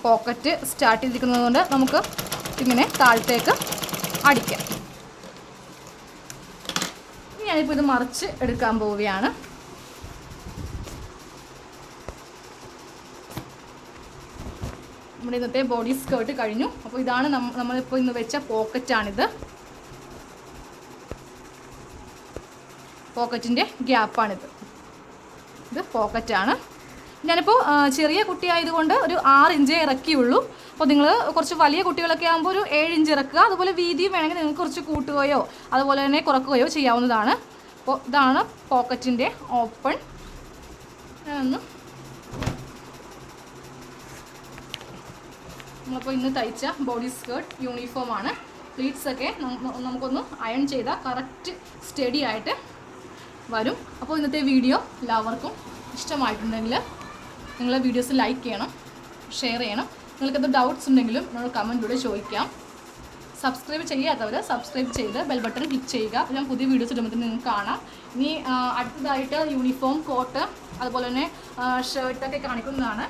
പോക്കറ്റ് സ്റ്റാർട്ട് ചെയ്തിരിക്കുന്നത് കൊണ്ട് നമുക്ക് ഇങ്ങനെ താഴത്തേക്ക് അടിക്കാം. ഞാനിപ്പോൾ ഇത് മറിച്ച് എടുക്കാൻ പോവുകയാണ്. നമ്മുടെ ഇന്നത്തെ ബോഡി സ്കേർട്ട് കഴിഞ്ഞു. അപ്പോൾ ഇതാണ് നമ്മളിപ്പോൾ ഇന്ന് വെച്ച പോക്കറ്റാണിത്. പോക്കറ്റിൻ്റെ ഗ്യാപ്പാണിത്. ഇത് പോക്കറ്റാണ്. ഞാനിപ്പോൾ ചെറിയ കുട്ടിയായതുകൊണ്ട് ഒരു 6 ഇഞ്ചേ ഇറക്കിയുള്ളൂ. അപ്പോൾ നിങ്ങൾ കുറച്ച് വലിയ കുട്ടികളൊക്കെ ആകുമ്പോൾ ഒരു 7 ഇഞ്ച് ഇറക്കുക. അതുപോലെ വീതിയും വേണമെങ്കിൽ നിങ്ങൾക്ക് കുറച്ച് കൂട്ടുകയോ അതുപോലെ തന്നെ കുറക്കുകയോ ചെയ്യാവുന്നതാണ്. അപ്പോൾ ഇതാണ് പോക്കറ്റിൻ്റെ ഓപ്പൺ. നമ്മളിപ്പോൾ ഇന്ന് തയ്ച്ച ബോഡി സ്കേർട്ട് യൂണിഫോമാണ്. പ്ലീറ്റ്സൊക്കെ നമുക്കൊന്ന് അയൺ ചെയ്താൽ കറക്റ്റ് സ്റ്റഡി ആയിട്ട് വരും. അപ്പോൾ ഇന്നത്തെ വീഡിയോ എല്ലാവർക്കും ഇഷ്ടമായിട്ടുണ്ടെങ്കിൽ നിങ്ങൾ വീഡിയോസ് ലൈക്ക് ചെയ്യണം, ഷെയർ ചെയ്യണം. നിങ്ങൾക്കെന്ത് ഡൗട്ട്സ് ഉണ്ടെങ്കിലും നിങ്ങൾ കമൻറ്റിലൂടെ ചോദിക്കാം. സബ്സ്ക്രൈബ് ചെയ്യാത്തവർ സബ്സ്ക്രൈബ് ചെയ്ത് ബെൽ ബട്ടൺ ക്ലിക്ക് ചെയ്യുക. ഞാൻ പുതിയ വീഡിയോസ് ഇടുമ്പോൾ നിങ്ങൾക്ക് കാണാം. ഇനി അടുത്തതായിട്ട് യൂണിഫോം, കോട്ട് അതുപോലെ തന്നെ ഷർട്ടൊക്കെ കാണിക്കുന്നതാണ്.